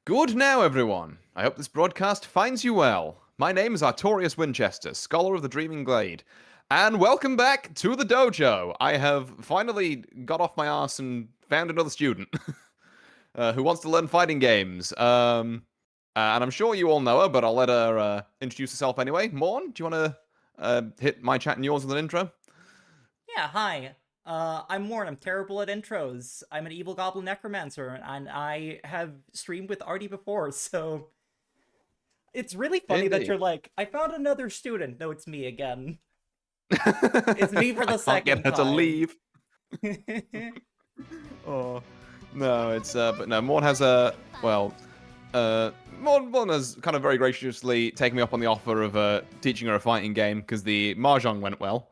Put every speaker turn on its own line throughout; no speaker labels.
Good now, everyone. I hope this broadcast finds you well. My name is Artorias Winchester, Scholar of the Dreaming Glade, and welcome back to the dojo. I have finally got off my ass and found another student who wants to learn fighting games. And I'm sure you all know her, but I'll let her introduce herself anyway. Morn, do you want to hit my chat and yours with an intro?
Yeah, hi. I'm Morn. I'm terrible at intros. I'm an evil goblin necromancer, and I have streamed with Artie before, so it's really funny that
Indeed.
you're like, I found another student. No, it's me again. It's me for
I
the
can't get
second
her to
time.
leave. Oh no, it's but no. Morn has a Morn has kind of very graciously taken me up on the offer of teaching her a fighting game because the mahjong went well.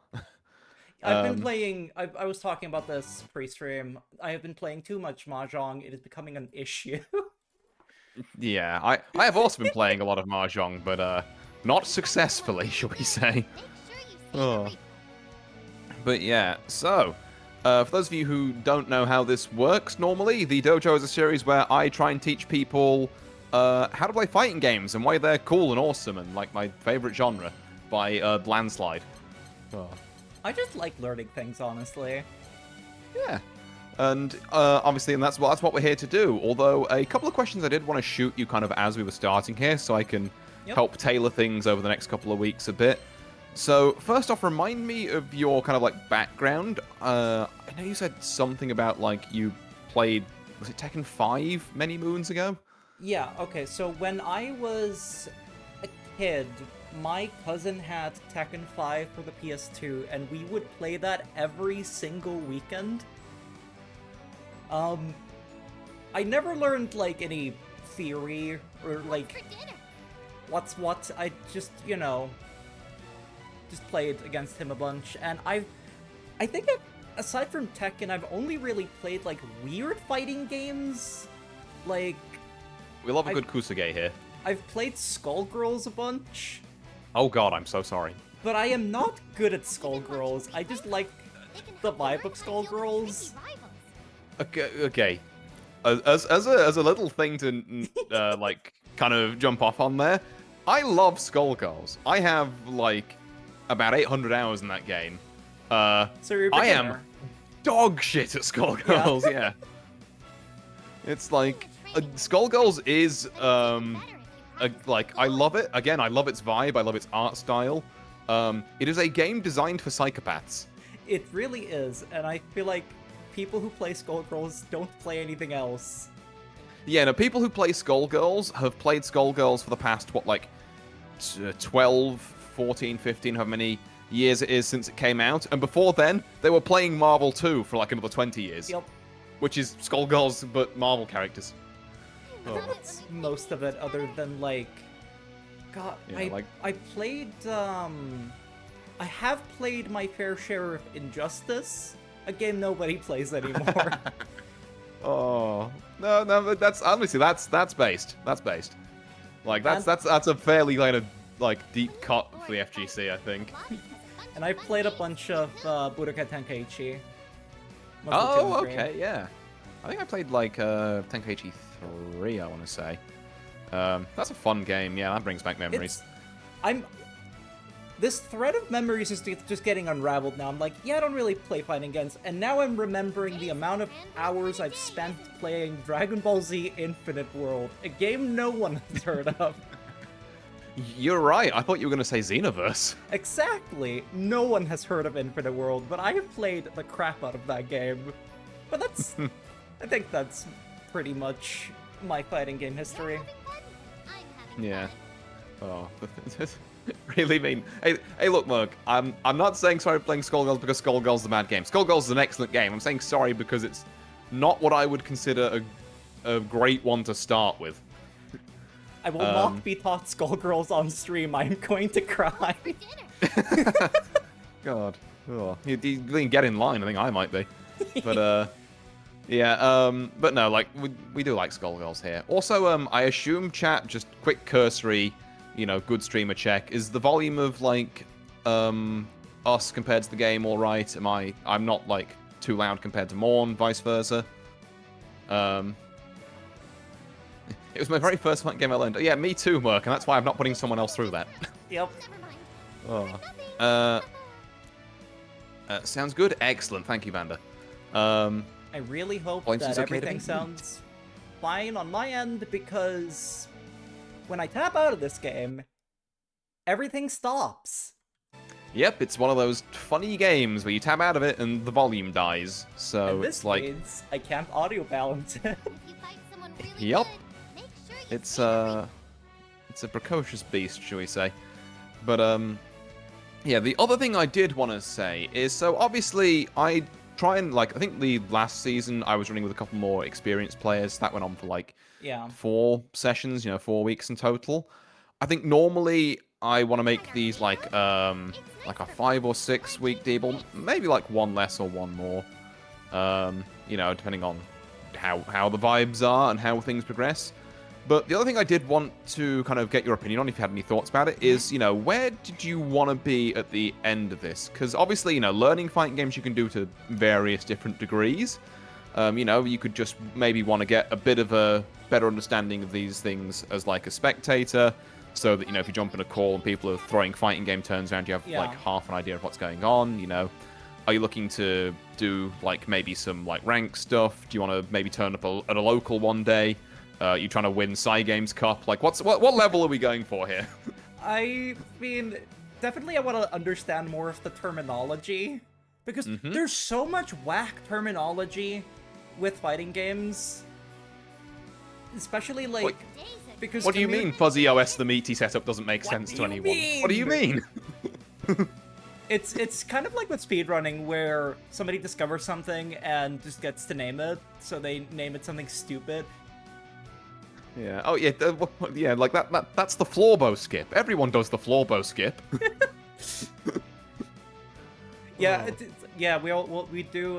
I've been
Um,
playing. I was talking about this pre-stream. I have been playing too much mahjong. It is becoming an issue.
yeah, I have also been playing a lot of mahjong, but not successfully, shall we say? Oh, but yeah. So, for those of you who don't know how this works, normally the dojo is a series where I try and teach people how to play fighting games and why they're cool and awesome and like my favorite genre by landslide. Oh.
I just like learning things, honestly.
Yeah. And obviously, and that's what we're here to do. Although a couple of questions I did want to shoot you kind of as we were starting here, so I can
Yep.
help tailor things over the next couple of weeks a bit. So first off, remind me of your kind of like background. I know you said something about like you played, was it Tekken 5 many moons ago?
Yeah, okay, so when I was a kid, my cousin had Tekken 5 for the PS2, and we would play that every single weekend. I never learned, like, any theory, or, like, what's what. I just, just played against him a bunch, and I think aside from Tekken, I've only really played, like, weird fighting games. Like,
We love a
I've-
good Kusage here.
I've played Skullgirls a bunch,
Oh god, I'm so sorry.
but I am not good at Skullgirls. I just like the vibe of Skullgirls.
Okay. As a little thing to like kind of jump off on there, I love Skullgirls. I have like about 800 hours in that game.
So you're a
I am
beginner.
dog shit at Skullgirls. Yeah. It's like Skullgirls is like I love it. Again, I love its vibe. I love its art style. It is a game designed for psychopaths.
It really is, and I feel like people who play Skullgirls don't play anything else.
Yeah, no, people who play Skullgirls have played Skullgirls for the past, what, like 12, 14, 15, however many years it is since it came out. And before then, they were playing Marvel 2 for like another 20 years.
Yep.
Which is Skullgirls, but Marvel characters.
I think that's most of it, other than, like... God,
Yeah,
I played, I have played my fair share of Injustice, a game nobody plays anymore.
Oh no, but that's honestly that's based. That's based. Like that's a fairly kind of like deep cut for the FGC, I think.
And I played a bunch of Budokai Tenkaichi. Mostly 2
Oh,
and 3.
okay, yeah. I think I played like Tenkaichi 3, I want to say. That's a fun game. Yeah, that brings back memories.
This thread of memories is just getting unraveled now. I'm like, yeah, I don't really play fighting games, and now I'm remembering the amount of hours I've spent playing Dragon Ball Z Infinite World, a game no one has heard of.
You're right. I thought you were going to say Xenoverse.
Exactly. No one has heard of Infinite World, but I have played the crap out of that game. But that's... I think that's pretty much my fighting game history.
Yeah. Oh, really mean. Hey, look, Mug. I'm not saying sorry for playing Skullgirls because Skullgirls is a bad game. Skullgirls is an excellent game. I'm saying sorry because it's not what I would consider a great one to start with.
I will not be taught Skullgirls on stream. I'm going to cry.
God. Oh, you didn't get in line. I think I might be. But, yeah, but no, like, we do like Skullgirls here. Also, I assume, chat, just quick cursory, good streamer check. Is the volume of, like, us compared to the game all right? I'm not, like, too loud compared to Morn, vice versa. It was my very first fighting game I learned. Yeah, me too, Merc, and that's why I'm not putting someone else through that.
Yep.
Oh. Sounds good. Excellent. Thank you, Vanda.
I really hope
Points
that
is okay to
everything
me.
sounds fine on my end, because when I tap out of this game, everything stops.
Yep, it's one of those funny games where you tap out of it and the volume dies. So
And this
it's like,
means I can't audio balance it.
yep, it's a precocious beast, shall we say? But yeah, the other thing I did want to say is, so obviously I try and I think the last season I was running with a couple more experienced players. That went on for
Yeah.
4 sessions, 4 weeks in total. I think normally I want to make these like a 5 or 6 week deal, maybe one less or one more. Depending on how the vibes are and how things progress. But the other thing I did want to kind of get your opinion on, if you had any thoughts about it, is, where did you want to be at the end of this? Because obviously, learning fighting games you can do to various different degrees. You could just maybe want to get a bit of a better understanding of these things as a spectator, so that, if you jump in a call and people are throwing fighting game turns around, you have half an idea of what's going on, Are you looking to do maybe some rank stuff? Do you want to maybe turn up at a local one day? You trying to win Cygames Cup? What level are we going for here?
I mean, definitely I want to understand more of the terminology, because there's so much whack terminology with fighting games. Especially because
what do you mean Fuzzy OS the meaty setup doesn't make sense to anyone? What do you mean?
It's kind of like with speedrunning, where somebody discovers something and just gets to name it, so they name it something stupid.
Yeah. Oh, yeah. Yeah. That's the floorbow skip. Everyone does the floorbow skip.
Yeah. Yeah. We do.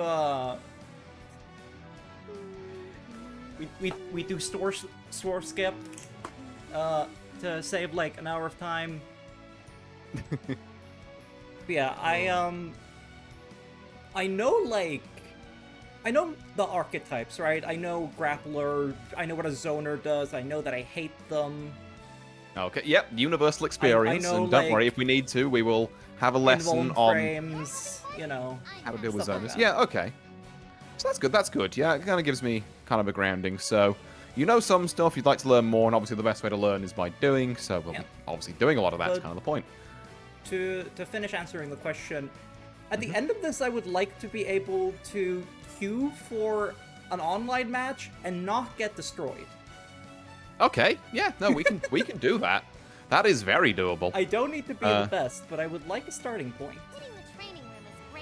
We do store skip. To save an hour of time. Yeah. I know I know the archetypes, right? I know Grappler, I know what a Zoner does, I know that I hate them.
Okay, yep, universal experience,
I know,
and don't worry, if we need to, we will have a lesson on
frames,
how to deal with zoners.
Like
Yeah, okay. So that's good. Yeah, it kind of gives me kind of a grounding. So, some stuff, you'd like to learn more, and obviously the best way to learn is by doing, so we'll be obviously doing a lot of that's kind of the point.
To finish answering the question, at the end of this, I would like to be able to queue for an online match and not get destroyed.
Okay, yeah, no, we can do that. That is very doable.
I don't need to be the best, but I would like a starting point.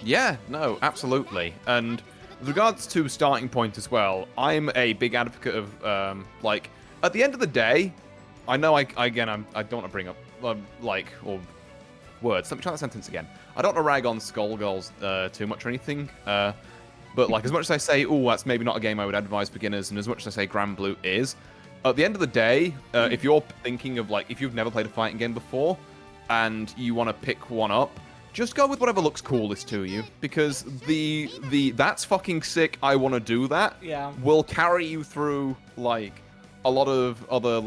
Yeah, no, absolutely. And with regards to starting point as well, I'm a big advocate of at the end of the day, I know I don't want to bring up or words. Let me try that sentence again. I don't want to rag on Skullgirls too much or anything. But as much as I say, oh, that's maybe not a game I would advise beginners, and as much as I say Granblue is, at the end of the day, if you're thinking of if you've never played a fighting game before, and you want to pick one up, just go with whatever looks coolest to you, because the that's fucking sick, I want to do that, will carry you through a lot of other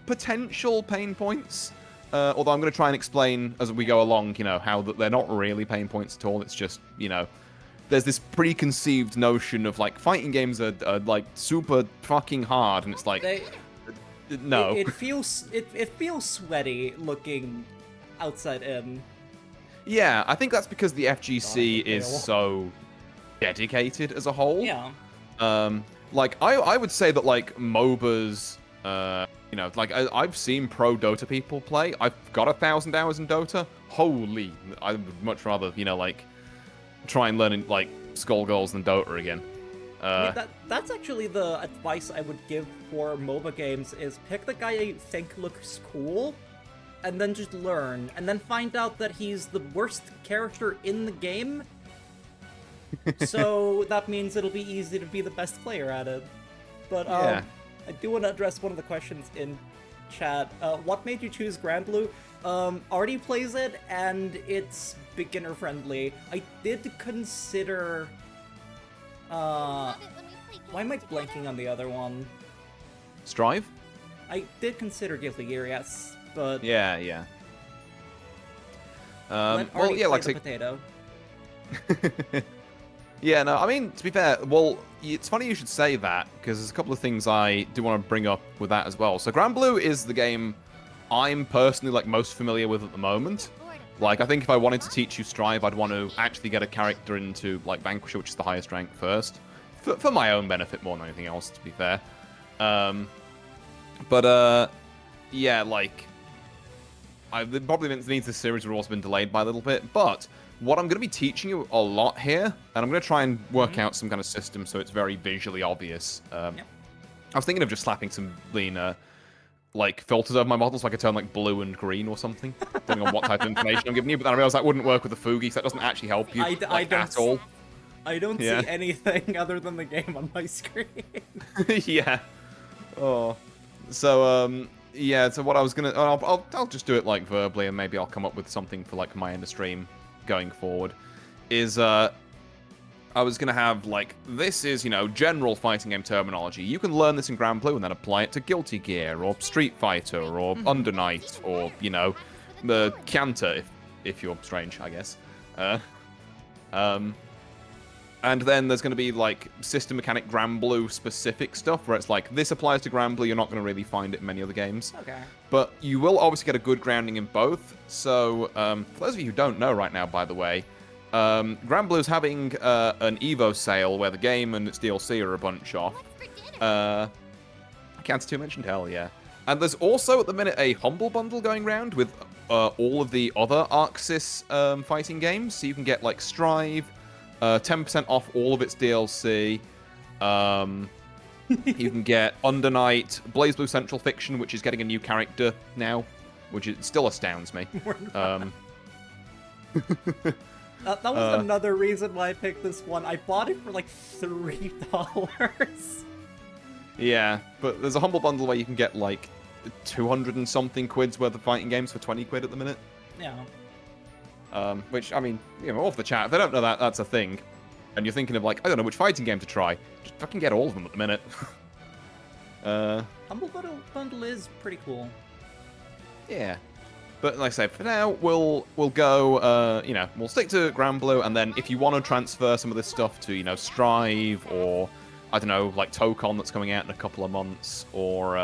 potential pain points. Although I'm going to try and explain as we go along, how they're not really pain points at all. It's just, there's this preconceived notion of fighting games are super fucking hard, and it's no.
It feels sweaty looking outside in.
Yeah, I think that's because the FGC is so dedicated as a whole.
Yeah.
I would say that MOBAs, I've seen pro Dota people play. I've got 1,000 hours in Dota. Holy, I would much rather, try and learn Skullgirls than Dota again.
I mean, that's actually the advice I would give for MOBA games, is pick the guy you think looks cool, and then just learn, and then find out that he's the worst character in the game. So that means it'll be easy to be the best player at it. But I do want to address one of the questions in chat. What made you choose Granblue? Artie plays it, and it's beginner friendly. I did consider. Why am I blanking on the other one?
Strive?
I did consider Guilty Gear, yes, but
Yeah, yeah.
let
Well,
Artie
yeah,
play
like
the
I
potato.
say... Yeah, no, I mean, to be fair, well, it's funny you should say that, because there's a couple of things I do want to bring up with that as well. So Granblue is the game I'm personally, like, most familiar with at the moment. Like, I think if I wanted to teach you Strive, I'd want to actually get a character into, like, Vanquisher, which is the highest rank first. For my own benefit more than anything else, to be fair. Yeah, like... It probably means this series would also been delayed by a little bit, but what I'm going to be teaching you a lot here, and I'm going to try and work out some kind of system so it's very visually obvious. I was thinking of just slapping some like, filters over my models so I could turn, like, blue and green or something, depending on what type of information I'm giving you, but then I realized that wouldn't work with the Fugi, so that doesn't actually help you, at all.
I don't see anything other than the game on my screen.
Yeah. Oh. So, yeah, so what I was gonna... I'll just do it, like, verbally, and maybe I'll come up with something for, like, my end of stream going forward. Is, I was gonna have, like, this is, you know, general fighting game terminology. You can learn this in Granblue and then apply it to Guilty Gear, or Street Fighter, or Under Night, or, you know, the Canter, if you're strange, I guess. And then there's going to be, like, system mechanic Granblue specific stuff, where it's like, this applies to Granblue, you're not going to really find it in many other games.
Okay.
But you will obviously get a good grounding in both. So, for those of you who don't know right now, by the way, Granblue's having an Evo sale where the game and its DLC are a bunch off. Cancer 2 mentioned? Hell yeah. And there's also, at the minute, a Humble Bundle going around with all of the other ArcSys fighting games. So you can get, like, Strive... 10% off all of its DLC. You can get Under Night, BlazBlue Central Fiction, which is getting a new character now, which still astounds me.
That was another reason why I picked this one. I bought it for like $3.
Yeah, but there's a Humble Bundle where you can get like 200 and something quids worth of fighting games for 20 quid at the minute.
Yeah.
Which, I mean, you know, off the chat, if they don't know that that's a thing, and you're thinking of, like, I don't know which fighting game to try, just fucking get all of them at the minute.
Humble Bundle is pretty cool.
Yeah. But, like I say, for now, we'll go, you know, we'll stick to Granblue, and then if you want to transfer some of this stuff to, you know, Strive, or, I don't know, like Tokon that's coming out in a couple of months, or,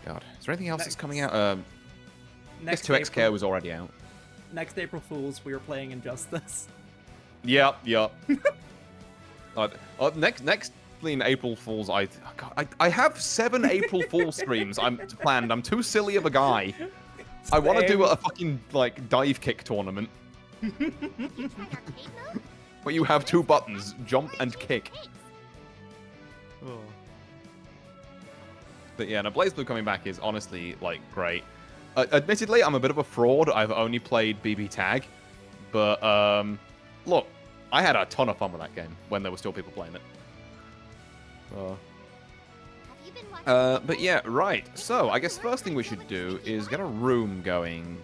God, is there anything else that's coming out? I guess 2XK was already out.
Next April Fools, we were playing Injustice.
Yep. Next in April Fools, I have 7 April Fool streams I'm planned. I'm too silly of a guy. I want to do a fucking, like, dive kick tournament. Where you have 2 buttons, jump and kick. Oh. But yeah, no, BlazBlue coming back is honestly, like, great. Admittedly, I'm a bit of a fraud. I've only played BB Tag. But, look, I had a ton of fun with that game when there were still people playing it. But yeah, right. So, I guess first thing we should do is get a room going.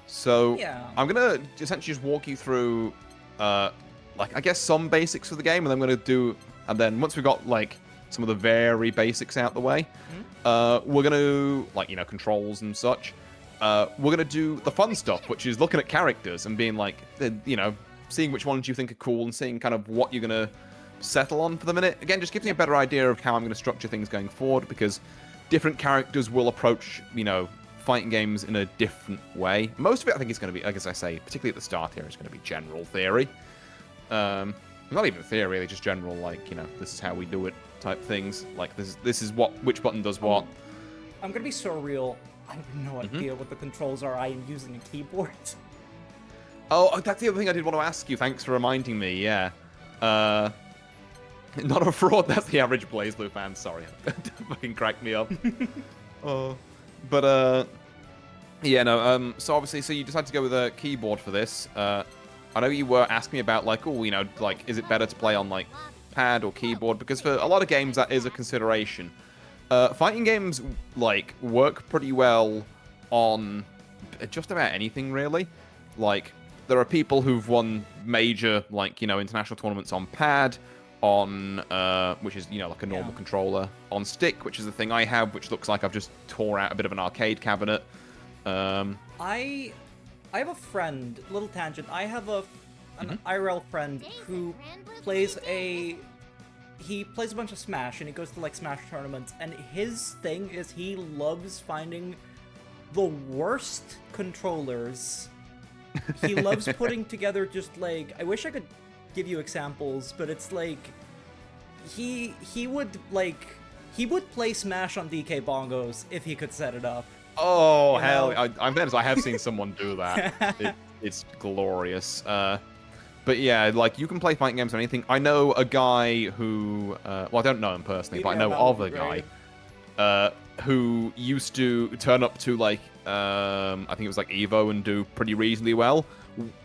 So, I'm going to essentially just walk you through, like, I guess some basics of the game. And then I'm going to do... And then once we've got, like... some of the very basics out the way. We're going to, like, you know, controls and such. We're going to do the fun stuff, which is looking at characters and being like, you know, seeing which ones you think are cool and seeing kind of what you're going to settle on for the minute. Again, just gives me a better idea of how I'm going to structure things going forward, because different characters will approach, you know, fighting games in a different way. Most of it, I think, is going to be, like as I say, particularly at the start here, is going to be general theory. Not even theory, really, just general, like, you know, this is how we do it type things. Like, this is which button does what.
I'm gonna be so real. I have no idea what the controls are. I am using a keyboard.
Oh, that's the other thing I did want to ask you. Thanks for reminding me, yeah. Not a fraud, that's the average BlazBlue fan. Sorry, that fucking cracked me up. But, yeah, no, so obviously, so you decided to go with a keyboard for this. I know you were asking me about, like, oh, you know, like, is it better to play on, like, pad or keyboard? Because for a lot of games, that is a consideration. Fighting games, like, work pretty well on just about anything, really. Like, there are people who've won major, like, you know, international tournaments on pad, on, which is, you know, like a normal controller, on stick, which is the thing I have, which looks like I've just tore out a bit of an arcade cabinet.
I have a friend, little tangent, I have an IRL friend who plays he plays a bunch of Smash, and he goes to, like, Smash tournaments, and his thing is he loves finding the worst controllers. He loves putting together just, like, I wish I could give you examples, but it's like, he would play Smash on DK bongos if he could set it up.
Oh, hell, I have seen someone do that. It's glorious. But yeah, like, you can play fighting games or anything. I know a guy who, well, I don't know him personally, but I know of a guy who used to turn up to, like, I think it was like Evo and do pretty reasonably well,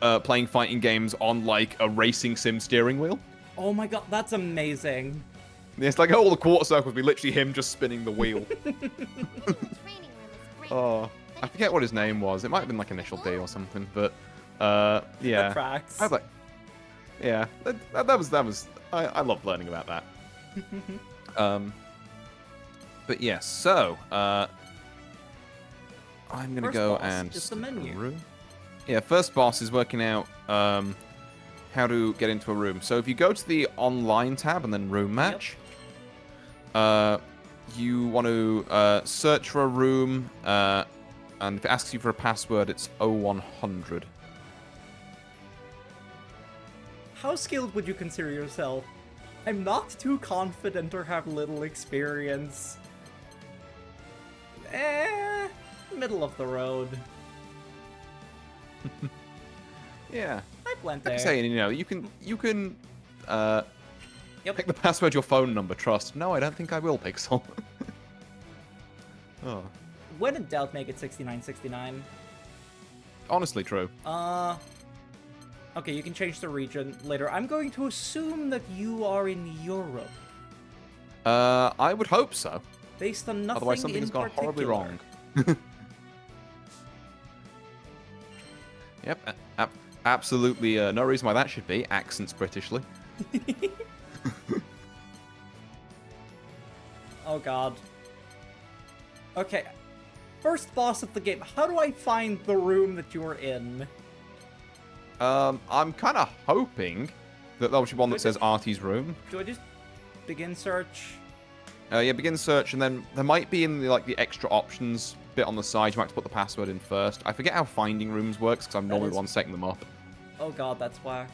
playing fighting games on, like, a racing sim steering wheel.
Oh my god, that's amazing.
It's like all the quarter circles be literally him just spinning the wheel. Oh, I forget what his name was. It might have been like Initial D or something, but yeah.
That tracks.
I was like, yeah, that was. I loved learning about that. But yeah, so I'm gonna go and
just the menu.
Yeah, first boss is working out how to get into a room. So if you go to the online tab and then room match, you want to search for a room, and if it asks you for a password, it's 0100.
How skilled would you consider yourself? I'm not too confident or have little experience. Middle of the road.
Yeah.
I went
Like
there.
saying, you know, you can pick the password, your phone number, trust. No, I don't think I will, Pixel. Oh.
When in doubt, make it 6969.
Honestly true.
Okay, you can change the region later. I'm going to assume that you are in Europe.
I would hope so.
Based on nothing
Otherwise something has gone horribly wrong. Yep, absolutely no reason why that should be. Accents Britishly.
Oh god. Okay. First boss of the game. How do I find the room that you're in?
I'm kind of hoping that there'll be one that says Artie's room.
Do I just begin search?
Yeah, begin search, and then there might be in the, like, the extra options bit on the side, you might have to put the password in first. I forget how finding rooms works, because I'm normally the one setting them up.
Oh god, that's whack.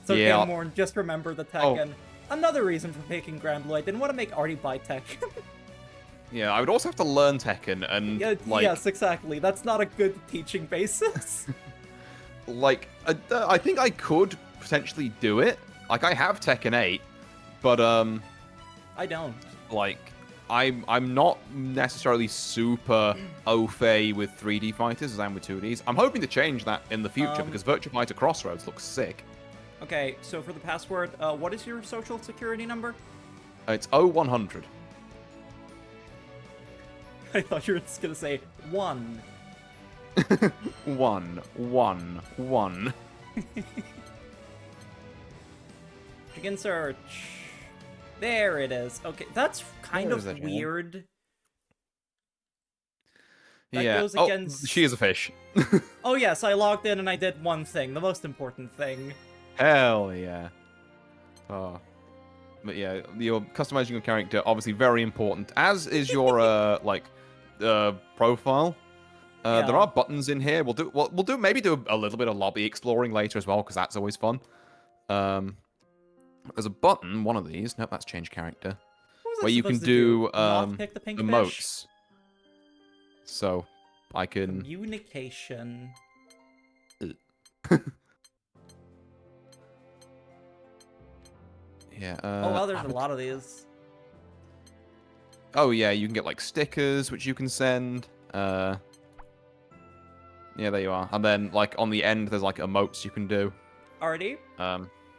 So
yeah,
Gamorn, just remember the Tekken. Another reason for picking Granblue, I didn't want to make Artie buy Tekken.
Yeah, I would also have to learn Tekken, and,
yeah,
like...
Yes, exactly. That's not a good teaching basis.
Like, I think I could potentially do it. Like, I have Tekken 8, but,
I don't.
Like, I'm not necessarily super au fait with 3D fighters as I am with 2Ds. I'm hoping to change that in the future, because Virtua Fighter Crossroads looks sick.
Okay, so for the password, what is your social security number?
It's 0100.
I thought you were just gonna say 1.
1.
Begin search. There it is. Okay, that's kind of weird. That goes against...
Oh, she is a fish.
Oh yes, I logged in and I did one thing, the most important thing.
Hell yeah. Oh. But yeah, you're customizing your character, obviously very important, as is your, profile. There are buttons in here. We'll do maybe do a little bit of lobby exploring later as well, because that's always fun. There's a button, one of these. Nope, that's change character. Where you can do emotes. So I can
communication.
Yeah.
Oh well, there's a lot of these.
Oh yeah, you can get like stickers which you can send. Yeah, there you are. And then like on the end, there's like emotes you can do.
Artie?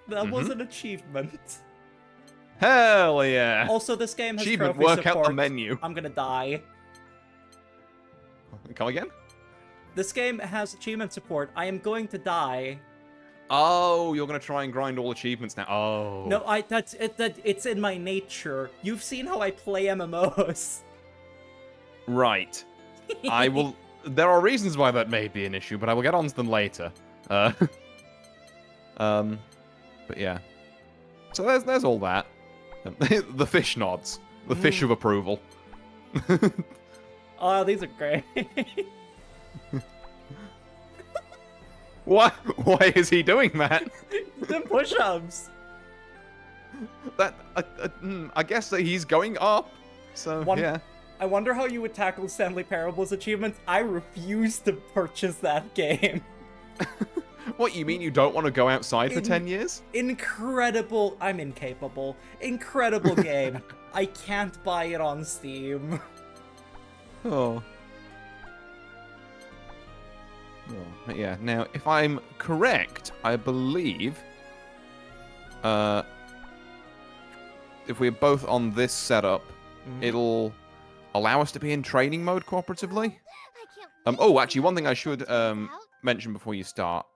That was an achievement.
Hell yeah!
Also, this game has
achievement,
trophy
work
support.
out the menu.
I'm gonna die.
Come again?
This game has achievement support. I am going to die.
Oh, you're gonna try and grind all achievements now. Oh.
No, it's in my nature. You've seen how I play MMOs.
Right. I will. There are reasons why that may be an issue, but I will get onto them later. But yeah. So there's all that. The fish nods. The fish of approval.
Oh, these are great.
Why? Why is he doing that?
The push-ups.
That I guess that he's going up. So yeah.
I wonder how you would tackle Stanley Parable's achievements. I refuse to purchase that game.
What, you mean you don't want to go outside for 10 years?
Incredible. I'm incapable. Incredible game. I can't buy it on Steam.
Oh. But yeah, now, if I'm correct, I believe... if we're both on this setup, it'll allow us to be in training mode cooperatively. Oh, actually, one thing I should mention before you start.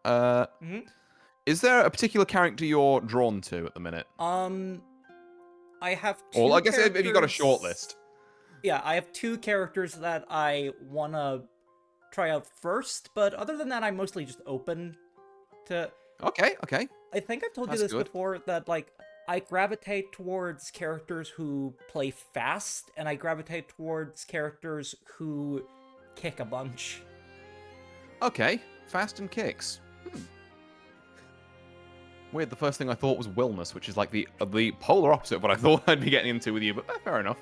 Is there a particular character you're drawn to at the minute?
I have two
Or I guess
characters...
if you got a short list.
Yeah, I have two characters that I want to try out first, but other than that, I'm mostly just open to...
Okay.
I think I've told you
That's
this
good.
before, that, like, I gravitate towards characters who play fast, and I gravitate towards characters who kick a bunch.
Okay, fast and kicks. Weird, the first thing I thought was Willness, which is like the polar opposite of what I thought I'd be getting into with you, but fair enough.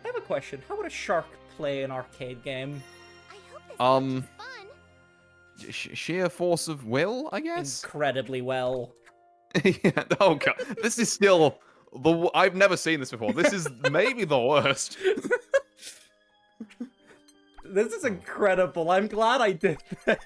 I have a question. How would a shark play an arcade game?
Sheer force of will, I guess?
Incredibly well.
Yeah, oh god, this is still I've never seen this before. This is maybe the worst.
This is incredible. I'm glad I did this.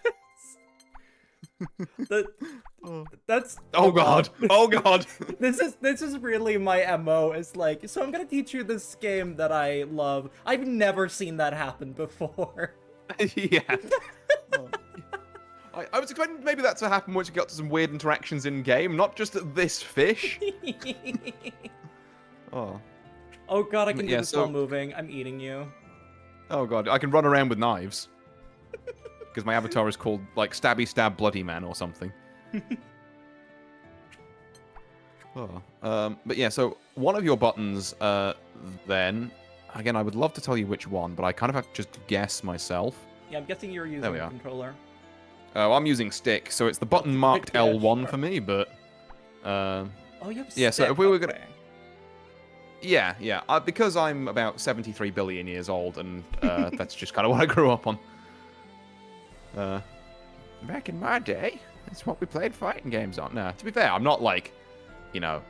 That's
oh god. Oh god.
This is really my MO. It's like, so I'm gonna teach you this game that I love. I've never seen that happen before.
Yeah. I was expecting maybe that to happen once you got to some weird interactions in game, not just this fish. Oh.
Oh god, I can do this while moving. I'm eating you.
Oh god, I can run around with knives. Because my avatar is called, like, Stabby Stab Bloody Man or something. But yeah, so one of your buttons, then... Again, I would love to tell you which one, but I kind of have to just guess myself.
Yeah, I'm guessing you're using a controller.
Oh, I'm using stick, so it's the button marked L1 for me, but...
oh, you have stick.
Yeah, so if we were gonna... Yeah. Because I'm about 73 billion years old, and that's just kind of what I grew up on. Back in my day, that's what we played fighting games on. Nah, to be fair, I'm not like, you know,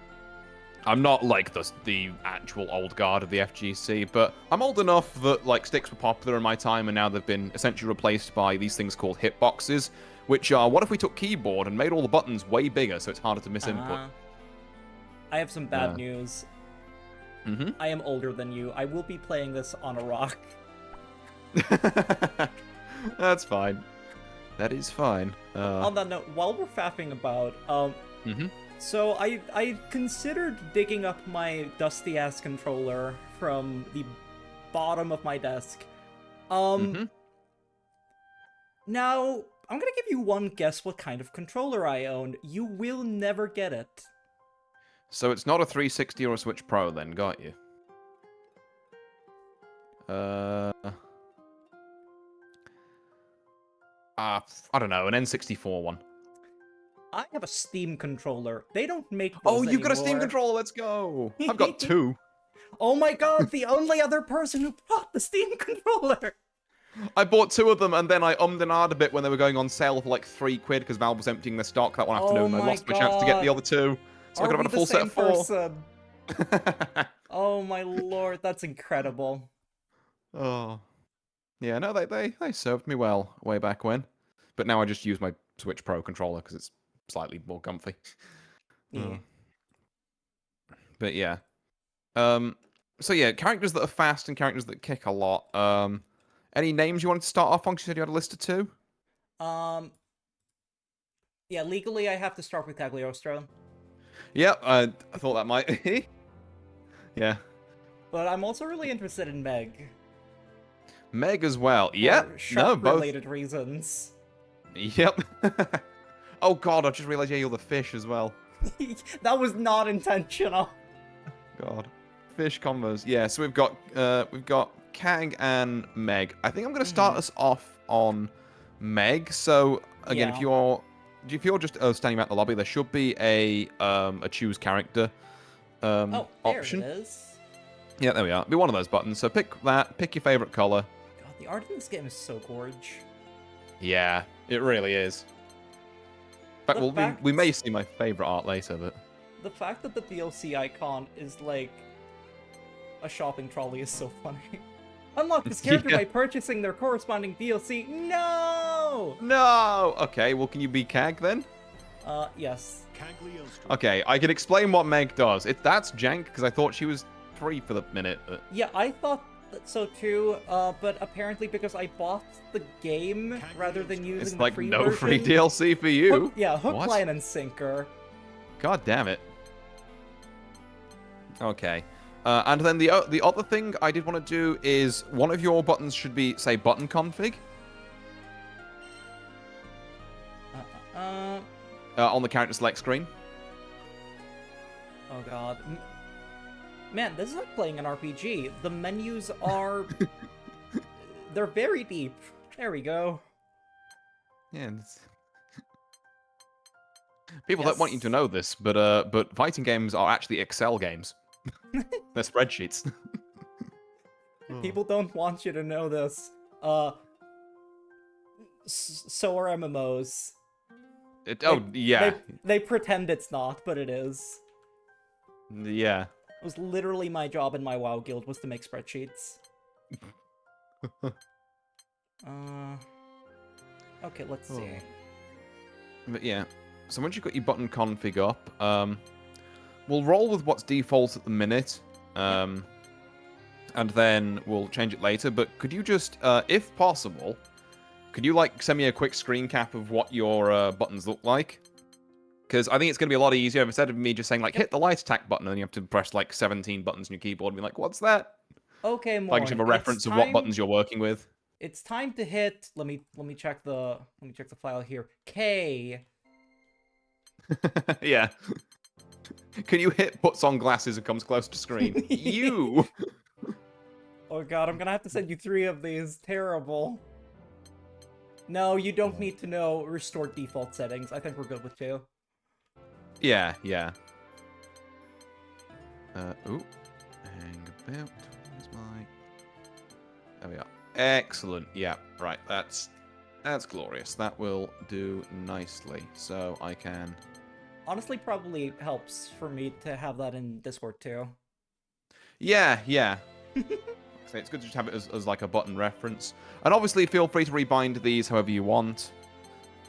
I'm not like the actual old guard of the FGC, but I'm old enough that like sticks were popular in my time, and now they've been essentially replaced by these things called hitboxes, which are, what if we took keyboard and made all the buttons way bigger so it's harder to miss input?
I have some bad news. I am older than you. I will be playing this on a rock.
That's fine. That is fine.
On that note, while we're faffing about, so I considered digging up my dusty-ass controller from the bottom of my desk. Now, I'm gonna give you one guess what kind of controller I own. You will never get it.
So it's not a 360 or a Switch Pro then, got you? I don't know, an N64 one.
I have a Steam controller. They don't make those
Oh, you've got a
anymore.
Steam controller, let's go! I've got two.
Oh my god, the only other person who bought the Steam controller!
I bought two of them, and then I ummed and ahed a bit when they were going on sale for like £3 because Valve was emptying their stock that one afternoon, and I lost my chance to get the other two. So I could have had a full set of 4.
Oh my lord, that's incredible.
Oh. Yeah, no, they served me well way back when. But now I just use my Switch Pro controller because it's slightly more comfy.
Yeah.
But yeah. So yeah, characters that are fast and characters that kick a lot. Any names you wanted to start off on? You said you had a list of 2?
Yeah, legally I have to start with Cagliostro.
Yep, I thought that might. Yeah.
But I'm also really interested in Meg.
Meg as well.
For
Yep. No, both.
shark-related reasons.
Yep. Oh god, I just realized, yeah, you're the fish as well.
That was not intentional.
God. Fish combos. Yeah, so we've got Kang and Meg. I think I'm gonna start us off on Meg. So again,
Yeah.
if you're just standing out in the lobby, there should be a choose character
Oh, there
option.
it is.
Yeah, there we are. Be one of those buttons. So pick that. Pick your favorite color.
God, the art in this game is so gorge.
Yeah, it really is. In fact, we may see my favorite art later, but
the fact that the DLC icon is like a shopping trolley is so funny. Unlock this character by purchasing their corresponding DLC. No!
No! Okay, well, can you be Kag then?
Yes.
Okay, I can explain what Meg does. That's jank, because I thought she was free for the minute. But...
Yeah, I thought so too, but apparently because I bought the game rather than using
it's
the
like
free
no
version,
free DLC for you.
Hook, line, and sinker.
God damn it. Okay. And then the other thing I did want to do is one of your buttons should be, say, button config. On the character select screen.
Oh god. Man, this is like playing an RPG. The menus are... they're very deep. There we go.
Yeah. People don't want you to know this, but fighting games are actually Excel games. They're spreadsheets.
People don't want you to know this. So are MMOs.
Yeah.
They pretend it's not, but it is.
Yeah.
It was literally my job in my WoW guild was to make spreadsheets. Okay, let's see.
But yeah, so once you've got your button config up, we'll roll with what's default at the minute, and then we'll change it later. But could you just, if possible, could you like send me a quick screen cap of what your buttons look like? Because I think it's going to be a lot easier instead of me just saying, like, hit the light attack button, and you have to press, like, 17 buttons on your keyboard and be like, what's that?
Okay,
Morn, I can give a reference of what buttons you're working with.
It's time to hit... Let me check the file here. K.
Yeah. Can you hit puts on glasses and comes close to screen? You!
Oh god, I'm gonna have to send you 3 of these. Terrible. No, you don't need to know restore default settings. I think we're good with 2.
Yeah, yeah. Ooh. Hang about. Where's my... There we are. Excellent. Yeah, right. That's glorious. That will do nicely. So I can...
Honestly, probably helps for me to have that in Discord too.
Yeah, yeah. So it's good to just have it as like a button reference. And obviously, feel free to rebind these however you want.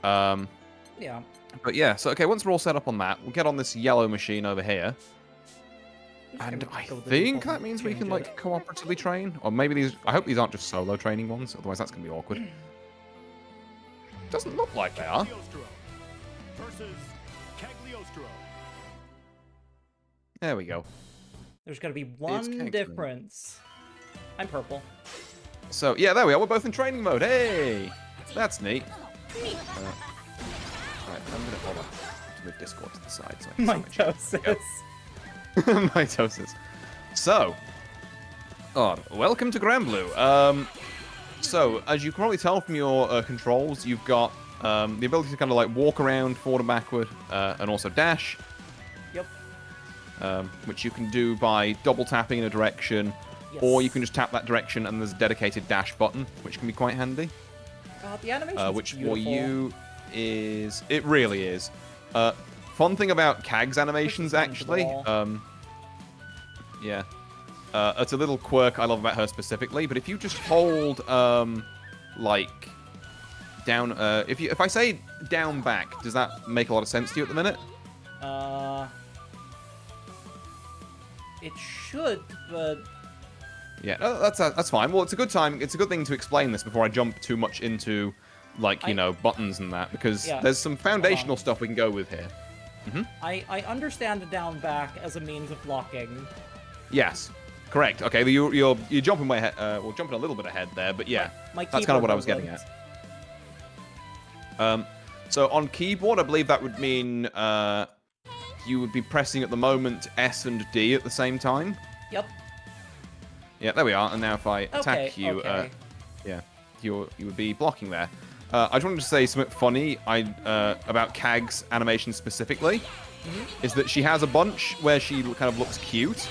Yeah.
But yeah, so okay, once we're all set up on that, we'll get on this yellow machine over here. And I think that means we can, like, cooperatively train. Or maybe these... I hope these aren't just solo training ones, otherwise that's going to be awkward. Doesn't look like they are. There we go.
There's got to be one difference. I'm purple.
So, yeah, there we are. We're both in training mode. Hey! That's neat. Right, I'm going to hold on to move Discord to the side. So
Mitosis.
Mitosis. So, welcome to Granblue. So, as you can probably tell from your controls, you've got the ability to kind of like walk around forward and backward, and also dash.
Yep.
Which you can do by double tapping in a direction, or you can just tap that direction and there's a dedicated dash button, which can be quite handy.
God, the animation
which
beautiful.
for you is... It really is. Fun thing about Kag's animations, actually. Yeah. It's a little quirk I love about her specifically, but if you just hold, like, down... If I say down back, does that make a lot of sense to you at the minute?
It should, but...
Yeah, that's fine. Well, it's a good time. It's a good thing to explain this before I jump too much into like, you know, buttons and that, because
Yeah.
there's some foundational stuff we can go with here.
I understand the down back as a means of blocking.
Yes, correct. Okay, you're jumping way ahead, well, jumping a little bit ahead there, but yeah,
My
that's kind of what I was
keyboard
getting at. So on keyboard, I believe that would mean you would be pressing at the moment S and D at the same time.
Yep.
Yeah, there we are. And now if I attack
Okay,
you,
okay.
yeah, you would be blocking there. I just wanted to say something funny about Kag's animation specifically, is that she has a bunch where she kind of looks cute.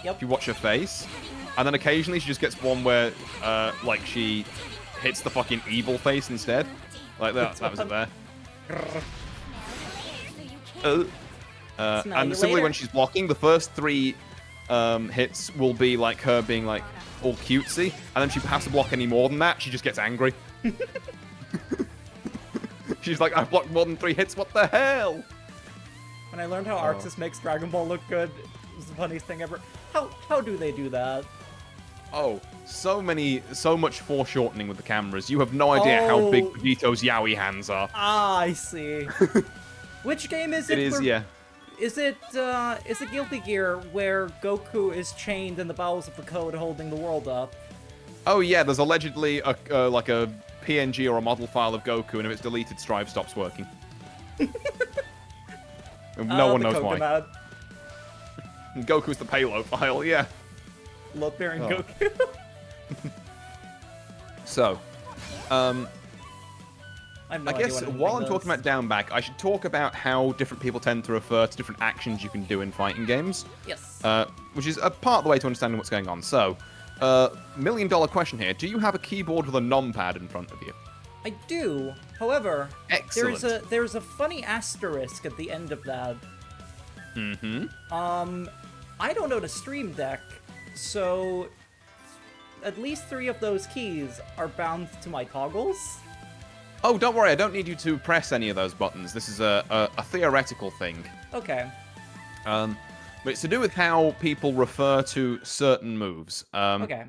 Yep.
If you watch her face, and then occasionally she just gets one where like she hits the fucking evil face instead. Like that was it there. And similarly, when she's blocking, the first 3 hits will be like her being like all cutesy, and then she has to block any more than that, she just gets angry. She's like, I've blocked more than 3 hits, what the hell?
When I learned how Arxis makes Dragon Ball look good, it was the funniest thing ever. How do they do that?
Oh, so much foreshortening with the cameras. You have no idea how big Vegito's yaoi hands are.
Ah, I see. Which game is it?
It is, yeah.
Is it Guilty Gear where Goku is chained in the bowels of the code holding the world up?
Oh yeah, there's allegedly like a PNG or a model file of Goku, and if it's deleted, Strive stops working. No one knows why. Goku's the payload file, yeah.
Load bearing Goku.
So,
I
guess while I'm talking about down back, I should talk about how different people tend to refer to different actions you can do in fighting games.
Yes.
Which is a part of the way to understanding what's going on. So, $1,000,000 question here. Do you have a keyboard with a numpad in front of you?
I do. However,
Excellent.
there's a funny asterisk at the end of that. I don't own a Stream Deck, so at least 3 of those keys are bound to my toggles.
Oh, don't worry. I don't need you to press any of those buttons. This is a theoretical thing.
Okay.
But it's to do with how people refer to certain moves.
Okay.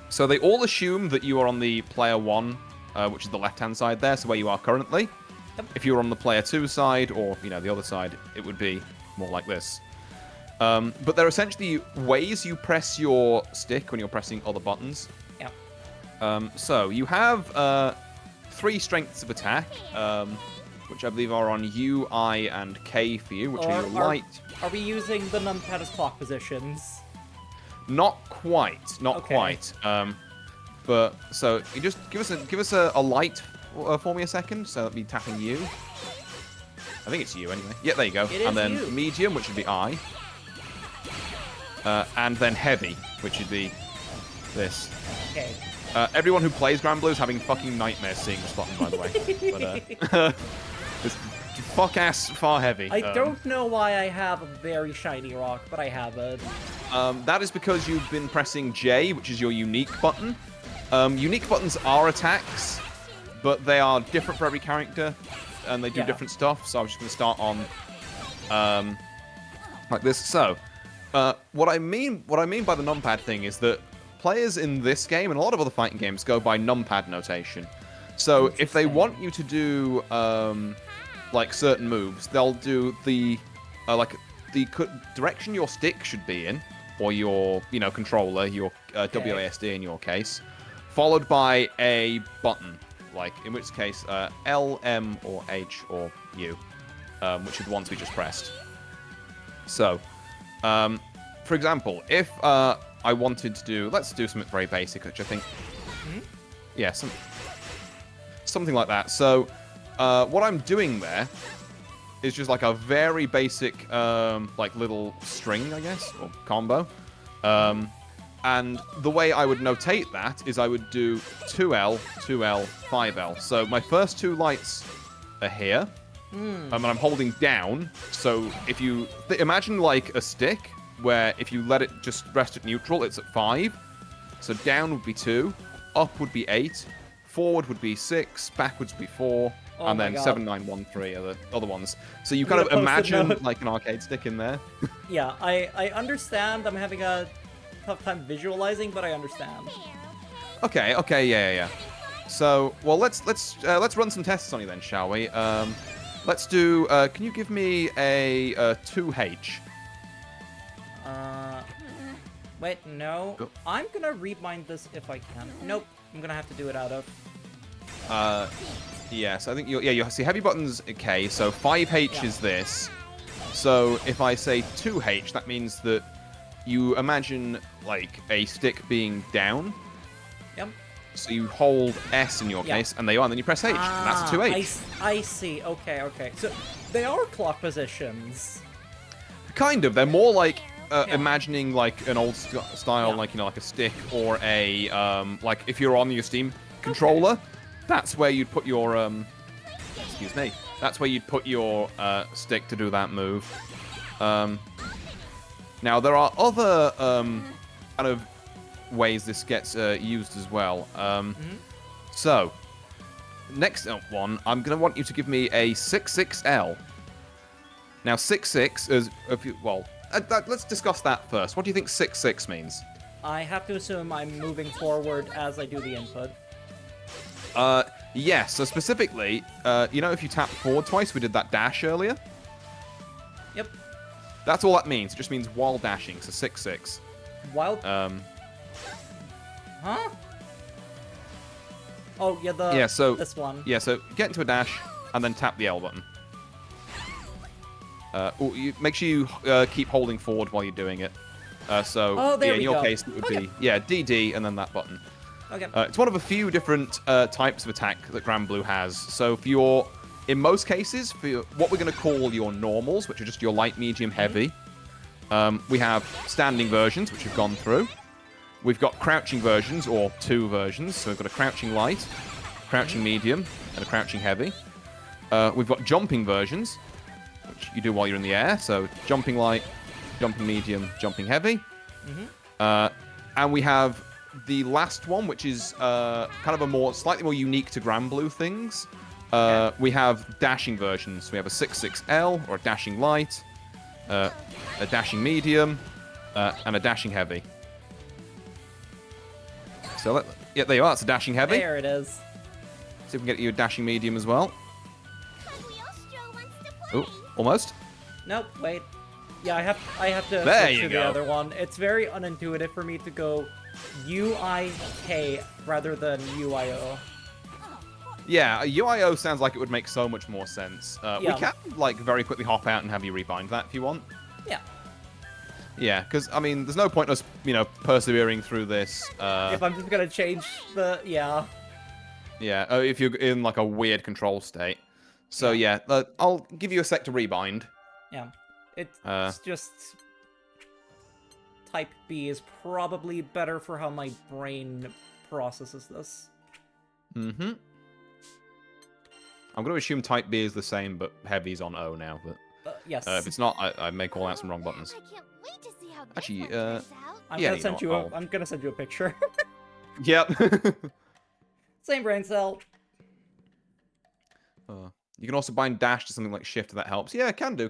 So they all assume that you are on the player 1, which is the left-hand side there, so where you are currently.
Yep.
If you were on the player 2 side, or, you know, the other side, it would be more like this. But they're essentially ways you press your stick when you're pressing other buttons.
Yeah.
So you have 3 strengths of attack, which I believe are on U, I, and K for you, which are your light.
Are we using the numpad as clock positions?
Not quite, not
Okay.
quite. But so you just give us a light for me a second. So let me tapping you. I think it's you anyway. Yeah, there you go.
It is
and then
you.
medium, which would be I. And then heavy, which would be this.
Okay.
Everyone who plays Granblue is having fucking nightmares seeing this button, by the way. But this fuck-ass far heavy.
I don't know why I have a very shiny rock, but I have it.
That is because you've been pressing J, which is your unique button. Unique buttons are attacks, but they are different for every character, and they do different stuff. So I'm just going to start on like this. So what I mean by the numpad thing is that players in this game and a lot of other fighting games go by numpad notation. So if they want you to do like certain moves, they'll do the direction your stick should be in, or your controller, your WASD in your case, followed by a button, like in which case L, M, or H, or U, which are the ones we just pressed. So, for example, if I wanted to do, let's do something very basic, which I think, yeah, something like that. So, what I'm doing there is just like a very basic, like little string, I guess, or combo. And the way I would notate that is I would do 2L, 2L, 5L. So my first 2 lights are here, and I'm holding down. So if you imagine like a stick, where if you let it just rest at neutral, it's at 5. So down would be 2, up would be 8, forward would be 6, backwards would be 4, and then 7, 9, 1, 3 are the other ones. So you kind of imagine like an arcade stick in there.
Yeah, I understand. I'm having a tough time visualizing, but I understand.
Okay, yeah. So, well, let's run some tests on you then, shall we? Let's do. Can you give me a 2H?
Wait, no.
Go.
I'm gonna rebind this if I can. Nope. I'm gonna have to do it out of.
Yes, I think you see heavy buttons. Okay, so 5H is this. So if I say 2H, that means that you imagine like a stick being down.
Yep.
So you hold S in your case, and there you are, and then you press H, and that's a 2H.
I see. Okay, okay. So they are clock positions.
Kind of. They're more like imagining like an old style, like like a stick or a like if you're on your Steam controller, that's where you'd put your excuse me. That's where you'd put your stick to do that move. Now there are other kind of ways this gets used as well. So next one, I'm gonna want you to give me a 6-6L. Now 6-6 is let's discuss that first. What do you think 6-6 means?
I have to assume I'm moving forward as I do the input.
Yes. So specifically, you know, if you tap forward twice, we did that dash earlier.
Yep.
That's all that means. It just means while dashing. So 6-6.
While. Huh? Oh yeah, this one.
Yeah. So get into a dash and then tap the L button. Make sure you keep holding forward while you're doing it. In your case, it would be DD and then that button.
Okay.
It's one of a few different types of attack that Granblue has. So in most cases, for what we're going to call your normals, which are just your light, medium, heavy, we have standing versions, which we've gone through. We've got crouching versions, or 2 versions. So we've got a crouching light, crouching medium, and a crouching heavy. We've got jumping versions, which you do while you're in the air. So jumping light, jumping medium, jumping heavy. And we have the last one, which is kind of a slightly more unique to Granblue things. We have dashing versions. We have a 6-6L, or a dashing light, a dashing medium, and a dashing heavy. So there you are. It's a dashing heavy.
There it is.
See if we can get you a dashing medium as well. Oh, almost.
Nope. Wait. Yeah, I have to switch to the other one. It's very unintuitive for me to go UIK rather than UIO.
Yeah, UIO sounds like it would make so much more sense. We can like very quickly hop out and have you rebind that if you want.
Yeah.
Yeah, because I mean, there's no point us, persevering through this.
If I'm just gonna change the
Yeah, if you're in like a weird control state. So yeah, I'll give you a sec to rebind.
Yeah, it's just type B is probably better for how my brain processes this.
I'm going to assume type B is the same, but heavy's on O now. But
yes.
If it's not, I may call out some wrong buttons.
I can't wait to see how this
Actually,
one turns out.
I'm gonna send you a picture.
Yep.
Same brain cell.
You can also bind dash to something like shift if that helps. Yeah, can do.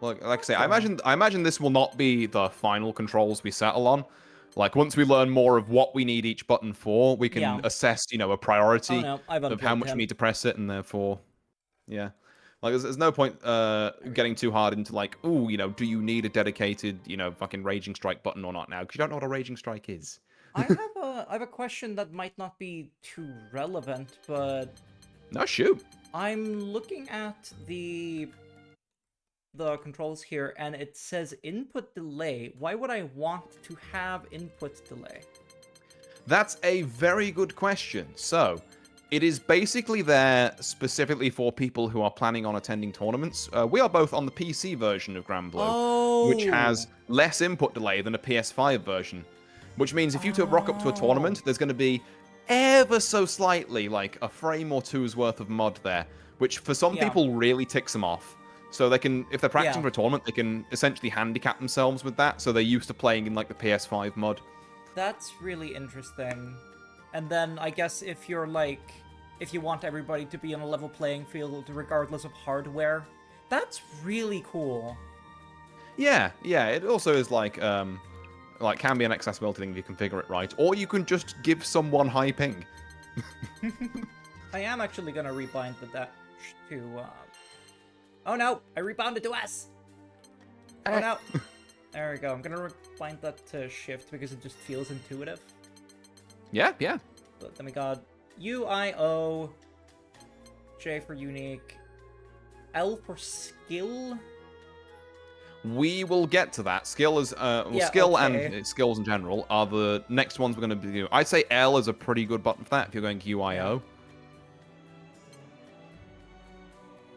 Like I say, I imagine this will not be the final controls we settle on. Like once we learn more of what we need each button for, we can assess, a priority of how much we need to press it, and therefore, yeah. Like there's no point getting too hard into like, do you need a dedicated, fucking Raging Strike button or not now? Because you don't know what a Raging Strike is.
I have a question that might not be too relevant, but
no, shoot.
I'm looking at the controls here, and it says input delay. Why would I want to have input delay?
That's a very good question. So, it is basically there specifically for people who are planning on attending tournaments. We are both on the PC version of Granblue, which has less input delay than a PS5 version. Which means if you rock up to a tournament, there's going to be ever so slightly, like a frame or two's worth of mod there, which for some people really ticks them off. So they can, if they're practicing for a tournament, they can essentially handicap themselves with that, so they're used to playing in like the PS5 mod.
That's really interesting. And then I guess if you want everybody to be on a level playing field regardless of hardware, that's really cool.
Yeah, it also is like, like can be an accessibility thing if you configure it right, or you can just give someone high ping.
I am actually gonna rebind the dash to. Oh no! I rebounded to S. Oh no! There we go. I'm gonna rebind that to shift because it just feels intuitive.
Yeah.
But then we got U, I, O, J for unique, L for skill.
We will get to that. Skill is
Yeah,
skill
okay.
and skills in general are the next ones we're going to do. I'd say L is a pretty good button for that if you're going QIO.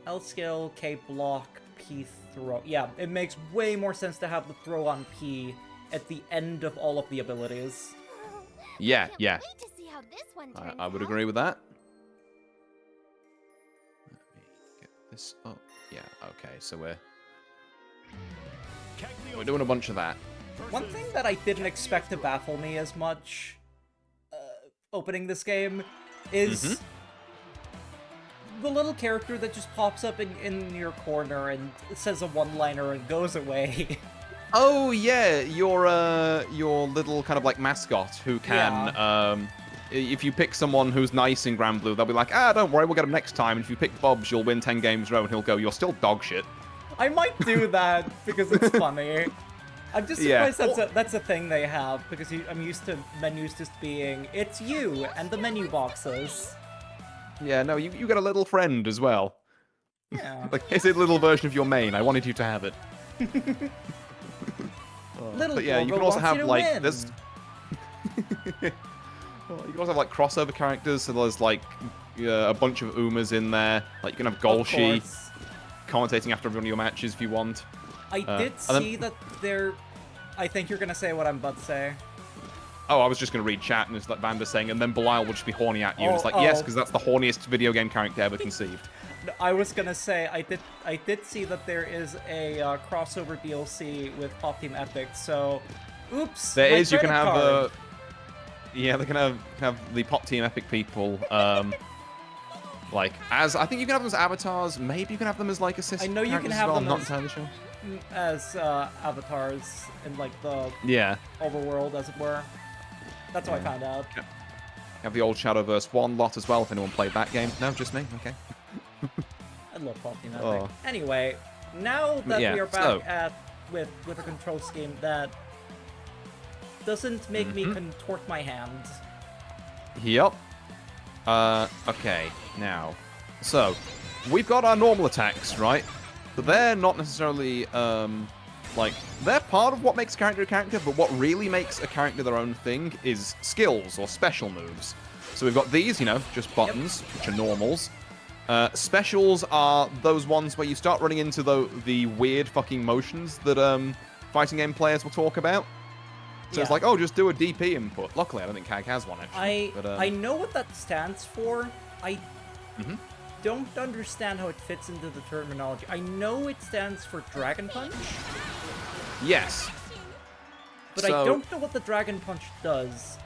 L skill, K block, P throw. Yeah, it makes way more sense to have the throw on P at the end of all of the abilities.
Yeah.
Wait to see how this one turns
I would
out.
agree with that. Let me get this up. Yeah, okay, so we're doing a bunch of that.
One thing that I didn't expect to baffle me as much opening this game is the little character that just pops up in your corner and says a one-liner and goes away.
Oh yeah, your little kind of like mascot who can if you pick someone who's nice in Granblue, they'll be like, don't worry, we'll get him next time. And if you pick Bobs, you'll win 10 games in a row, and he'll go, you're still dog shit.
I might do that because it's funny. I'm just surprised that's a thing they have, because I'm used to menus just being, it's you, and the menu boxes.
Yeah, no, you got a little friend as well.
Yeah.
Like, it's a little version of your main. I wanted you to have it.
Little
but yeah, you can
Gorgo
also
wants
have
you to
like
win.
there's you can also have like crossover characters, so there's like a bunch of Umas in there. Like you can have
Of
Golshi
course.
commentating after one of your matches if you want.
I did
and then-
see that there. I think you're gonna say what I'm about to say.
Oh, I was just going to read chat, and it's like Vanda saying, and then Belial will just be horny at you. And it's like, yes, because that's the horniest video game character ever conceived.
No, I was gonna say I did see that there is a crossover DLC with Pop Team Epic. So, oops.
There
my
is, you can
credit
have
card.
yeah, they can have the Pop Team Epic people, like as I think you can have them as avatars. Maybe you can have them as like assistant.
I know you can
characters as
have
well.
them
I'm not
as-
entirely sure.
as avatars in like the
Yeah,
overworld, as it were. That's how I found out.
you have the old Shadowverse 1 lot as well. If anyone played that game, no, just me. Okay.
I love Pop Team Epic.
Oh.
Anyway, now that
Yeah,
we are back
so-
with a control scheme that doesn't make me contort my hand.
Yep. Okay. Now, so we've got our normal attacks, right? But they're not necessarily like they're part of what makes a character, but what really makes a character their own thing is skills or special moves. So we've got these, just buttons, which are normals. Specials are those ones where you start running into the weird fucking motions that fighting game players will talk about. So it's
Yeah.
like, oh, just do a DP input. Luckily, I don't think CAG has one, actually.
I know what that stands for. I
Mhm.
don't understand how it fits into the terminology. I know it stands for Dragon Punch,
Yes.
but I
So-
don't know what the Dragon Punch does.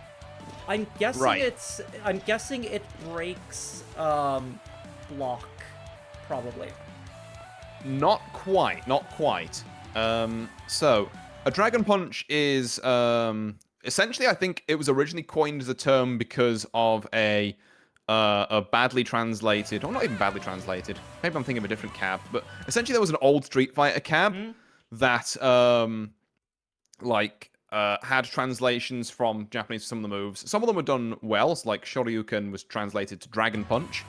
I'm guessing
Right.
I'm guessing it breaks block, probably.
Not quite. So, a Dragon Punch is, essentially, I think it was originally coined as a term because of a badly translated, or not even badly translated, maybe I'm thinking of a different cab, but essentially there was an old Street Fighter cab that, had translations from Japanese for some of the moves. Some of them were done well, so like Shoryuken was translated to Dragon Punch.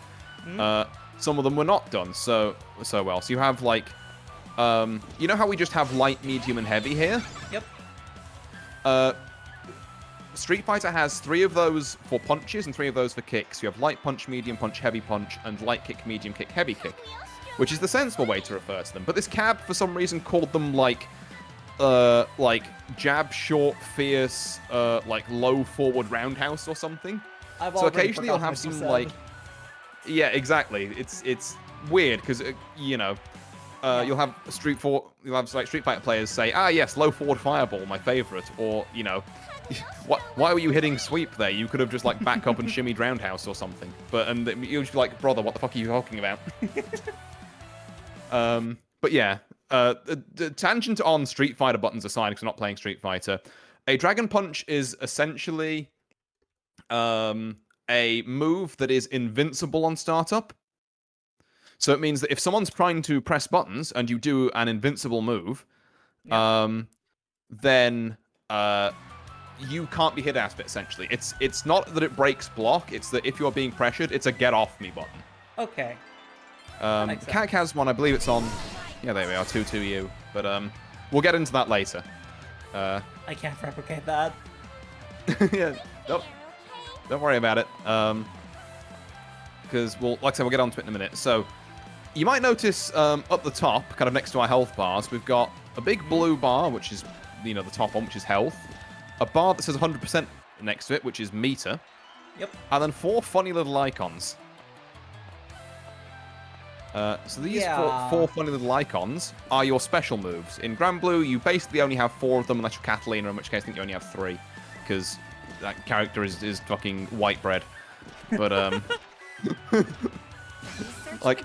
Some of them were not done so well. So you have like, you know how we just have light, medium, and heavy here?
Yep.
Street Fighter has 3 of those for punches and 3 of those for kicks. You have light punch, medium punch, heavy punch, and light kick, medium kick, heavy kick, which is the sensible way to refer to them. But this cab, for some reason, called them like jab, short, fierce, like low forward roundhouse or something.
I've
So
already
occasionally you'll
forgotten
have
what you
some
said.
like, yeah, exactly. It's weird because you'll have Street Fighter players say, yes, low forward fireball, my favorite, or why were you hitting sweep there? You could have just like back up and shimmied roundhouse or something. And you'll just be like, brother, what the fuck are you talking about? But yeah, the tangent on Street Fighter buttons aside, because I'm not playing Street Fighter. A Dragon Punch is essentially a move that is invincible on startup. So it means that if someone's trying to press buttons and you do an invincible move, then you can't be hit out of it, essentially. It's not that it breaks block, it's that if you're being pressured, it's a get off me button.
Okay.
Kag has one, I believe it's on... Yeah, there we are, 2-2-U. But we'll get into that later.
I can't replicate that.
Yeah, nope. Don't worry about it. Because, like I said, we'll get onto it in a minute. So, you might notice up the top, kind of next to our health bars, we've got a big blue bar, which is, the top one, which is health. A bar that says 100% next to it, which is meter.
Yep.
And then 4 funny little icons. So these four funny little icons are your special moves. In Granblue, you basically only have 4 of them, unless you're Catalina, in which case I think you only have 3. Because that character is fucking white bread. But, like,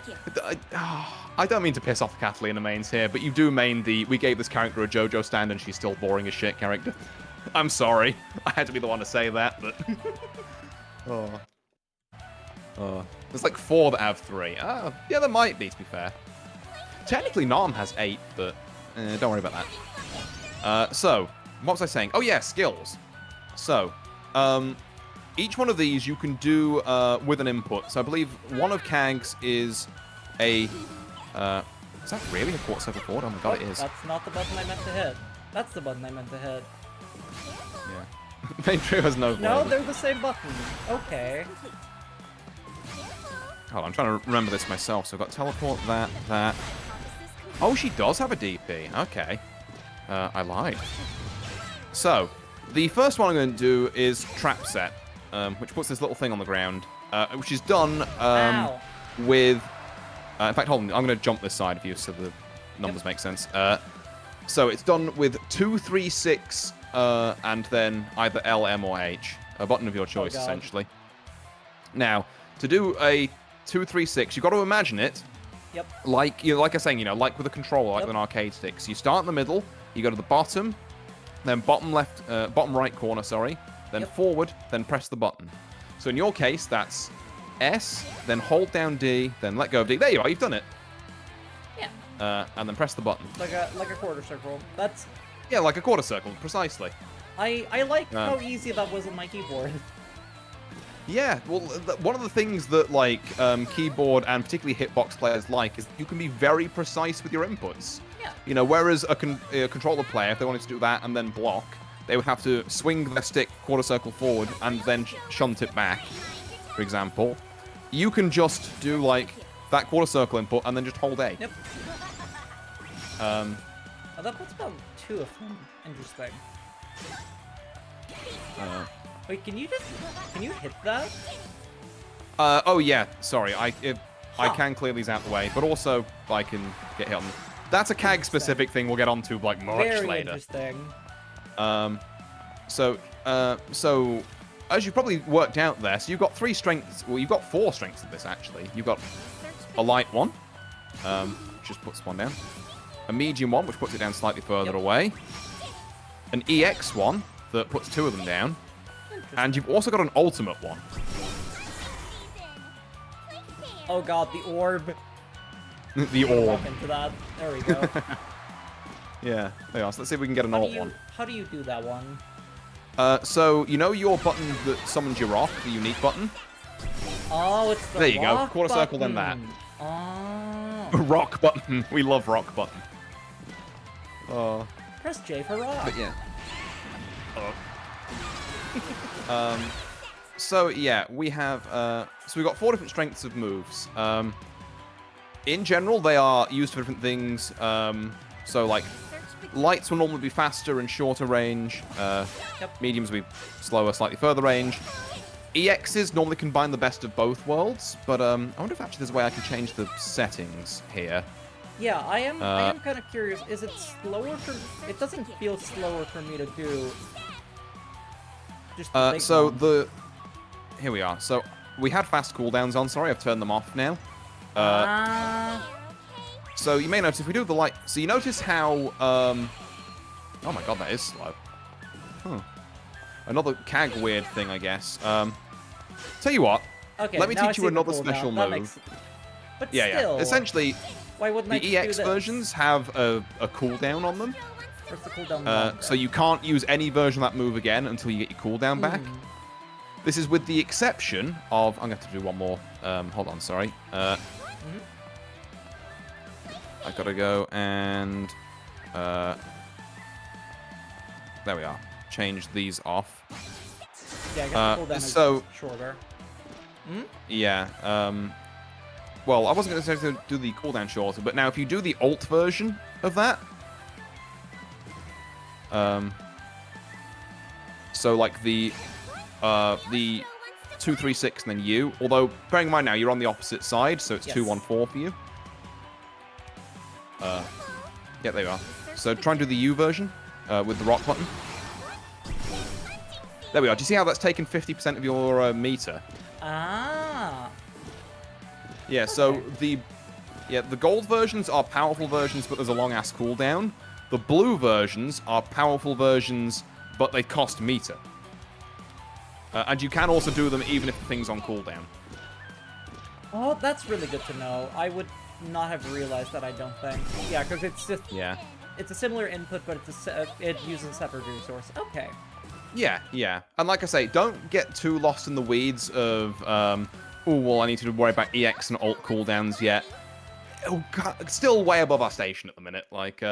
I don't mean to piss off the Catalina mains here, but you do main the we gave this character a JoJo stand and she's still boring as shit character. I'm sorry. I had to be the one to say that, but... There's like 4 that have 3. Yeah, there might be, to be fair. Technically, Narm has 8, but don't worry about that. So, what was I saying? Oh, yeah, skills. So, each one of these you can do with an input. So I believe one of Kag's is a... is that really a quarter circle forward? Oh my god, it is.
That's not the button I meant to hit. That's the button I meant to hit.
Yeah. Main Trio has no...
No, they're the same button. Okay.
Hold on, I'm trying to remember this myself. So I've got teleport, that. Oh, she does have a DP. Okay. I lied. So, the first one I'm going to do is Trap Set, which puts this little thing on the ground, which is done with... in fact, hold on. I'm going to jump this side for you so the numbers make sense. So it's done with 2, 3, 6, and then either L, M, or H. A button of your choice, essentially. Now, to do a 2, 3, 6, you've got to imagine it.
Yep.
Like I was saying, like with a controller, like with an arcade stick. So you start in the middle, you go to the bottom, then bottom right corner, sorry, then forward, then press the button. So in your case, that's S, then hold down D, then let go of D. There you are, you've done it.
Yeah.
And then press the button.
Like a quarter circle. That's...
Yeah, like a quarter circle, precisely.
I like how easy that was on my keyboard.
Yeah, well, one of the things that, like, keyboard and particularly hitbox players like is you can be very precise with your inputs. Yeah. Whereas a controller player, if they wanted to do that and then block, they would have to swing their stick quarter circle forward and then shunt it back, for example. You can just do, like, that quarter circle input and then just hold A.
Yep. That puts about 2 of them. Interesting. Wait, can you hit that?
Oh yeah, sorry. I can clear these out the way, but also I can get hit on them. That's a Kag specific thing we'll get onto like much
Very
later.
Interesting.
So as you probably worked out there, so you've got 3 strengths. Well, you've got 4 strengths of this actually. You've got a light one, which just puts one down. A medium one, which puts it down slightly further away. An EX one that puts 2 of them down. And you've also got an ultimate one.
Oh god, the orb.
The orb.
Into that. There we go.
Yeah, there you are. So let's see if we can get an alt one.
How do you do that one?
So, your button that summons your rock, the unique button?
Oh, it's the
There you
rock
go. Quarter circle, then that.
Oh.
Rock button. We love rock button.
Press J for rock.
But yeah. So yeah, we have so we've got 4 different strengths of moves. In general, they are used for different things. So like lights will normally be faster and shorter range. Mediums will be slower, slightly further range. EXs normally combine the best of both worlds, but I wonder if actually there's a way I can change the settings here.
Yeah, I am kind of curious. Is it slower for... It doesn't feel slower for me to do...
Here we are. So we had fast cooldowns on. Sorry, I've turned them off now. So you may notice if we do the light. So you notice how. Oh my god, that is slow. Huh. Another CAG weird thing, I guess. Tell you what.
Okay,
Let me
now I
teach
see
you
the
another
cooldown.
special
That
move.
makes... But
Yeah,
still,
yeah. Essentially,
why wouldn't I
the
just
EX
do this?
versions have a cooldown on them.
Where's the cooldown longer?
So you can't use any version of that move again until you get your cooldown back. This is with the exception of... I'm going to have to do one more. Hold on, sorry. I gotta go and... there we are. Change these off.
Yeah, I guess the cooldown is
so-
shorter.
Yeah. Well, I wasn't going to do the cooldown shorter, but now if you do the alt version of that... so like the 236 and then U. Although, bearing in mind now, you're on the opposite side, so it's
Yes.
214 for you. Yeah, there you are. So try and do the U version with the rock button. There we are. Do you see how that's taken 50% of your meter?
Ah.
Yeah, so the gold versions are powerful versions, but there's a long-ass cooldown. The blue versions are powerful versions, but they cost meter. And you can also do them even if the thing's on cooldown.
Oh, that's really good to know. I would not have realized that, I don't think. Yeah, because it's just...
Yeah.
It's a similar input, but it uses a separate resource. Okay.
Yeah, yeah. And like I say, don't get too lost in the weeds of, oh, well, I need to worry about EX and alt cooldowns yet. Oh, God, it's still way above our station at the minute. Like,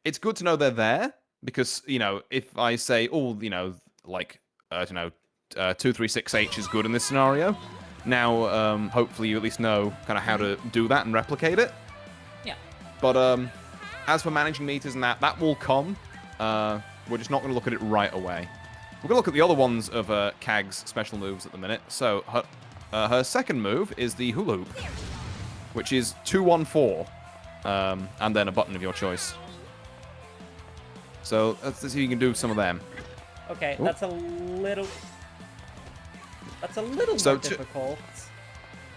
it's good to know they're there, because, you know, if I say, oh, you know, like, I don't know, 236H is good in this scenario, now, hopefully you at least know kind of how to do that and replicate it.
Yeah.
But, as for managing meters and that will come. We're just not going to look at it right away. We're going to look at the other ones of Kag's special moves at the minute. So, her second move is the hula hoop, which is 214, and then a button of your choice. So, let's see if you can do some of them.
Okay,
Ooh.
that's a little more difficult.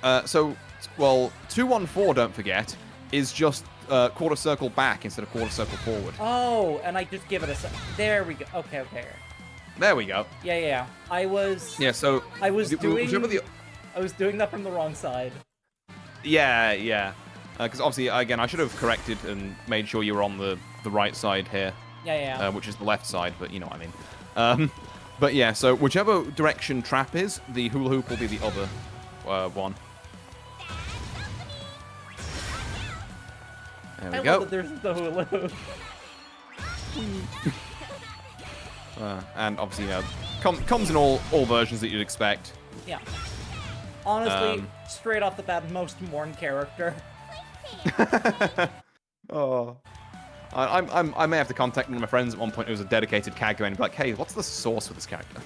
Well, 214, don't forget, is just quarter circle back instead of quarter circle forward.
Oh, and I just give it a there we go. Okay, okay.
There we go.
Yeah. I was
So...
I was doing
Remember the...
I was doing that from the wrong side.
Yeah. Because obviously, again, I should have corrected and made sure you were on the right side here.
Yeah.
Which is the left side, but you know what I mean. But yeah, so whichever direction trap is, the hula hoop will be the other one. There we
I
go.
love that there's the hula hoop.
And obviously, you know, comes in all versions that you'd expect.
Yeah. Honestly, straight off the bat, most Morn character.
Oh. I may have to contact one of my friends at one point who's a dedicated CAG and be like, hey, what's the source for this character?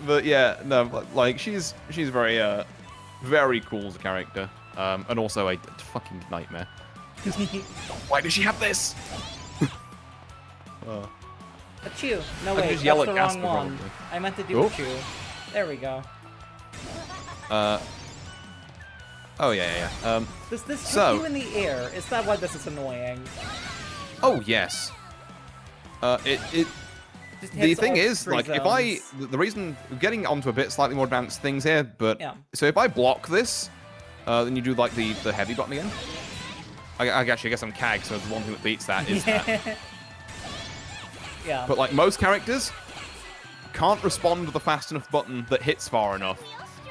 But yeah, no, like she's very very cool as a character, and also a fucking nightmare. Why does she have this?
A chew. No,
I
wait,
just yell
that's
at
the wrong
Gasper,
one.
probably.
I meant to do
Oh.
a chew. There we go.
Oh yeah.
Does this
So-
hit you in the air? Is that why this is annoying?
Oh yes. It
Just
the
hits
thing
all
is,
three
like, if
zones.
the reason, getting onto a bit slightly more advanced things here, but,
Yeah.
so if I block this, then you do, like, the heavy button again. I guess I'm CAG, so the one thing that beats that is that.
Yeah.
But, like, most characters can't respond to the fast enough button that hits far enough.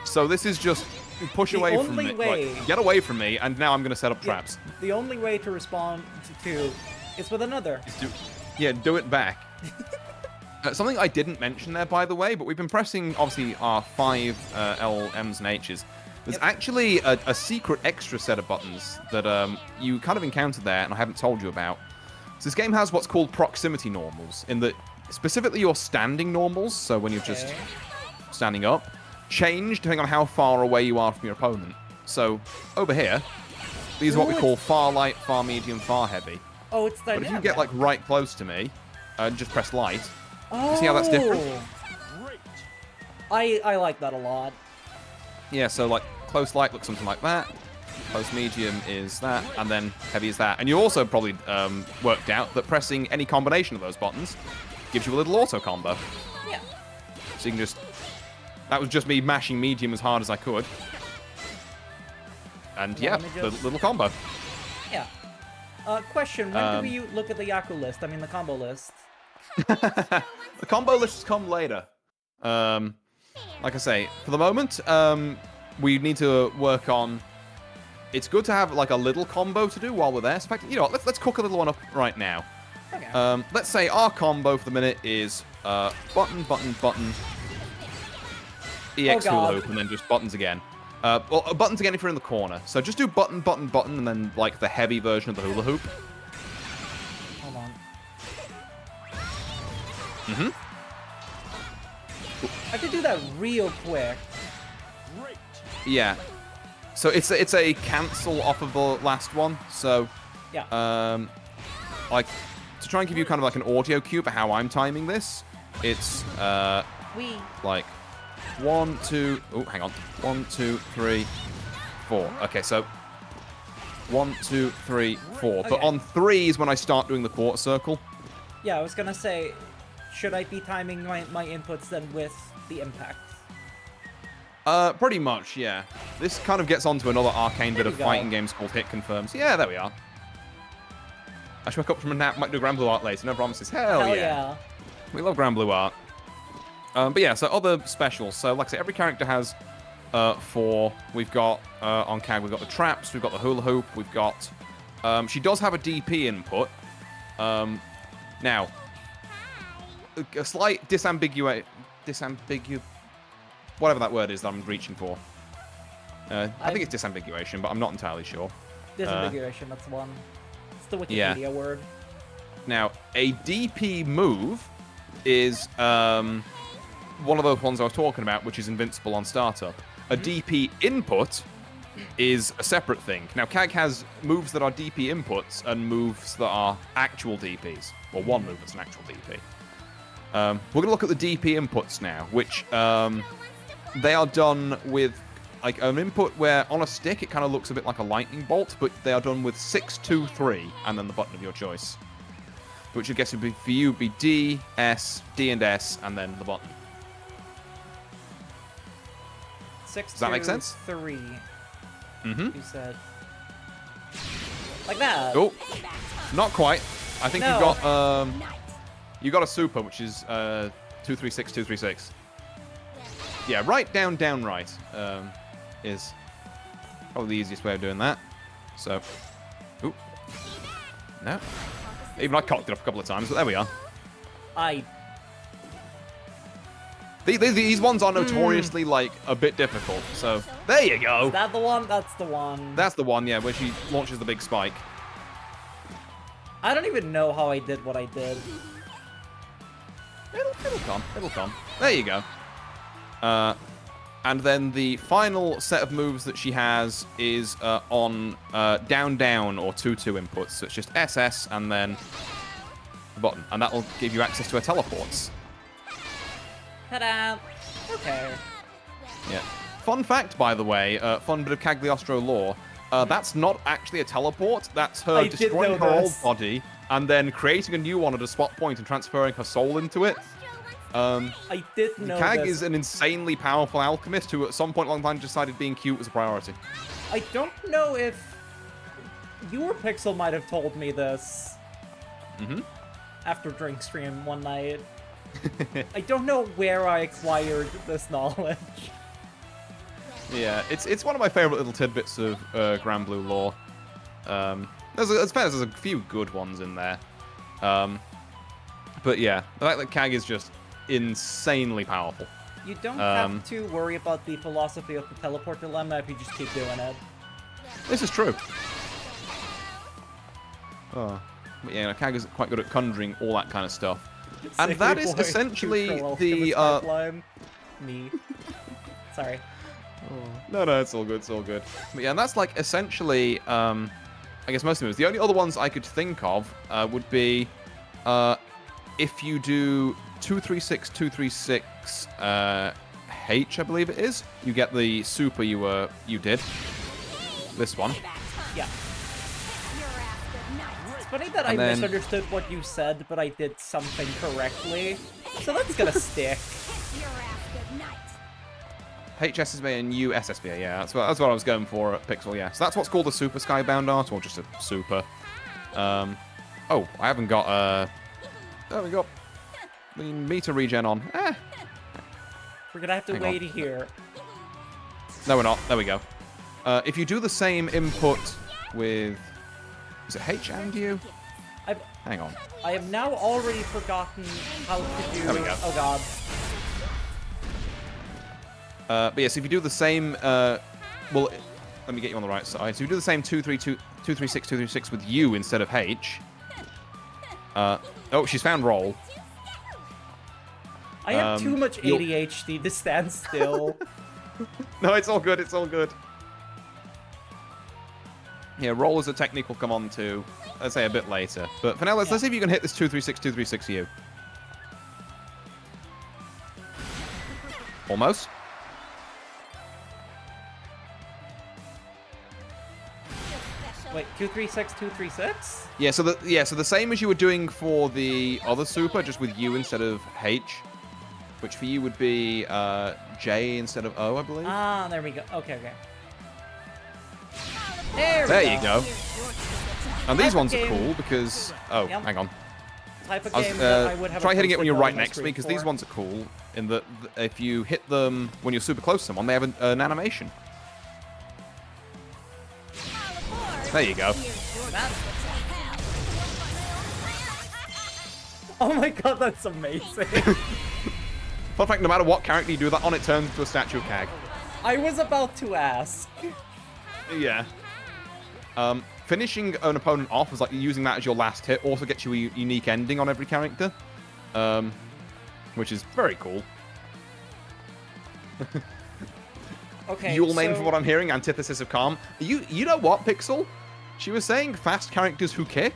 So this is just push
The
away from
only
me.
way-
Like, get away from me, and now I'm going to set up traps.
The only way to respond to is with another.
Do it back. Something I didn't mention there, by the way, but we've been pressing, obviously, our 5 L, M's, and H's. There's actually a secret extra set of buttons that you kind of encounter there, and I haven't told you about. So this game has what's called proximity normals, in that specifically your standing normals, so when you're just standing up, change depending on how far away you are from your opponent. So over here, these are what we call far light, far medium, far heavy.
Oh, it's
But
dynamic.
if you get like right close to me, and just press light, you see how that's different?
I like that a lot.
Yeah, so like close light looks something like that. Post medium is that, and then heavy is that. And you also probably worked out that pressing any combination of those buttons gives you a little auto combo.
Yeah.
So you can just... That was just me mashing medium as hard as I could. And yeah, little combo.
Yeah. Question, when do we look at the Yaku list? I mean, the combo list.
The combo lists come later. Like I say, for the moment, we need to work on... It's good to have like a little combo to do while we're there. So in fact, you know what, let's cook a little one up right now.
Okay.
Let's say our combo for the minute is button, button, button, EX hula hoop, and then just buttons again. Well, buttons again if you're in the corner. So just do button, button, button, and then like the heavy version of the hula hoop.
Hold on.
Mm-hmm.
I could do that real quick.
Yeah. So it's a cancel off of the last one. So
yeah.
Like to try and give you kind of like an audio cue for how I'm timing this. It's like 1, 2. Oh, hang on. 1, 2, 3, 4. Okay, so 1, 2, 3, 4. Okay. But on 3 is when I start doing the quarter circle.
Yeah, I was gonna say, should I be timing my inputs then with the impact?
Pretty much, yeah. This kind of gets onto another arcane bit of fighting games called Hit Confirms. Yeah, there we are. I should wake up from a nap, might do Granblue art later. No promises. Hell yeah. We love Granblue art. But yeah, so other specials. So like I say, every character has 4. We've got, on Kag, we've got the traps, we've got the hula hoop, we've got... she does have a DP input. Now, a slight whatever that word is that I'm reaching for. I think it's disambiguation, but I'm not entirely sure.
Disambiguation, that's one. It's the Wikipedia word.
Now, a DP move is one of those ones I was talking about, which is invincible on startup. A DP input is a separate thing. Now, Kag has moves that are DP inputs and moves that are actual DPs. Well, one move that's an actual DP. We're going to look at the DP inputs now, which they are done with like an input where on a stick it kind of looks a bit like a lightning bolt, but they are done with 6, 2, 3, and then the button of your choice. Which I guess would be for you would be D, S, D and S, and then the button.
6,
Does that make sense?
3.
Mm-hmm.
You said like that.
Oh, not quite. I think you got a super, which is 236, 236. Yeah, right down, down, right is probably the easiest way of doing that. So, ooh, no. Even I cocked it up a couple of times, but there we are. These ones are notoriously, like, a bit difficult, so there you go.
Is that the one? That's the one.
That's the one, yeah, where she launches the big spike.
I don't even know how I did what I did.
It'll come. It'll come. There you go. And then the final set of moves that she has is on down, down, or 2-2 inputs. So it's just SS and then the button. And that will give you access to her teleports.
Ta-da! Okay.
Yeah. Fun fact, by the way, fun bit of Cagliostro lore. That's not actually a teleport. That's her destroying her old body and then creating a new one at a spot point and transferring her soul into it.
I did know
Kag is an insanely powerful alchemist who at some point along the line decided being cute was a priority.
I don't know if your Pixel might have told me this after drink stream one night. I don't know where I acquired this knowledge.
Yeah, it's one of my favorite little tidbits of Granblue lore. There's a few good ones in there. But yeah, the fact that Kag is just insanely powerful.
You don't have to worry about the philosophy of the teleport dilemma if you just keep doing it.
This is true. Oh, but yeah, Kag is quite good at conjuring all that kind of stuff. And that is essentially the
me. Sorry.
No, it's all good, it's all good. But yeah, and that's like essentially, I guess most of them. The only other ones I could think of would be if you do 236, 236 H, I believe it is, you get the super you did. this one.
Yeah.
Your ass good night.
It's funny that I
And then-
misunderstood what you said, but I did something correctly. So that's gonna stick.
Your ass good night.
HSSBA and USSBA, yeah, that's what I was going for at Pixel, yeah. So that's what's called a Super Skybound art, or just a Super. Oh, I haven't got, there we go. The meter regen on.
We're gonna have to
Hang
wait
on.
here.
No, we're not. There we go. If you do the same input with... Is it H and U? Hang on.
I have now already forgotten how to do...
There we go.
Oh god.
But yes, if you do the same... well, let me get you on the right side. So you do the same 236 with U instead of H. Oh, she's found roll.
I have too much
you'll-
ADHD to stand still.
No, it's all good. It's all good. Yeah, roll is a technique we'll come on to, let's say, a bit later. But for now, let's see if you can hit this 236U. Almost.
Wait, 236, 236?
Yeah, so the same as you were doing for the other super, just with U instead of H, which for you would be J instead of O, I believe.
Ah, there we go. Okay.
There you go. And these
Type of
ones are
game-
cool because... Oh,
Yep.
hang on.
Type of
I was,
game that I would have
try
a
hitting it when you're
conflict
right
on my
next to me,
screen
because these
for.
ones are cool in that if you hit them when you're super close to someone, they have an animation. There you go.
Oh my god, that's amazing.
Fun fact, no matter what character you do that on, it turns into a statue of Kag.
I was about to ask.
Yeah. Finishing an opponent off is like using that as your last hit also gets you a unique ending on every character. Which is very cool.
Okay,
Yule main,
so-
for what I'm hearing, antithesis of calm. You know what, Pixel? She was saying fast characters who kick.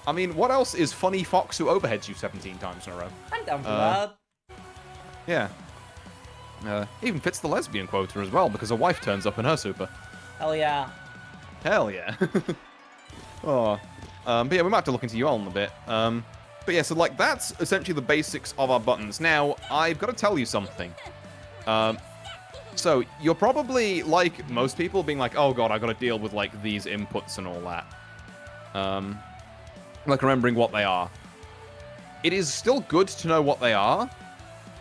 I mean, what else is funny fox who overheads you 17 times in a row?
I'm down for that.
Yeah. Even fits the lesbian quota as well, because a wife turns up in her super.
Hell yeah.
Hell yeah. Oh. But yeah, we might have to look into Yule in a bit. But yeah, so like that's essentially the basics of our buttons. Now, I've got to tell you something. So you're probably, like most people, being like, oh god, I've got to deal with like these inputs and all that. Like remembering what they are. It is still good to know what they are.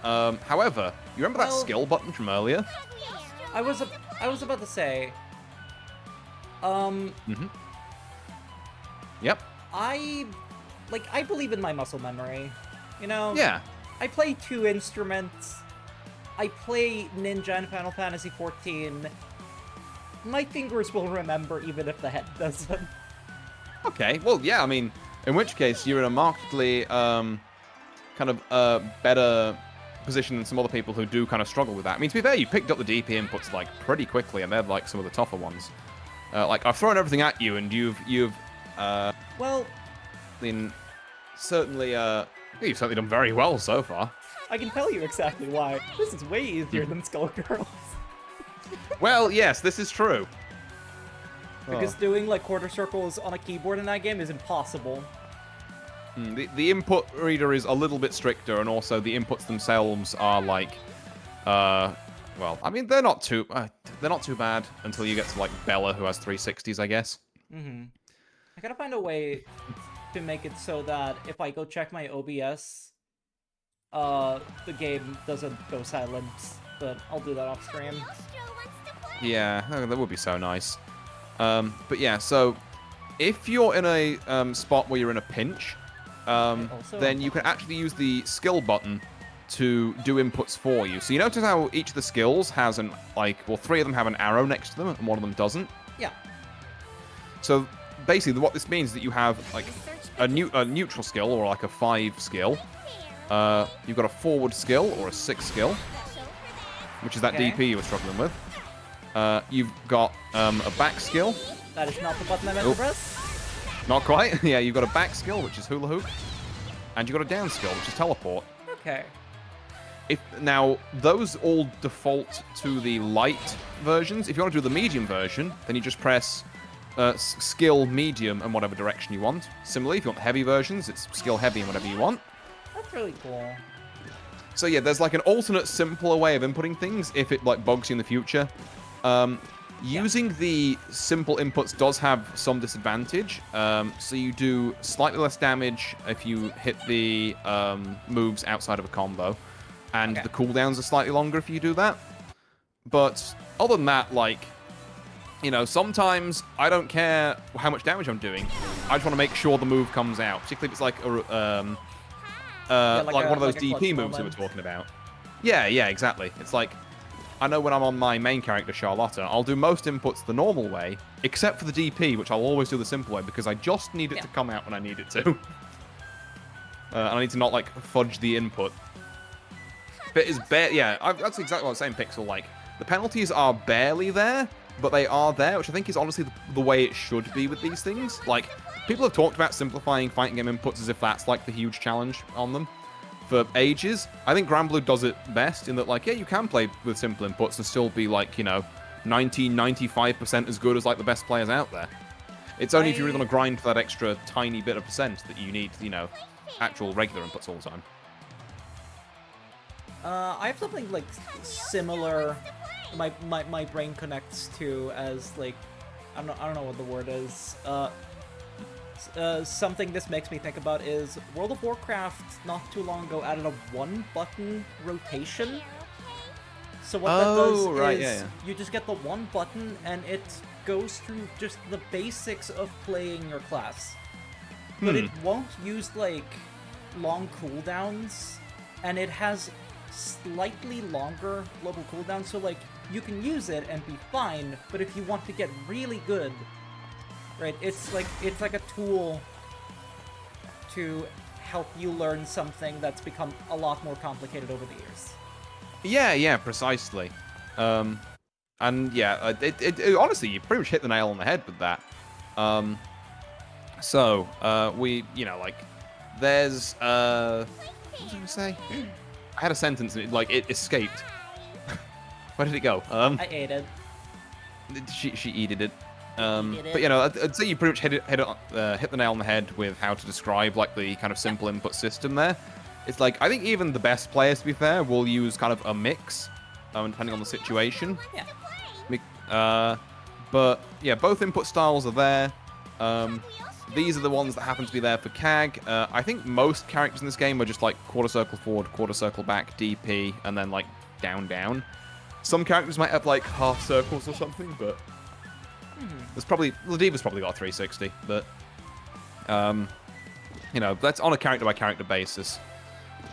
However, you remember that
Well-
skill button from earlier?
I was about to say.
Yep.
I believe in my muscle memory. You know?
Yeah.
I play 2 instruments. I play Ninja in Final Fantasy XIV. My fingers will remember even if the head doesn't.
Okay. Well, yeah. I mean, in which case you're in a markedly kind of better position than some other people who do kind of struggle with that. I mean, to be fair, you picked up the DP inputs like pretty quickly, and they're like some of the tougher ones. Like I've thrown everything at you, and you've
Well,
been certainly you've certainly done very well so far.
I can tell you exactly why. This is way easier than Skullgirls.
Well, yes, this is true.
Because doing like quarter circles on a keyboard in that game is impossible.
The input reader is a little bit stricter, and also the inputs themselves are like, well, I mean they're not too bad until you get to like Bella, who has 360s, I guess.
I gotta find a way to make it so that if I go check my OBS, the game doesn't go silent, but I'll do that off stream.
Yeah, that would be so nice. But yeah, so if you're in a spot where you're in a pinch, then you can actually use the skill button to do inputs for you. So you notice how each of the skills has an, like, well, 3 of them have an arrow next to them, and 1 of them doesn't?
Yeah.
So basically what this means is that you have like a neutral skill, or like a 5 skill. You've got a forward skill, or a 6 skill, which is that
Okay.
DP you were struggling with. You've got a back skill.
That is not the button I meant to press.
Not quite. Yeah, you've got a back skill, which is hula hoop. And you've got a down skill, which is teleport.
Okay.
Now, those all default to the light versions. If you want to do the medium version, then you just press skill medium in whatever direction you want. Similarly, if you want heavy versions, it's skill heavy in whatever you want.
That's really cool.
So yeah, there's like an alternate, simpler way of inputting things if it like bugs you in the future. Using the simple inputs does have some disadvantage. So you do slightly less damage if you hit the moves outside of a combo. And the cooldowns are slightly longer if you do that. But other than that, like, you know, sometimes I don't care how much damage I'm doing. I just want to make sure the move comes out. Particularly if it's like like one of those DP moves we were talking about. Yeah, exactly. It's like, I know when I'm on my main character, Charlotta, I'll do most inputs the normal way, except for the DP, which I'll always do the simple way, because I just need it to come out when I need it to. And I need to not, like, fudge the input. But it's that's exactly what I was saying, Pixel. Like, the penalties are barely there, but they are there, which I think is honestly the way it should be with these things. Like, people have talked about simplifying fighting game inputs as if that's, like, the huge challenge on them for ages. I think Granblue does it best in that, like, yeah, you can play with simple inputs and still be, like, you know, 90-95% as good as, like, the best players out there. It's only if you really want to grind for that extra tiny bit of percent that you need, you know, actual regular inputs all the time.
I have something, like, similar my brain connects to as, like, I don't know what the word is. Something this makes me think about is World of Warcraft not too long ago added a one-button rotation. So what that does is you just get the one button and it goes through just the basics of playing your class. But it won't use, like, long cooldowns, and it has slightly longer global cooldown, so, like, you can use it and be fine, but if you want to get really good, right, it's like a tool to help you learn something that's become a lot more complicated over the years.
Yeah, precisely. And yeah, it honestly, you pretty much hit the nail on the head with that. We, you know, like, there's, what was I going to say? I had a sentence, and it escaped. Where did it go?
I ate it.
She eated it. But, you know, I'd say you pretty much hit the nail on the head with how to describe, like, the kind of simple input system there. It's like, I think even the best players, to be fair, will use kind of a mix, depending on the situation.
Yeah.
But, yeah, both input styles are there. These are the ones that happen to be there for CAG. I think most characters in this game are just, like, quarter circle forward, quarter circle back, DP, and then, like, down, down. Some characters might have, like, half circles or something, but there's probably... Ladiva's probably got a 360, but... you know, that's on a character-by-character basis.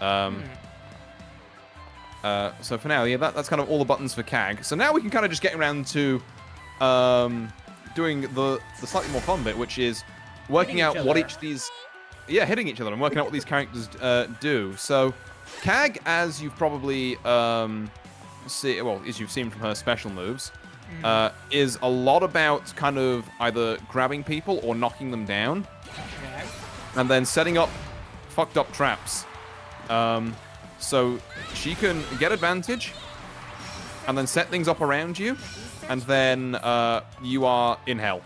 So for now, yeah, that's kind of all the buttons for CAG. So now we can kind of just get around to doing the slightly more fun bit, which is working out what each of these... Yeah, hitting each other and working out what these characters do. So CAG, as you've probably... as you've seen from her special moves, is a lot about kind of either grabbing people or knocking them down, and then setting up fucked up traps. So she can get advantage, and then set things up around you, and then you are in hell.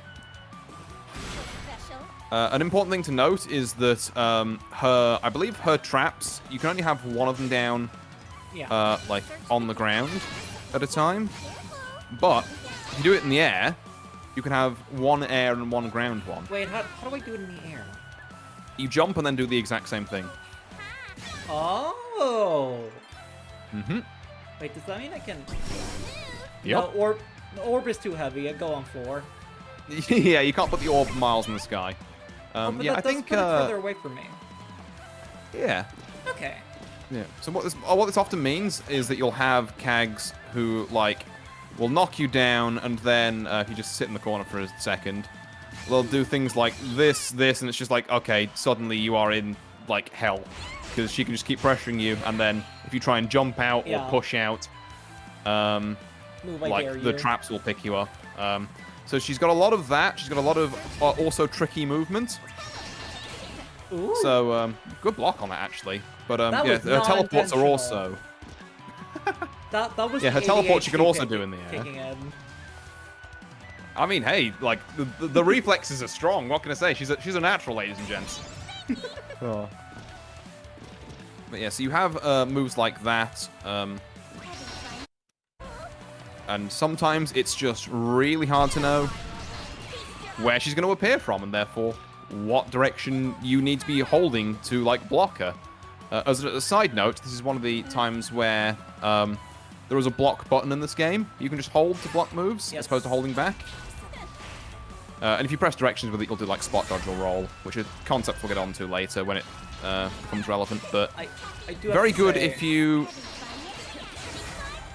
An important thing to note is that I believe her traps, you can only have one of them down, like, on the ground at a time. But if you do it in the air, you can have one air and one ground one.
Wait, how do I do it in the air?
You jump and then do the exact same thing.
Oh. Wait, does that mean I can...
Yep.
No, the orb is too heavy. I go on 4.
Yeah, you can't put the orb miles in the sky.
But
yeah,
that
I think
put it further away from me.
Yeah.
Okay.
Yeah. So what this often means is that you'll have CAGs who, like, will knock you down, and then if you just sit in the corner for a second, they'll do things like this, and it's just like, okay, suddenly you are in, like, hell, because she can just keep pressuring you, and then if you try and jump out or push out, like, the traps will pick you up. So she's got a lot of that. She's got a lot of also tricky movement.
Ooh.
So good block on that, actually. But yeah,
was
her teleports are
non-intentional.
also...
That was
Yeah, her
the
teleport she can
ADHD
also do in the air.
kicking in.
I mean, hey, like, the reflexes are strong. What can I say? She's a natural, ladies and gents. Oh. But yeah, so you have moves like that. And sometimes it's just really hard to know where she's going to appear from, and therefore what direction you need to be holding to, like, block her. As a side note, this is one of the times where there is a block button in this game. You can just hold to block moves, as opposed to holding back. And if you press directions with it, you'll do, like, spot dodge or roll, which is a concept we'll get onto later when it becomes relevant. But
I do
very
have to
good
say,
if you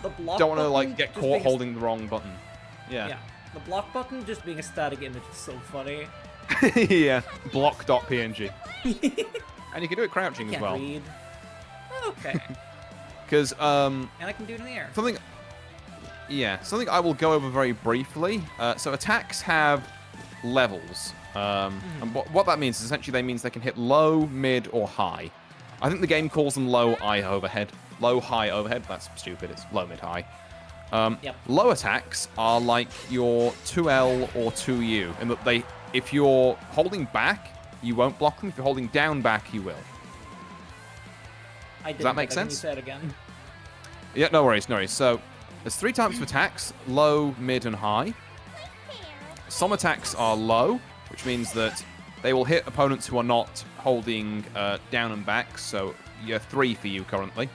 the block
don't want to, like,
button
get
just
caught
being
holding the wrong button.
Yeah, the block button just being a static image is so funny.
Yeah, block.png. And you can do it crouching as
Can't
well.
read. Okay.
Because,
And I can do it in the air.
something I will go over very briefly. So attacks have levels. And what that means is essentially they means they can hit low, mid, or high. I think the game calls them low, high, overhead. Low, high, overhead. That's stupid. It's low, mid, high. Low attacks are like your 2L or 2U, in that if you're holding back, you won't block them. If you're holding down back, you will.
Does
that make
Can you
sense?
say it again?
Yeah, no worries, no worries. So, there's 3 types of attacks: low, mid, and high. Some attacks are low, which means that they will hit opponents who are not holding down and back. So, you're 3 for you currently.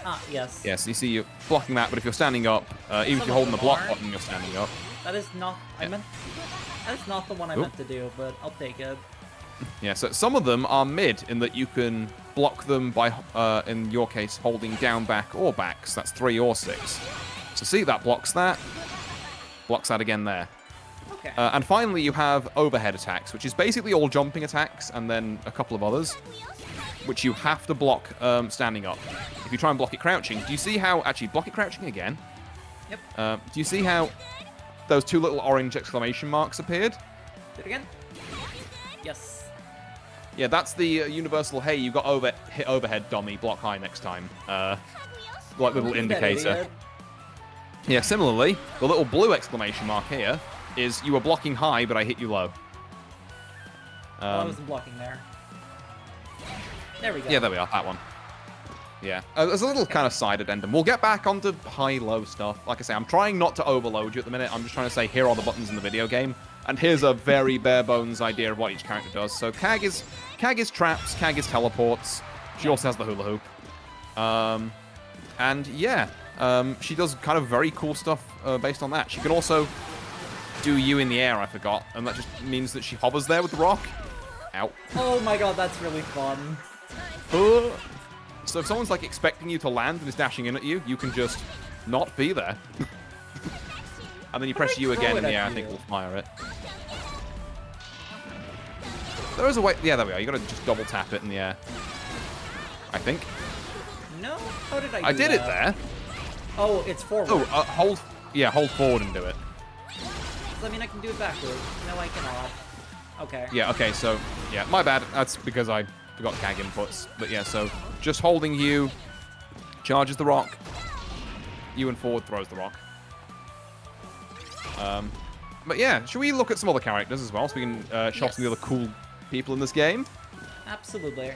Ah, yes.
Yeah, so you see you're blocking that, but if you're standing up, even if you're holding the block button, you're standing up.
That is not. That is not the one I meant to do, but I'll take it.
Yeah, so some of them are mid in that you can block them by, in your case, holding down, back, or back. So that's 3 or 6. So see, that blocks that. Blocks that again there.
Okay.
And finally, you have overhead attacks, which is basically all jumping attacks, and then a couple of others, which you have to block standing up. If you try and block it crouching, do you see how... Actually, block it crouching again.
Yep.
Do you see how those 2 little orange exclamation marks appeared?
Do it again. Yes.
Yeah, that's the universal, hey, you got hit overhead, dummy, block high next time. Like little indicator. Yeah, similarly, the little blue exclamation mark here is you were blocking high, but I hit you low.
I wasn't blocking there. There we go.
Yeah, there we are, that one. Yeah, there's a little kind of side addendum. We'll get back onto high-low stuff. Like I say, I'm trying not to overload you at the minute. I'm just trying to say, here are the buttons in the video game. And here's a very bare-bones idea of what each character does. So Kag is traps, Kag is teleports. She also has the hula hoop. And yeah, she does kind of very cool stuff based on that. She can also do you in the air, I forgot. And that just means that she hovers there with the rock. Ow.
Oh my god, that's really fun.
So if someone's like expecting you to land and is dashing in at you, you can just not be there. And then you press U again in the air, I think we'll fire it. There is a way... Yeah, there we are. You gotta just double tap it in the air. I think.
No? How did I do
I did
that?
it there.
Oh, it's forward.
Oh, hold... Yeah, hold forward and do it.
Does that mean I can do it backwards? No, I cannot. Okay.
Yeah, okay, so... Yeah, my bad. That's because I forgot CAG inputs. But yeah, so just holding U charges the rock. U and forward throws the rock. But yeah, should we look at some other characters as well so we can show some of the other cool people in this game?
Absolutely.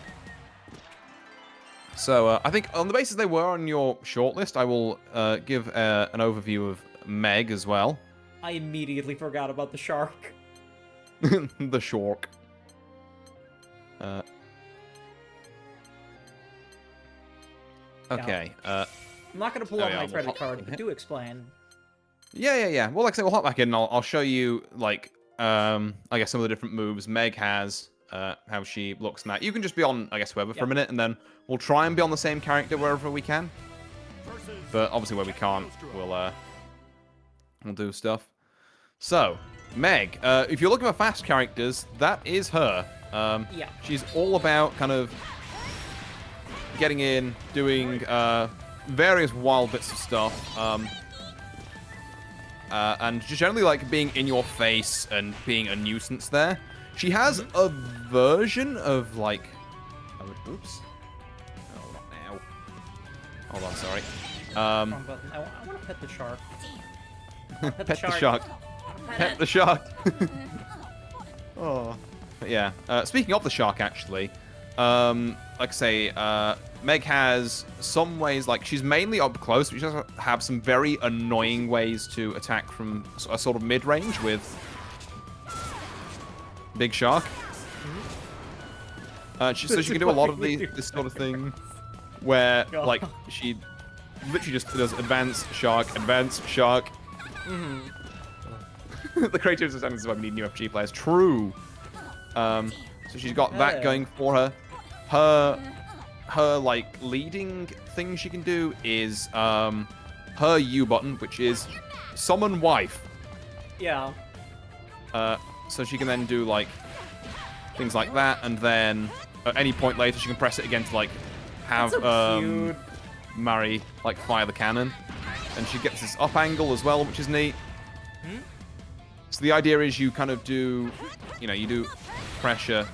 So I think on the basis they were on your shortlist, I will give an overview of Meg as well.
I immediately forgot about the shark.
The shark. Okay.
I'm not going to pull out my credit card, but do explain.
Yeah. Well, like I say, we'll hop back in and I'll show you, like, I guess some of the different moves Meg has, how she looks and that. You can just be on, I guess, whoever for a minute, and then we'll try and be on the same character wherever we can. But obviously where we can't, we'll do stuff. So, Meg, if you're looking for fast characters, that is her.
Yeah.
She's all about kind of getting in, doing various wild bits of stuff. And just generally, like, being in your face and being a nuisance there. She has a version of, like... Oh, oops. Oh, not Hold on, sorry.
Wrong button. I want to pet the shark.
Pet the shark. Pet the shark. Oh. But yeah. Speaking of the shark, actually, like I say, Meg has some ways, like, she's mainly up close, but she does have some very annoying ways to attack from a sort of mid-range with Big Shark. So she can do a lot of this sort of thing where, like, she literally just does advance, shark. The creativity of is why we need new FG players. True. So she's got that going for her. Her like leading thing she can do is her U button, which is summon wife.
Yeah.
So she can then do like things like that, and then at any point later she can press it again to like have Mari like fire the cannon, and she gets this up angle as well, which is neat. So the idea is you kind of do, you do pressure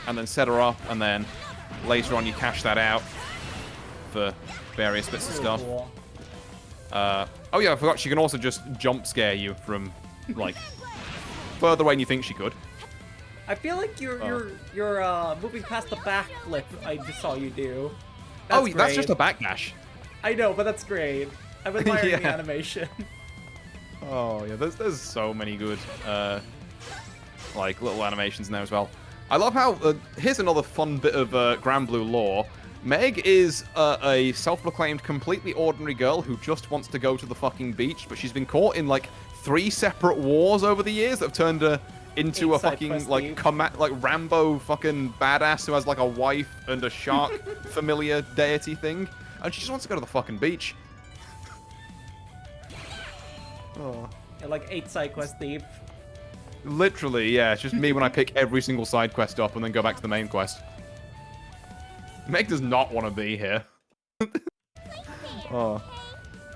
and then set her up, and then later on you cash that out for various bits of stuff.
Cool.
Oh yeah, I forgot she can also just jump scare you from like further away than you think she could.
I feel like you're moving past the backflip I just saw you do.
That's just a backdash.
I know, but that's great. I'm admiring the
Yeah.
animation.
Oh yeah, there's so many good like little animations in there as well. I love how here's another fun bit of Granblue lore. Meg is a self-proclaimed completely ordinary girl who just wants to go to the fucking beach, but she's been caught in like 3 separate wars over the years that have turned her into a fucking like Rambo fucking badass who has like a wife and a shark familiar deity thing, and she just wants to go to the fucking beach. Oh.
You're like 8 side quests deep.
Literally, yeah. It's just me when I pick every single side quest up and then go back to the main quest. Meg does not want to be here. Oh.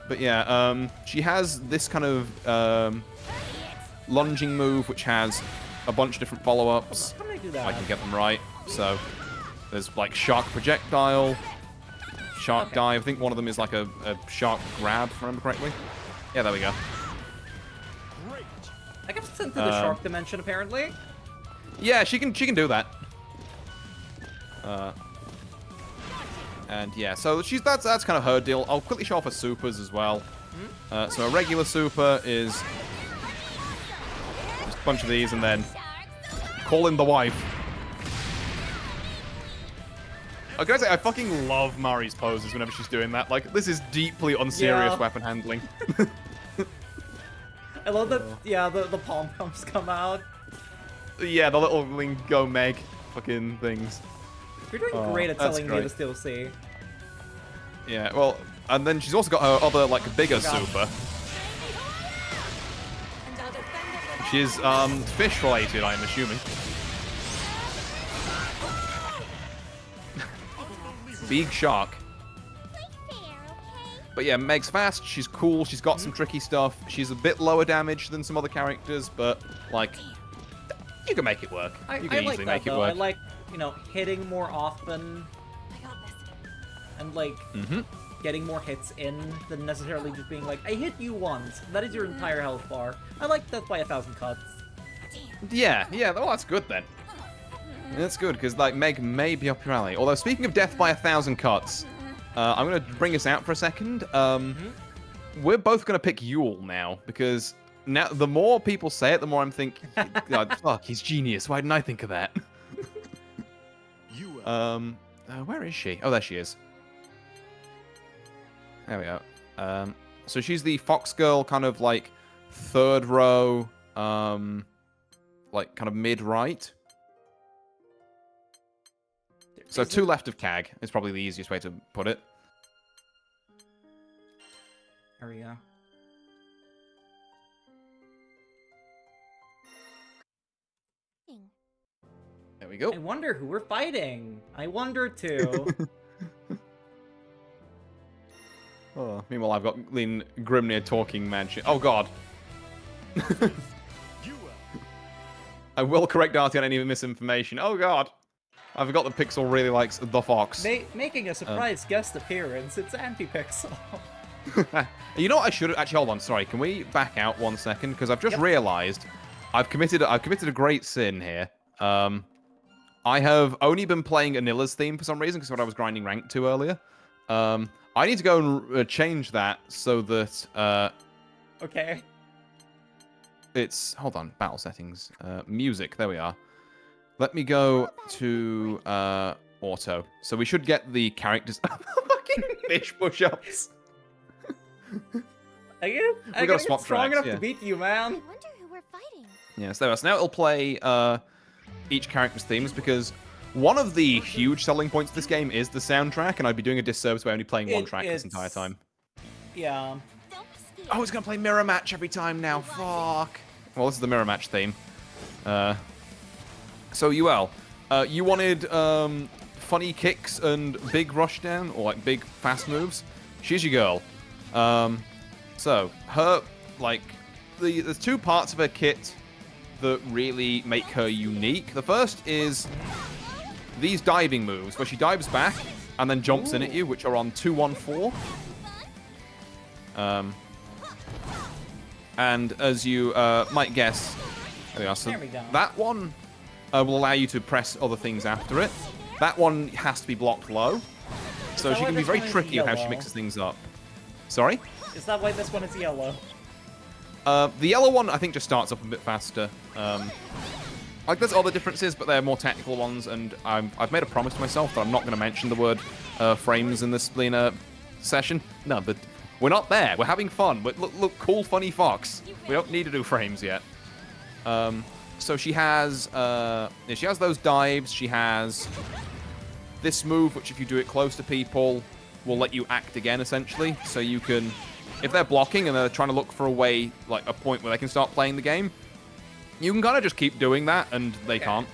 But yeah, she has this kind of lunging move, which has a bunch of different follow-ups.
How did I do that?
I can get them right. So there's like shark projectile, shark dive. I think one of them is like a shark grab, if I remember correctly. Yeah, there we go.
I got sent to the shark dimension, apparently.
Yeah, she can do that. And yeah, so that's kind of her deal. I'll quickly show off her supers as well. So a regular super is just a bunch of these, and then call in the wife. I gotta say, I fucking love Mari's poses whenever she's doing that. Like, this is deeply unserious weapon handling.
I love that, the pom-poms come out.
Yeah, the little Go Meg fucking things.
You're doing great at selling me the Steel Sea.
Yeah, well, and then she's also got her other, like, bigger super. She's, fish-related, I'm assuming. Big shark. But yeah, Meg's fast, she's cool, she's got some tricky stuff. She's a bit lower damage than some other characters, but, like, you can make it work. You can easily make it work.
I like, hitting more often. And, like, getting more hits in than necessarily just being like, I hit you once. That is your entire health bar. I like death by 1,000 cuts.
Yeah, well, that's good then. That's good, because, like, Meg may be up your alley. Although, speaking of death by 1,000 cuts, I'm going to bring us out for a second. We're both going to pick Yule now, because now the more people say it, the more I'm thinking, God, fuck, he's genius. Why didn't I think of that? Where is she? Oh, there she is. There we go. So she's the Fox Girl, kind of like 3rd row, like kind of mid-right. So 2 left of Kag is probably the easiest way to put it.
There we go.
There we go.
I wonder who we're fighting. I wonder too.
Oh, meanwhile, I've got Lynn Grimnir talking mad shit. Oh, God. I will correct Artie on any misinformation. Oh, God. I forgot that Pixel really likes the fox.
Making a surprise guest appearance, it's Anti-Pixel.
You know what I should actually hold on. Sorry, can we back out 1 second? Because I've just realised I've committed a great sin here. I have only been playing Anila's theme for some reason because what I was grinding rank to earlier. I need to go and change that so that
Okay.
it's hold on, battle settings, music. There we are. Let me go to auto. So we should get the characters. Fucking fish push-ups.
I gotta swap strong enough to beat you, man.
I wonder who we're fighting.
Yes, there we are. So now it'll play each character's themes because one of the huge selling points of this game is the soundtrack, and I'd be doing a disservice by only playing one track this entire time.
Yeah.
Oh, it's gonna play mirror match every time now. Fuck. Well, this is the mirror match theme. So UL, you wanted funny kicks and big rush down, or like big fast moves. She's your girl. So her there's two parts of her kit that really make her unique. The first is these diving moves, where she dives back and then jumps in at you, which are on 2-1-4. And as you might guess, there we are. So that one will allow you to press other things after it. That one has to be blocked low. So she can be very tricky with how she mixes things up. Sorry?
Is that why this one is yellow?
The yellow one, I think, just starts up a bit faster. Like, there's other differences, but they're more technical ones, and I've made a promise to myself that I'm not going to mention the word frames in this session. No, but we're not there. We're having fun. Look, cool, funny fox. We don't need to do frames yet. So she has those dives. She has this move, which if you do it close to people, will let you act again, essentially. So you can, if they're blocking and they're trying to look for a way, like a point where they can start playing the game, you can kind of just keep doing that, and they can't.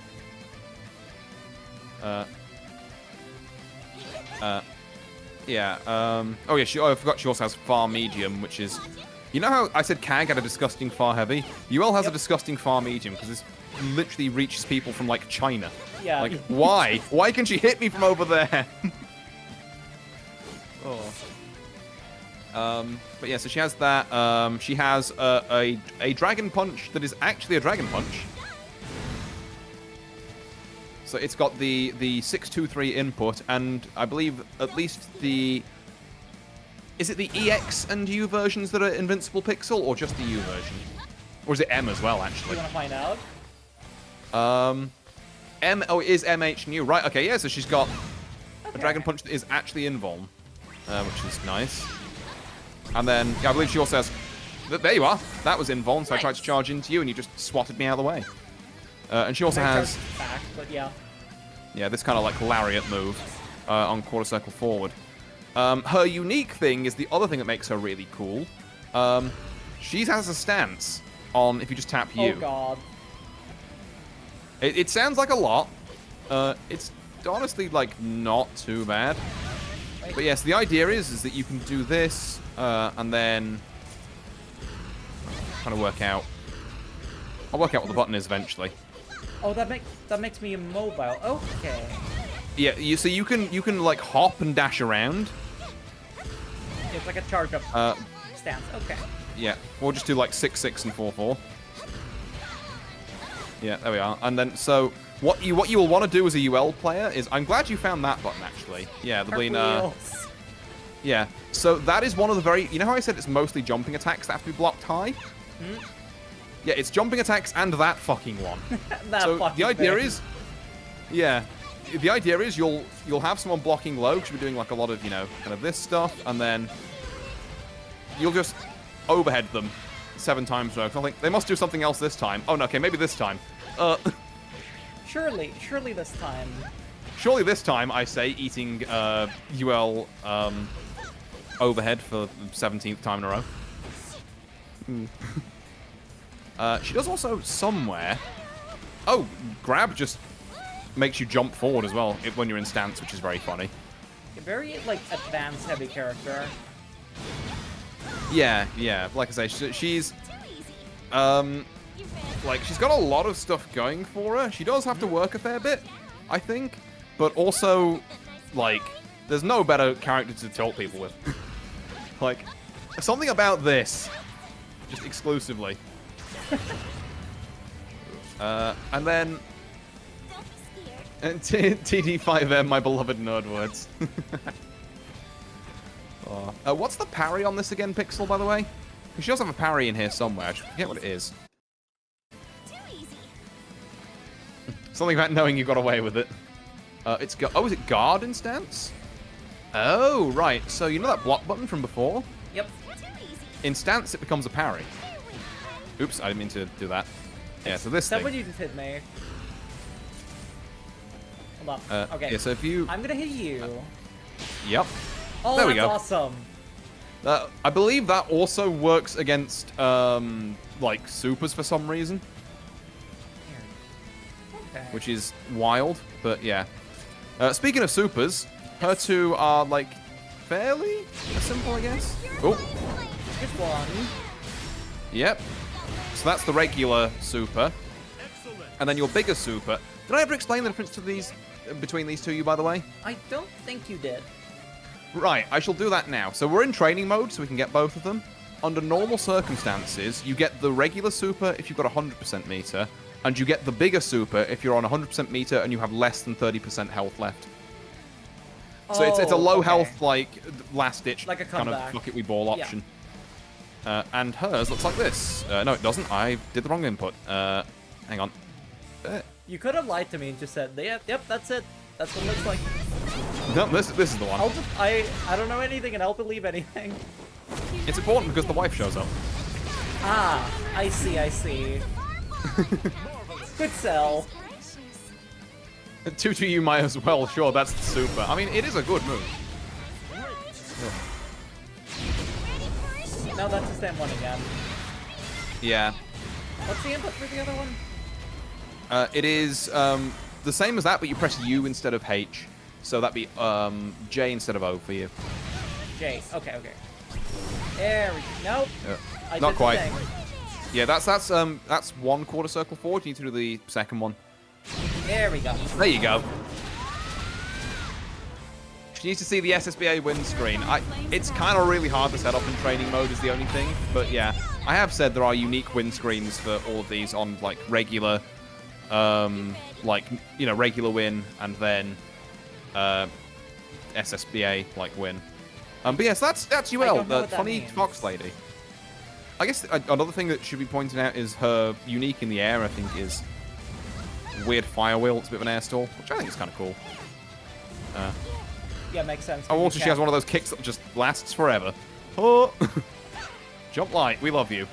Yeah. Oh, yeah. I forgot she also has far medium, which is... You know how I said Kag had a disgusting far heavy? UL has a disgusting far medium, because this literally reaches people from, like, China.
Yeah.
Like, why? Why can she hit me from over there? But yeah, so she has that. She has a dragon punch that is actually a dragon punch. So it's got the 6-2-3 input, and I believe at least the... Is it the EX and U versions that are Invincible Pixel, or just the U version? Or is it M as well, actually?
You want to find out?
Oh, it is MH and U. Right, okay, yeah, so she's got a dragon punch that is actually invuln, which is nice. And then, yeah, I believe she also has... There you are. That was invuln, so I tried to charge into you, and you just swatted me out of the way. And she also has...
Back, but yeah.
Yeah, this kind of like lariat move on quarter circle forward. Her unique thing is the other thing that makes her really cool. She has a stance on if you just tap U.
Oh, God.
It sounds like a lot. It's honestly, like, not too bad. But yes, the idea is that you can do this, and then... Trying to work out... I'll work out what the button is eventually.
Oh, that makes me immobile. Okay.
Yeah, so you can like hop and dash around.
It's like a charge up stance. Okay.
Yeah, we'll just do like 6-6 and 4-4. Yeah, there we are. And then so what you will want to do as a UL player is, I'm glad you found that button actually. Yeah, the been yeah. So that is one of the very, you know how I said it's mostly jumping attacks that have to be blocked high?
Hmm?
Yeah, it's jumping attacks and that fucking one.
So
the idea is, yeah, the idea is you'll have someone blocking low, because you're doing like a lot of, you know, kind of this stuff, and then you'll just overhead them 7 times. I think they must do something else this time. Oh no, okay, maybe this time.
Surely this time.
Surely this time, I say, eating UL overhead for the 17th time in a row. She does also somewhere... Oh, grab just makes you jump forward as well when you're in stance, which is very funny.
A very, like, advanced heavy character.
Yeah. Like I say, she's... like, she's got a lot of stuff going for her. She does have to work a fair bit. I think. But also, like, there's no better character to tilt people with. Like, something about this. Just exclusively. And then... And TD5M, my beloved nerd words. What's the parry on this again, Pixel, by the way? She does have a parry in here somewhere. I forget what it is. Something about knowing you got away with it. Is it guard in stance? Oh, right. So you know that block button from before?
Yep.
In stance, it becomes a parry. Oops, I didn't mean to do that. Yeah, so this
Is that
thing.
what you just hit me? Hold on. Okay.
Yeah, so if you...
I'm gonna hit you.
Yep.
Oh,
there we
that's
go.
awesome.
I believe that also works against, like, supers for some reason.
Okay.
Which is wild, but yeah. Speaking of supers, her two are, like, fairly simple, I guess. Oh,
Just one.
yep. So that's the regular super. And then your bigger super. Did I ever explain the difference to these between these two, by the way?
I don't think you did.
Right, I shall do that now. So we're in training mode, so we can get both of them. Under normal circumstances, you get the regular super if you've got 100% meter, and you get the bigger super if you're on 100% meter and you have less than 30% health left. So it's a low health, like, last-ditch
Like a
kind of
comeback.
fuck it we ball option. And hers looks like this. No, it doesn't. I did the wrong input. Hang on.
You could have lied to me and just said, yep, that's it. That's what it looks like.
No, this is the one.
I don't know anything and I'll believe anything.
It's important because the wife shows up.
Ah, I see. Good sell.
Two to you might as well. Sure, that's the super. I mean, it is a good move.
Now that's the same one again.
Yeah.
What's the input for the other one?
It is the same as that, but you press U instead of H. So that'd be J instead of O for you.
J. Okay. There we go. Nope. I
Not
did the
quite.
thing.
Yeah, that's one quarter circle forward. You need to do the second one.
There we go.
There you go. She needs to see the SSBA win screen. It's kind of really hard to set up in training mode is the only thing. But yeah, I have said there are unique win screens for all of these on like regular, like, you know, regular win and then SSBA like win. But yes, that's
I
UL,
don't know
the
what that
funny
means.
fox lady. I guess another thing that should be pointed out is her unique in the air, I think, is weird fire wheel. It's a bit of an air stall, which I think is kind of cool.
Yeah, makes sense.
Oh, also she has one of those kicks that just lasts forever. Oh! Jump light, we love you.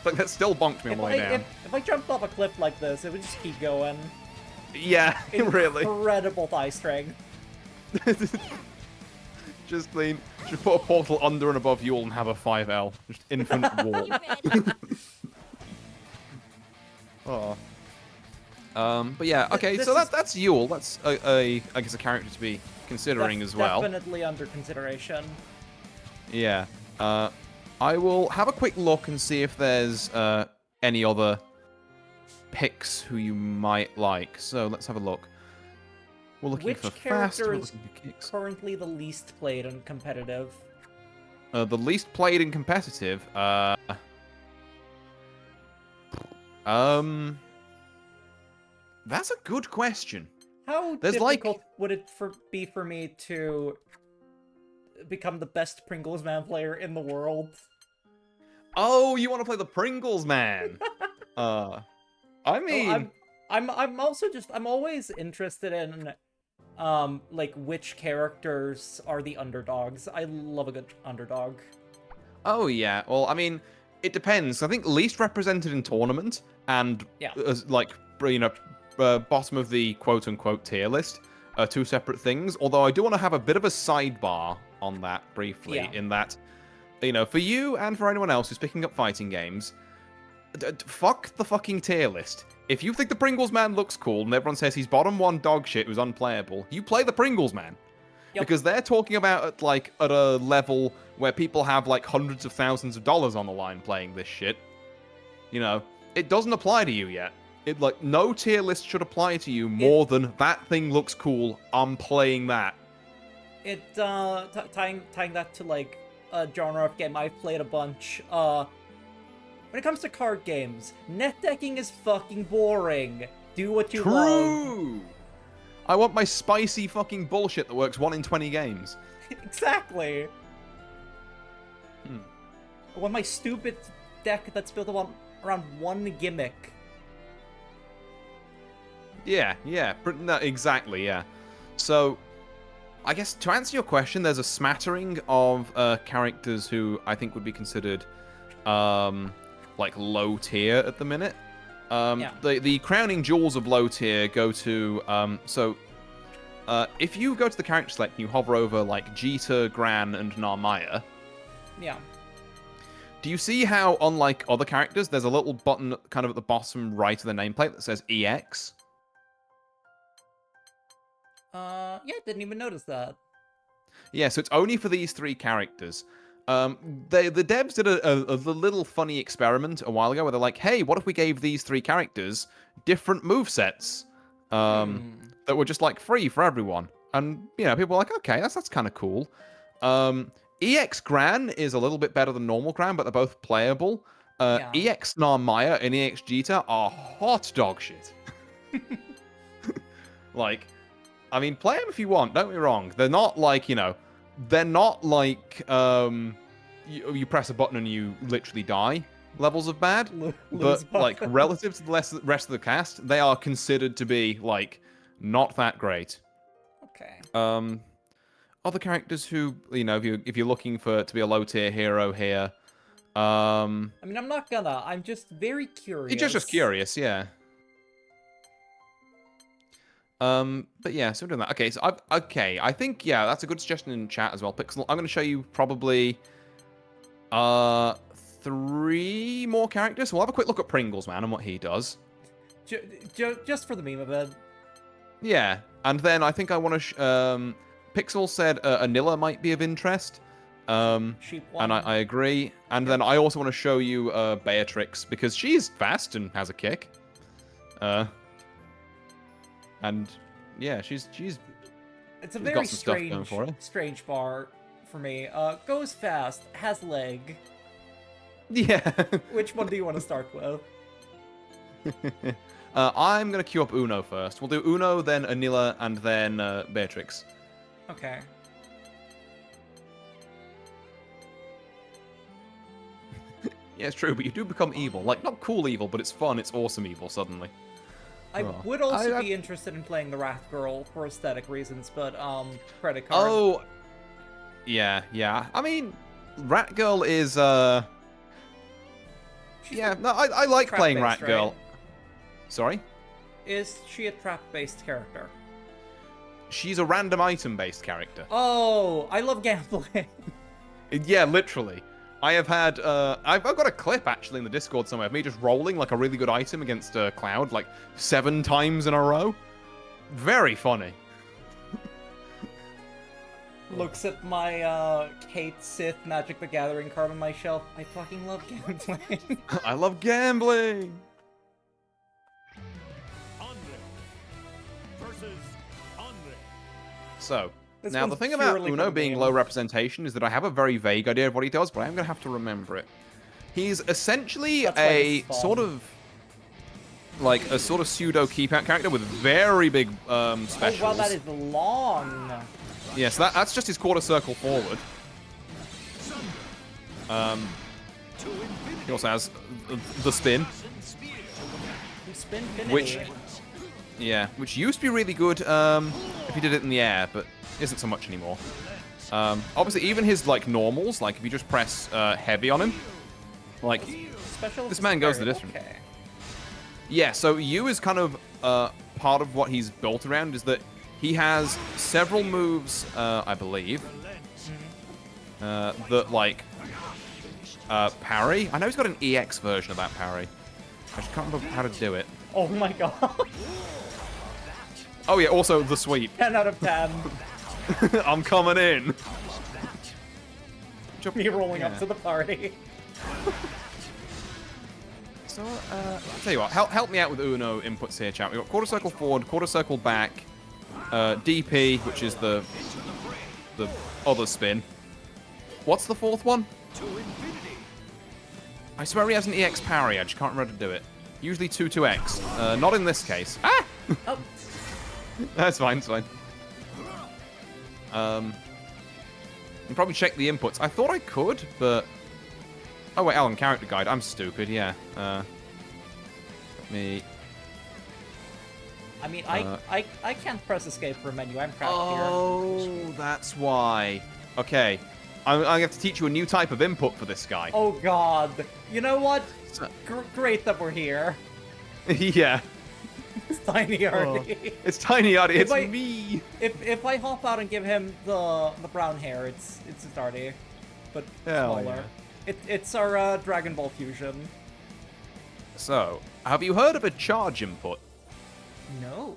Like, that still bonked me on the way down.
If I jumped off a cliff like this, it would just keep going.
Yeah, really.
Incredible thigh strength.
Just put a portal under and above Yule and have a 5L. Just infinite wall. Oh. But yeah, okay,
This
so
is-
that's Yule. That's I guess a character to be considering
That's
as well.
Definitely under consideration.
Yeah. I will have a quick look and see if there's any other picks who you might like. So let's have a look. We're looking
Which
for fast.
character
We're
is
looking for kicks.
currently the least played and competitive?
The least played in competitive. That's a good question.
How
There's, like-
difficult would it be for me to become the best Pringles Man player in the world?
Oh, you want to play the Pringles man? I mean,
I'm also just I'm always interested in like which characters are the underdogs. I love a good underdog.
oh yeah. Well, I mean, it depends. I think least represented in tournament and
Yeah.
like, you know, bottom of the quote-unquote tier list are two separate things. Although I do want to have a bit of a sidebar on that briefly,
Yeah.
in that, you know, for you and for anyone else who's picking up fighting games, fuck the fucking tier list. If you think the Pringles man looks cool and everyone says he's bottom one dog shit who's unplayable, you play the Pringles man.
Yep.
Because they're talking about at a level where people have like hundreds of thousands of dollars on the line playing this shit. You know, it doesn't apply to you yet. like no tier list should apply to you more than that thing looks cool. I'm playing that.
Tying that to like a genre of game I've played a bunch. When it comes to card games, net decking is fucking boring. Do what you love.
True. I want my spicy fucking bullshit that works 1 in 20 games.
Exactly. I want my stupid deck that's built around one gimmick.
Yeah, no, exactly, yeah. So, I guess to answer your question, there's a smattering of characters who I think would be considered like low tier at the minute. The crowning jewels of low tier go to if you go to the character select and you hover over like Jita, Gran, and Narmaya.
Yeah.
Do you see how, unlike other characters, there's a little button kind of at the bottom right of the nameplate that says EX?
Yeah, didn't even notice that.
Yeah, so it's only for these 3 characters. The devs did a little funny experiment a while ago where they're like, hey, what if we gave these 3 characters different movesets that were just like free for everyone? And, you know, people were like, okay, that's kind of cool. EX Gran is a little bit better than normal Gran, but they're both playable. EX Narmaya and EX Jita are hot dog shit. Like, I mean, play them if you want, don't be wrong. They're not like, you know, they're not like you press a button and you literally die levels of bad. But, like, relative to the rest of the cast, they are considered to be, like, not that great.
Okay.
Other characters who, you know, if you're looking to be a low tier hero here,
I mean, I'm not gonna. I'm just very curious.
You're just curious, yeah. But yeah, so we're doing that. Okay, so I think that's a good suggestion in chat as well, Pixel. I'm going to show you probably 3 more characters. We'll have a quick look at Pringles, man, and what he does.
Just for the meme of it.
Yeah, and then I think I want to. Pixel said Anila might be of interest.
Sheep one.
And I agree. And then I also want to show you Beatrix because she's fast and has a kick. And yeah, she's
It's a very strange bar for me. Goes fast, has leg.
Yeah.
Which one do you want to start with?
I'm gonna queue up Uno first. We'll do Uno, then Anila, and then Beatrix.
Okay.
Yeah, it's true, but you do become evil. Like, not cool evil, but it's fun, it's awesome evil suddenly.
I would also be interested in playing the Wrath Girl for aesthetic reasons, but, credit card.
Oh, yeah. I mean, Rat Girl is, yeah, no, I like playing Rat Girl.
Right?
Sorry?
Is she a trap-based character?
She's a random item-based character.
Oh, I love gambling.
Yeah, literally. I have had, I've got a clip actually in the Discord somewhere of me just rolling like a really good item against Cloud like 7 times in a row. Very funny.
Looks at my Kate Sith Magic the Gathering card on my shelf. I fucking love gambling.
I love gambling. So,
This
now the
one's
thing about
purely
Uno
for
being
memes.
low representation is that I have a very vague idea of what he does, but I'm going to have to remember it. He's essentially
That's why
a
it's fun.
sort of pseudo keep-out character with very big specials.
Oh, wow, that is long.
Yeah, so that's just his quarter circle forward. He also has the spin, which used to be really good if you did it in the air, but isn't so much anymore. Obviously, even his like normals, like if you just press heavy on him, like this man goes the distance.
Okay.
Yeah, so U is kind of part of what he's built around is that he has several moves, I believe, that like parry. I know he's got an EX version of that parry. I just can't remember how to do it.
Oh my god.
Oh yeah, also the sweep.
10 out of 10.
I'm coming in.
Me rolling up to the party.
So, I'll tell you what, help me out with Uno inputs here, chat. We've got quarter circle forward, quarter circle back, DP, which is the other spin. What's the fourth one? I swear he has an EX parry, I just can't remember to do it. Usually 2-2X. Not in this case. Ah!
Oh.
That's fine, it's fine. You can probably check the inputs. I thought I could, but... Oh, wait, Alan, character guide. I'm stupid, yeah. Let me...
I mean, I can't press escape for a menu. I'm trapped here.
Oh, that's why. Okay. I'm going to have to teach you a new type of input for this guy.
Oh, God. You know what? Great that we're here.
Yeah.
It's Tiny Artie.
Oh. It's Tiny Artie. It's me.
If I hop out and give him the brown hair, it's Artie, but
Hell
smaller.
yeah.
It's our Dragon Ball fusion.
So, have you heard of a charge input?
No.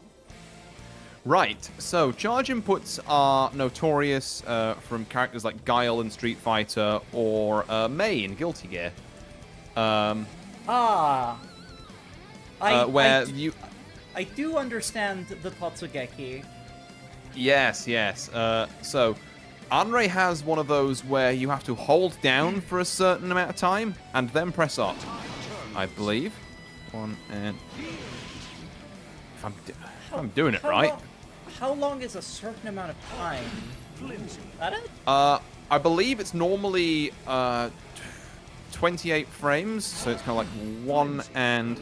Right, so charge inputs are notorious from characters like Guile in Street Fighter or Mei in Guilty Gear.
I do understand the Totsugeki.
Yes, yes. So, Anrei has one of those where you have to hold down for a certain amount of time and then press up, I believe. One and... If I'm doing it right.
How long is a certain amount of time? Is that it?
I believe it's normally 28 frames, so it's kind of like 1 and...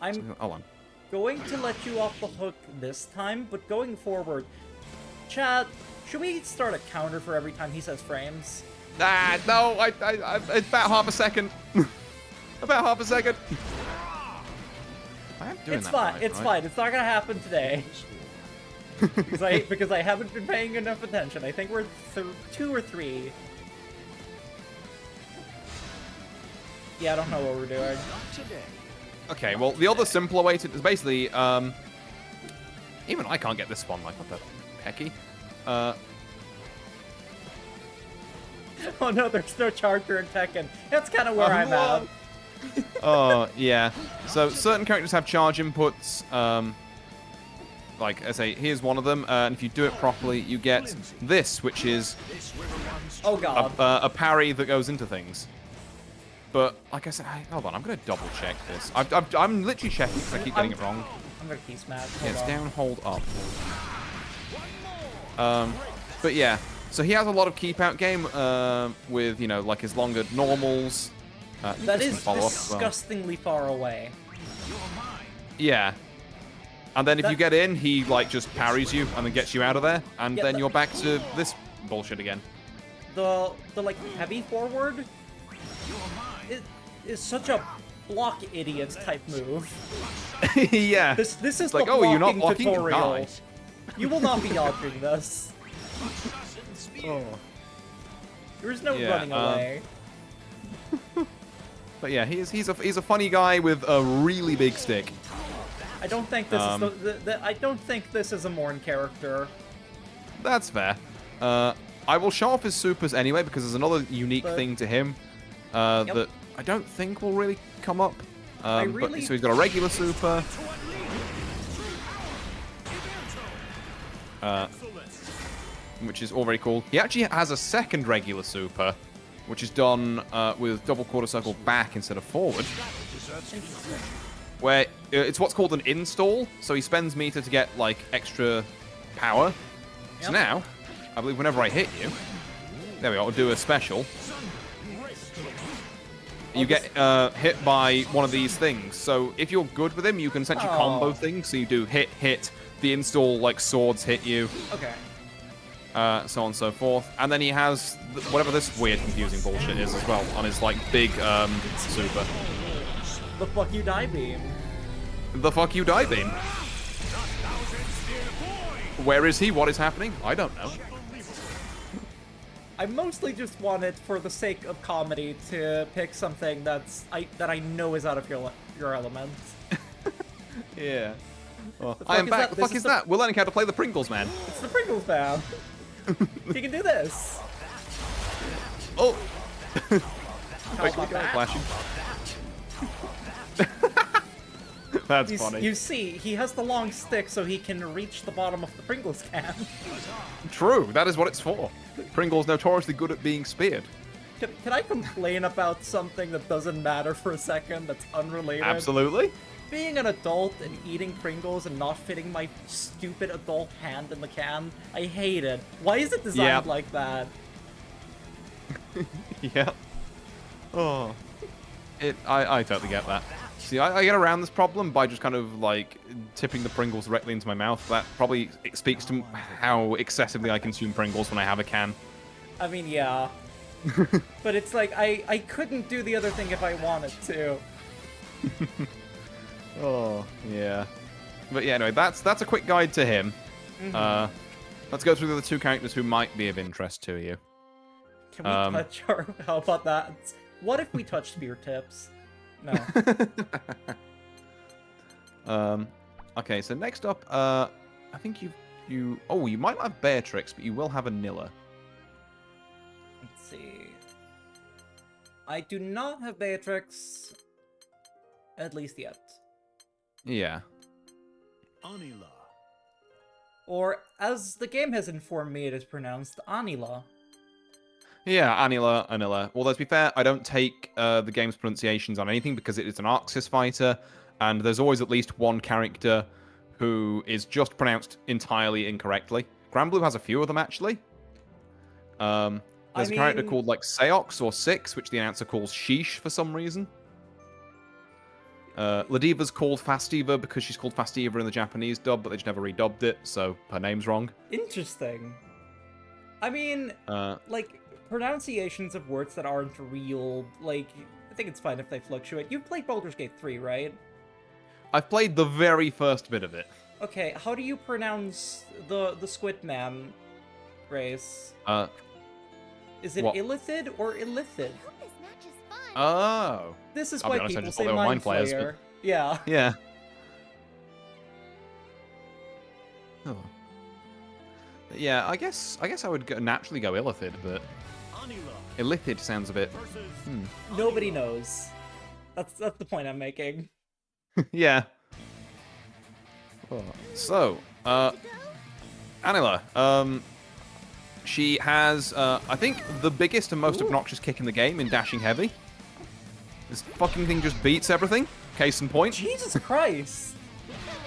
I'm
Hold on.
going to let you off the hook this time, but going forward, Chad, should we start a counter for every time he says frames?
Ah, no, it's about half a second. About half a second. I am doing
It's
that
fine.
right,
It's
right?
fine. It's not gonna happen today. because I haven't been paying enough attention. I think we're 2 or 3. Yeah, I don't know what we're doing.
Okay, well, the other simpler way to... is basically, even I can't get this one. Like, what the hecky?
Oh no, there's no charger in Tekken. That's kind of where I'm at.
Oh, yeah. So, certain characters have charge inputs. Like, I say, here's one of them. And if you do it properly, you get this, which is...
Oh god.
a parry that goes into things. But, like I said, hold on, I'm going to double check this. I'm literally checking because I keep getting it wrong.
I'm gonna keep smash.
Yeah, it's down, hold, up. But yeah, so he has a lot of keep out game with, you know, like his longer normals.
That is disgustingly far away.
Yeah. And then if you get in, he, like, just parries you and then gets you out of there. And then you're back to this bullshit again.
The like, heavy forward is such a block idiot type move.
Yeah.
This is
like,
the
oh,
blocking
you're not blocking,
tutorial.
nice.
You will not be dodging this.
Oh.
There's no running away.
But yeah, he's a funny guy with a really big stick.
I don't think this is I don't think this is a Morn character.
That's fair. I will show off his supers anyway because there's another unique thing to him that I don't think will really come up. So he's got a regular super. Which is all very cool. He actually has a second regular super, which is done with double quarter circle back instead of forward. Where it's what's called an install, so he spends meter to get, like, extra power. So now, I believe whenever I hit you, there we go, I'll do a special. You get hit by one of these things. So if you're good with him, you can essentially combo things. So you do hit, hit, the install, like, swords hit you.
Okay.
So on and so forth. And then he has whatever this weird, confusing bullshit is as well on his, like, big super.
The fuck you die beam.
The fuck you die beam. Where is he? What is happening? I don't know.
I mostly just wanted, for the sake of comedy, to pick something that I know is out of your element.
Yeah. Well, I am back. The fuck is that? We're learning how to play the Pringles Man.
It's the Pringles Man. He can do this.
Oh.
Wait,
Flashing. That's funny.
You see, he has the long stick so he can reach the bottom of the Pringles can.
True, that is what it's for. Pringle's notoriously good at being speared.
Can I complain about something that doesn't matter for a second, that's unrelated?
Absolutely.
Being an adult and eating Pringles and not fitting my stupid adult hand in the can, I hate it. Why is it designed like that?
Yeah. Oh. I totally get that. See, I get around this problem by just kind of, like, tipping the Pringles directly into my mouth. That probably speaks to how excessively I consume Pringles when I have a can.
I mean, yeah. But it's like, I couldn't do the other thing if I wanted to.
Oh, yeah. But yeah, anyway, that's a quick guide to him. Let's go through the two characters who might be of interest to you.
Can we touch our... How about that? What if we touch spear tips? No.
Okay, so next up, I think you might not have Beatrix, but you will have Anilla.
Let's see. I do not have Beatrix, at least yet.
Yeah.
Anila.
Or, as the game has informed me, it is pronounced Anila.
Yeah, Anilla. Well, let's be fair, I don't take the game's pronunciations on anything because it is an Arxis fighter, and there's always at least one character who is just pronounced entirely incorrectly. Granblue has a few of them, actually. There's a character called, like, Seox or Six, which the announcer calls Sheesh for some reason. Ladiva's called Fastiva because she's called Fastiva in the Japanese dub, but they just never redubbed it, so her name's wrong.
Interesting. I mean, like, pronunciations of words that aren't real, like, I think it's fine if they fluctuate. You've played Baldur's Gate 3, right?
I've played the very first bit of it.
Okay, how do you pronounce the Squid Man race? Is it
what?
Illithid or Illithid?
Hope this match is fun.
Oh.
This is
I'll be
why
honest, I
people
just
say
thought they were
Mind
Mind Flayers,
Flayer. Yeah.
Yeah. Oh. Yeah, I guess I would naturally go Illithid, but Illithid sounds a bit.
Nobody knows. That's the point I'm making.
Yeah. Oh. So, Anila. She has, I think, the biggest and most obnoxious kick in the game in dashing heavy. This fucking thing just beats everything. Case in point.
Jesus Christ!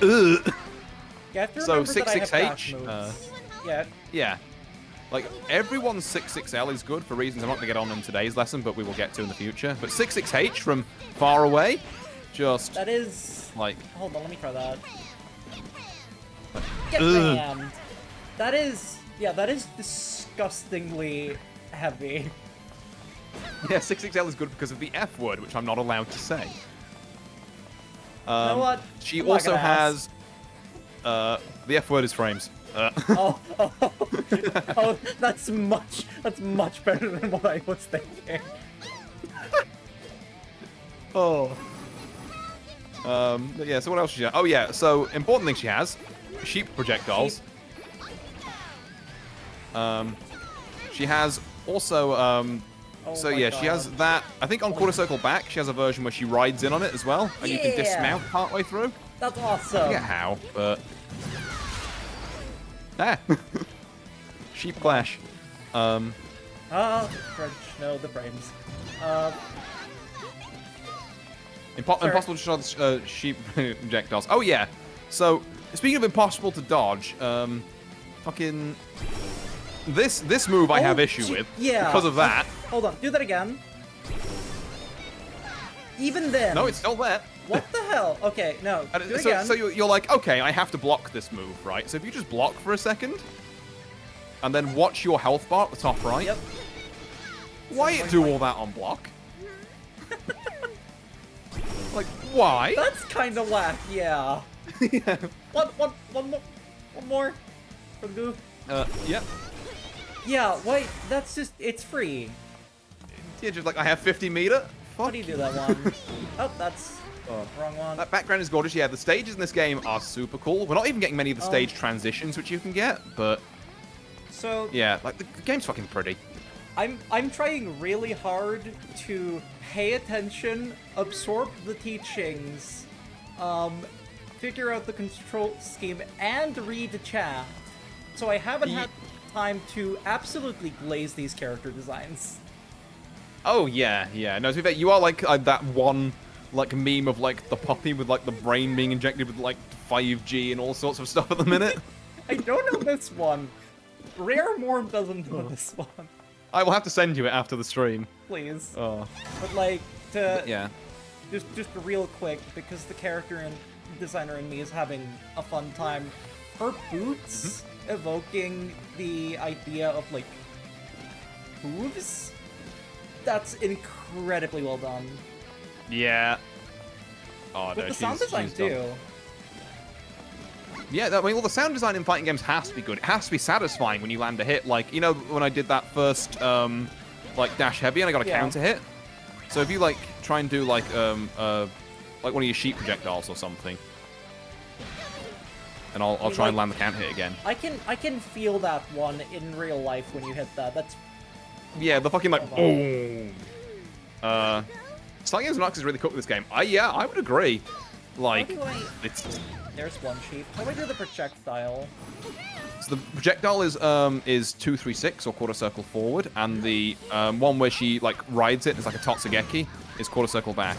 Ugh.
You have to
So
remember that I have dash
6-6H.
moves. Yeah.
Yeah. Like, everyone's 6-6L is good for reasons I'm not going to get on in today's lesson, but we will get to in the future. But 6-6H from far away, just...
That is...
like...
Hold on, let me try that. Get
Ugh.
rammed. That is... Yeah, that is disgustingly heavy.
Yeah, 6-6L is good because of the F word, which I'm not allowed to say.
You know what?
She
I'm not
also
gonna
has... the F word is frames.
Oh, that's much better than what I was thinking.
Oh. But yeah, so what else does she have? Oh yeah, so important thing she has, sheep projectiles. She has also,
Oh
so
my
yeah,
God.
she has that. I think on Quarter Circle Back, she has a version where she rides in on it as well, and you can
Yeah.
dismount partway through.
That's
I
awesome.
forget how, but... Ah! Sheep Clash.
French, no, the frames.
Impossible to dodge sheep projectiles. Oh yeah. So speaking of impossible to dodge, fucking this move I have issue with.
Yeah.
Because of that.
Hold on, do that again. Even then.
No, it's still there.
What the hell? Okay, no, do it again.
So you're like, okay, I have to block this move, right? So if you just block for a second, and then watch your health bar at the top right.
Yep.
Why do all that on block? Like, why?
That's kind of whack, yeah.
Yeah.
One more. For the goof.
Yeah.
Yeah, wait, that's just, it's free.
Yeah, just like, I have 50 meter.
How do you do that one? Oh, that's wrong one.
That background is gorgeous. Yeah, the stages in this game are super cool. We're not even getting many of the stage transitions which you can get, but
So,
yeah, like the game's fucking pretty.
I'm trying really hard to pay attention, absorb the teachings, figure out the control scheme, and read the chat. So I haven't had time to absolutely glaze these character designs.
Oh yeah, yeah. No, to be fair, you are like that one like meme of like the puppy with like the brain being injected with like 5G and all sorts of stuff at the minute.
I don't know this one. Rare Morm doesn't know this one.
I will have to send you it after the stream.
Please.
Oh.
But like,
Yeah.
just real quick, because the character and designer in me is having a fun time. Her boots evoking the idea of like hooves. That's incredibly well done.
Yeah. Oh no,
With the sound design
she's done.
too.
Yeah, I mean, well, the sound design in fighting games has to be good. It has to be satisfying when you land a hit. Like, you know, when I did that first, like, dash heavy and I got a counter hit? So if you, like, try and do, like one of your sheep projectiles or something, and I'll try and land the counter hit again.
I can feel that one in real life when you hit that. That's...
Yeah, the fucking, like, boom. Starting Games Nox is really cool with this game. Yeah, I would agree. Like, it's...
There's one sheep. How do I do the projectile?
So the projectile is 236 or quarter circle forward, and the one where she like rides it is like a Totsugeki is quarter circle back.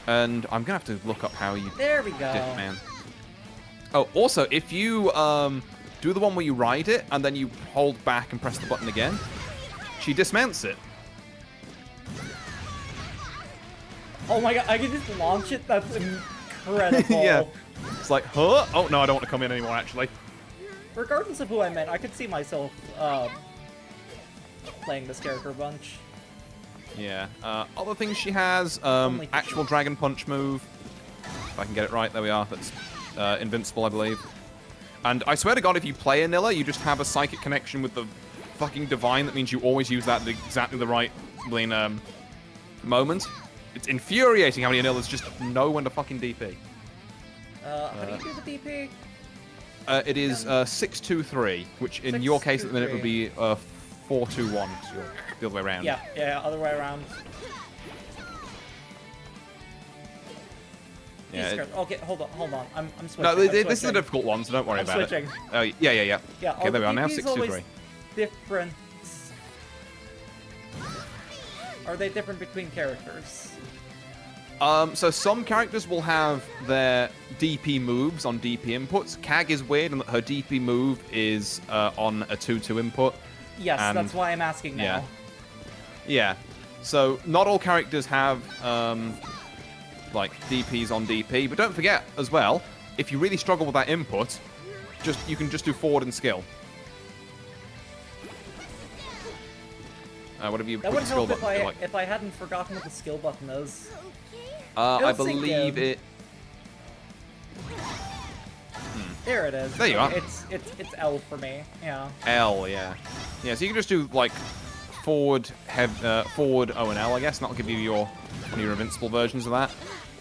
And I'm gonna have to look up how you.
There we go.
Dip, man. Oh, also if you do the one where you ride it and then you hold back and press the button again, she dismounts it.
Oh my god! I can just launch it. That's incredible.
Yeah. It's like, huh? Oh no, I don't want to come in anymore. Actually.
Regardless of who I met, I could see myself playing this character a bunch.
Yeah. Other things she has, actual Dragon Punch move. If I can get it right, there we are. That's invincible, I believe. And I swear to God, if you play Anilla, you just have a psychic connection with the fucking Divine. That means you always use that at exactly the right moment. It's infuriating how many Anillas just know when to fucking DP.
How do you do the DP?
It is 623, which in your case at the minute would be 421. So the other way around.
Yeah, other way around.
Yeah.
Okay, hold on. I'm switching.
No, this is a difficult one, so don't worry about
switching.
it. Oh, yeah.
Yeah,
Okay, there we are now. 623.
Different. Are they different between characters?
So some characters will have their DP moves on DP inputs. Kag is weird in that her DP move is on a 2-2 input.
Yes, that's why I'm asking now.
Yeah. So not all characters have like DPs on DP, but don't forget as well, if you really struggle with that input, you can just do forward and skill. Whatever you
That
put
would
skill
help
button.
if I hadn't forgotten what the skill button is.
I believe it.
There it is.
There you are.
It's L for me. Yeah.
L, yeah. Yeah, so you can just do like forward O and L, I guess, and that'll give you one of your invincible versions of that.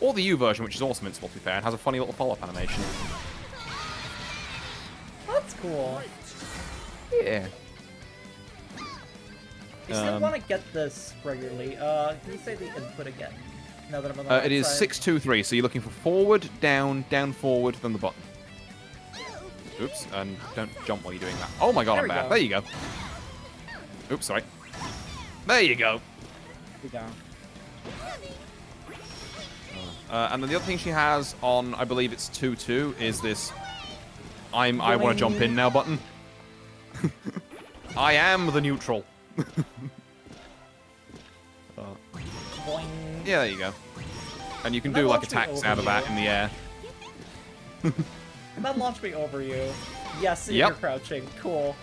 Or the U version, which is also invincible, to be fair. It has a funny little follow-up animation.
That's cool.
Yeah.
I still want to get this regularly. Can you say the input again? Now that I'm on the
It is 623, so you're looking for forward, down, forward, then the button. Oops, and don't jump while you're doing that. Oh my god, I'm bad. There you go. Oops, sorry. There you go.
We go.
And then the other thing she has on, I believe it's 2-2, is this I want to jump in now button. I am the neutral.
Boing.
Yeah, there you go. And you can do like attacks out of that in the air.
That launched me over you. Yes, you're crouching. Cool.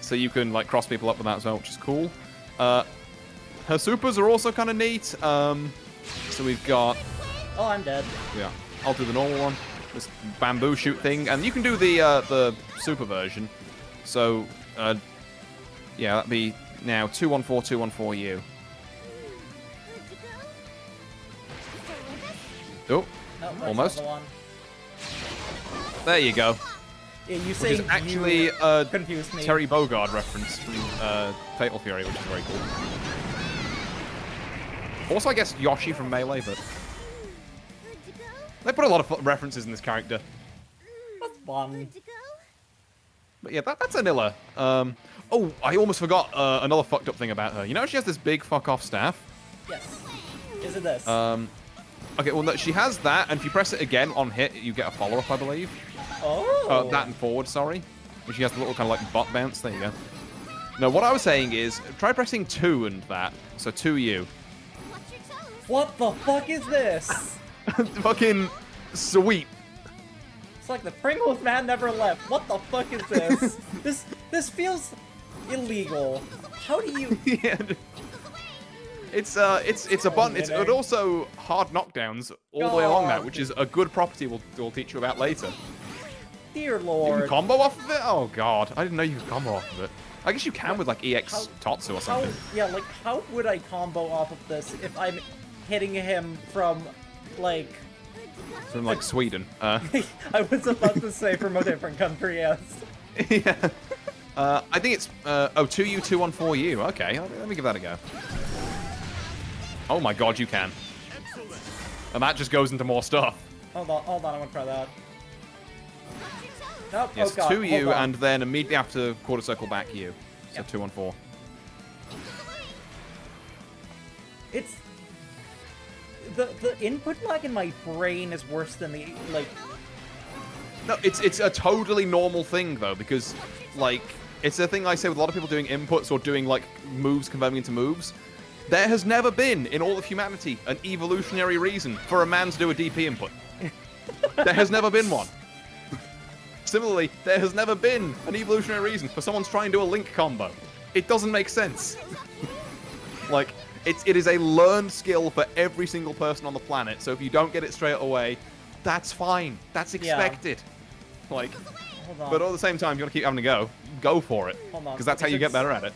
So you can like cross people up with that as well, which is cool. Her supers are also kind of neat. So we've got...
Oh, I'm dead.
Yeah, I'll do the normal one. This bamboo shoot thing. And you can do the super version. So, yeah, that'd be now 214-214-U. Oh,
No,
almost.
One.
There you go.
Yeah, you
Which
say
is actually a
confused me.
Terry Bogard reference from Fatal Fury, which is very cool. Also, I guess Yoshi from Melee, but they put a lot of references in this character.
That's fun.
But yeah, that's Anilla. Oh, I almost forgot another fucked up thing about her. You know she has this big fuck off staff?
Yes. Is it this?
Okay, well, no, she has that, and if you press it again on hit, you get a follow-up, I believe.
Oh.
That and forward, sorry. And she has the little kind of like butt bounce. There you go. No, what I was saying is, try pressing 2 and that. So 2U.
What the fuck is this?
Fucking sweet.
It's like the Pringles man never left. What the fuck is this? This feels illegal. How do you?
Yeah. It's a button. It's also hard knockdowns all the way along that, which is a good property we'll teach you about later.
Dear
You
Lord.
can combo off of it? Oh god, I didn't know you could combo off of it. I guess you can with like EX Totsu or something.
How would I combo off of this if I'm hitting him from, like...
From like Sweden.
I was about to say from a different country, yes.
Yeah. I think it's 2U, 2-1, 4U. Okay, let me give that a go. Oh my god, you can. And that just goes into more stuff.
Hold on, I want to try that. Nope,
Yes,
oh god,
2U and then immediately after quarter circle back U. So
Yep.
2-1, 4.
It's... The input lag in my brain is worse than the, like...
No, it's a totally normal thing though, because like it's a thing I say with a lot of people doing inputs or doing like moves converting into moves. There has never been in all of humanity an evolutionary reason for a man to do a DP input. There has never been one. Similarly, there has never been an evolutionary reason for someone trying to do a link combo. It doesn't make sense. Like, it is a learned skill for every single person on the planet, so if you don't get it straight away, that's fine. That's expected. Yeah. Like,
Hold on.
but at the same time, you gotta keep having to go for it.
Hold on,
because that's how you get better at it.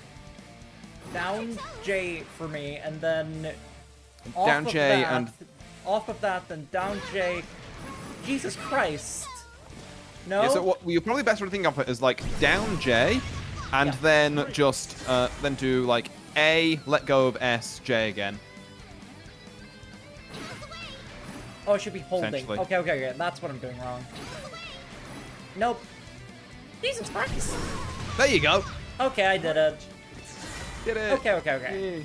Down J for me, and then
Down J and
off of that, then down J. Jesus Christ! No.
Yeah, so what you're probably best to think of it as like down J, and then just then do like A, let go of S, J again.
Oh, it should be holding.
Essentially.
Okay, that's what I'm doing wrong. Nope. Jesus Christ!
There you go.
Okay, I did it.
Did it.
Okay.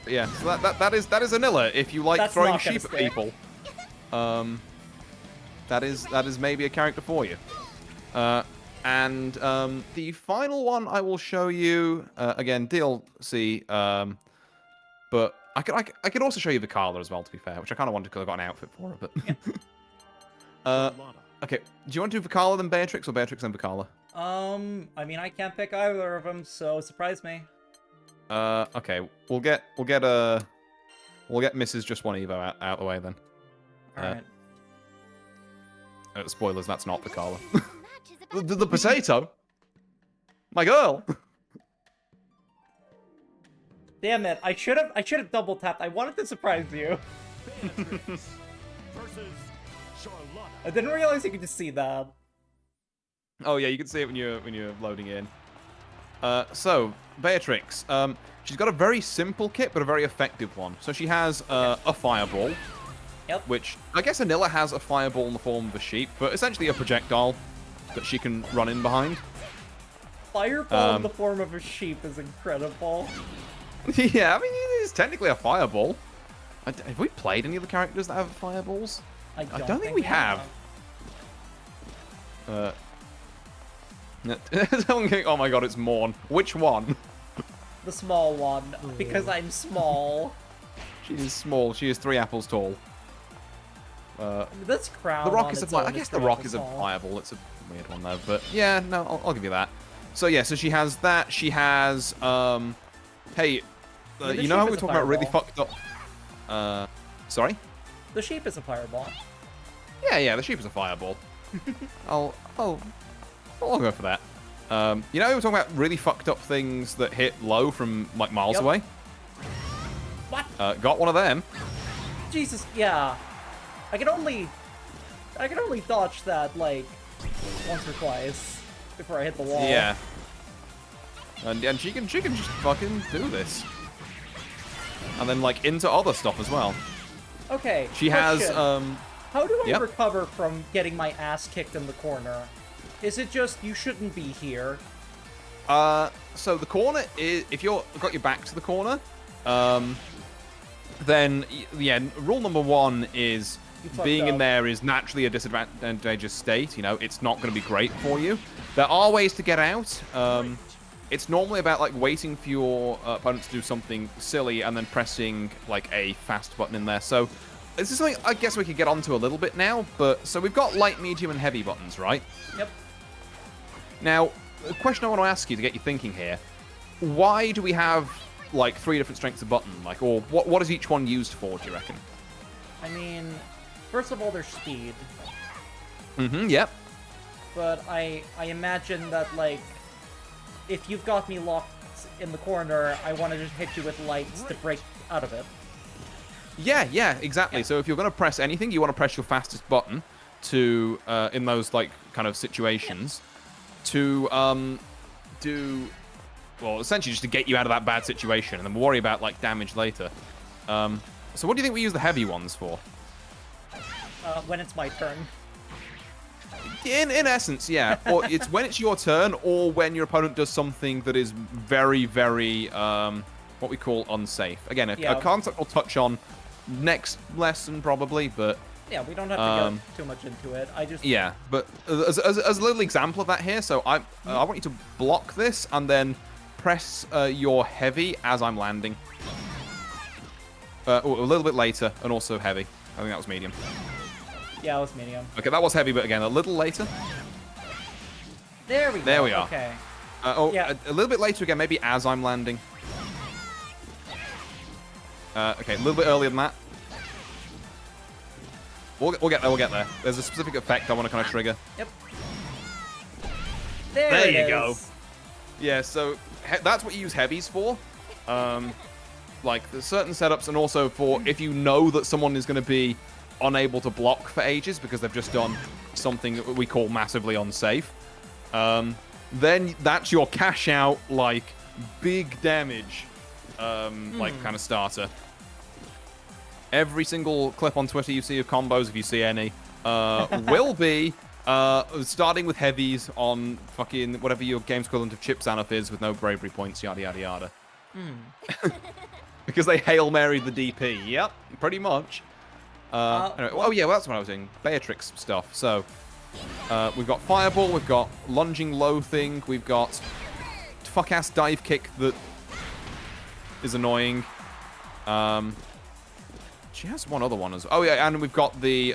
Yeah, so that is Anilla. If you like
That's
throwing
not gonna
sheep at
stick.
people, that is maybe a character for you. And the final one I will show you again DLC. But I could also show you Vikala as well, to be fair, which I kind of wanted because I got an outfit for her. But okay, do you want to do Vikala then Beatrix or Beatrix then Vikala?
I mean, I can't pick either of them, so surprise me.
Okay, we'll get Mrs. Just One Evo out the way then.
Alright.
Spoilers, that's not Vikala. the potato? My girl!
Damn it! I should have double tapped. I wanted to surprise you.
Versus Charlotta.
I didn't realize you could just see that.
Oh yeah, you can see it when you're loading in. So Beatrix, she's got a very simple kit but a very effective one. So she has a fireball, which I guess Anilla has a fireball in the form of a sheep, but essentially a projectile that she can run in behind.
Fireball in the form of a sheep is incredible.
Yeah, I mean it is technically a fireball. Have we played any of the characters that have fireballs?
I
don't think we have. Oh my god, it's Morn. Which one?
The small one, because I'm small.
She is small. She is 3 apples tall.
This crown.
The rock
on
is a
its
fire.
own
I guess the
pretty
rock is a
small.
fireball. It's a weird one though, but yeah, no, I'll give you that. So yeah, so she has that. She has hey,
the
you know how
sheep
we
is
were
a
talking about really
fireball.
fucked up? Sorry?
The sheep is a fireball.
Yeah, the sheep is a fireball. I'll go for that. You know we were talking about really fucked up things that hit low from like miles
Yep.
away.
What?
Got one of them.
Jesus, yeah. I can only dodge that like once or twice. before I hit the wall.
Yeah. And she can just fucking do this. And then, like, into other stuff as well.
Okay.
She
question.
has,
How do I
Yep.
recover from getting my ass kicked in the corner? Is it just you shouldn't be here?
So the corner is, if you've got your back to the corner, then, yeah, rule number 1 is being in there is naturally a disadvantageous state. You know, it's not going to be great for you. There are ways to get out. It's normally about, like, waiting for your opponent to do something silly and then pressing, like, a fast button in there. So this is something I guess we could get onto a little bit now. But so we've got light, medium, and heavy buttons, right?
Yep.
Now, a question I want to ask you to get you thinking here. Why do we have, like, 3 different strengths of button? Like, or what is each one used for, do you reckon?
I mean, first of all, there's speed.
Mm-hmm, yep.
But I imagine that, like, if you've got me locked in the corner, I want to just hit you with lights to break out of it.
Yeah, exactly.
Yeah.
So if you're going to press anything, you want to press your fastest button to, in those, like, kind of situations, to, well, essentially just to get you out of that bad situation, and then we'll worry about, like, damage later. So what do you think we use the heavy ones for?
When it's my turn.
In essence, yeah. Or it's when it's your turn, or when your opponent does something that is very, very, what we call unsafe. Again,
Yeah.
a concept we'll touch on next lesson, probably, but...
Yeah, we don't have to get too much into it. I just...
Yeah, but as a little example of that here, so I want you to block this, and then press your heavy as I'm landing. A little bit later, and also heavy. I think that was medium.
Yeah, it was medium.
Okay, that was heavy, but again, a little later.
There we go.
There we are.
Okay.
Yeah. A little bit later again, maybe as I'm landing. Okay, a little bit earlier than that. We'll get there, we'll get there. There's a specific effect I want to kind of trigger.
Yep. There
There
it
you
is.
go. Yeah, so that's what you use heavies for. Like, there's certain setups, and also for if you know that someone is going to be unable to block for ages because they've just done something that we call massively unsafe, then that's your cash out, like, big damage, like, kind of starter. Every single clip on Twitter you see of combos, if you see any, will be starting with heavies on fucking whatever your game's equivalent of Chip Zanuff is with no bravery points, yada, yada, yada. Because they Hail Mary the DP. Yep, pretty much. Anyway, oh, yeah, well, that's what I was doing. Beatrix stuff. So, we've got Fireball, we've got Lunging Low thing, we've got fuck-ass dive kick that is annoying. She has one other one as well. Oh, yeah, and we've got the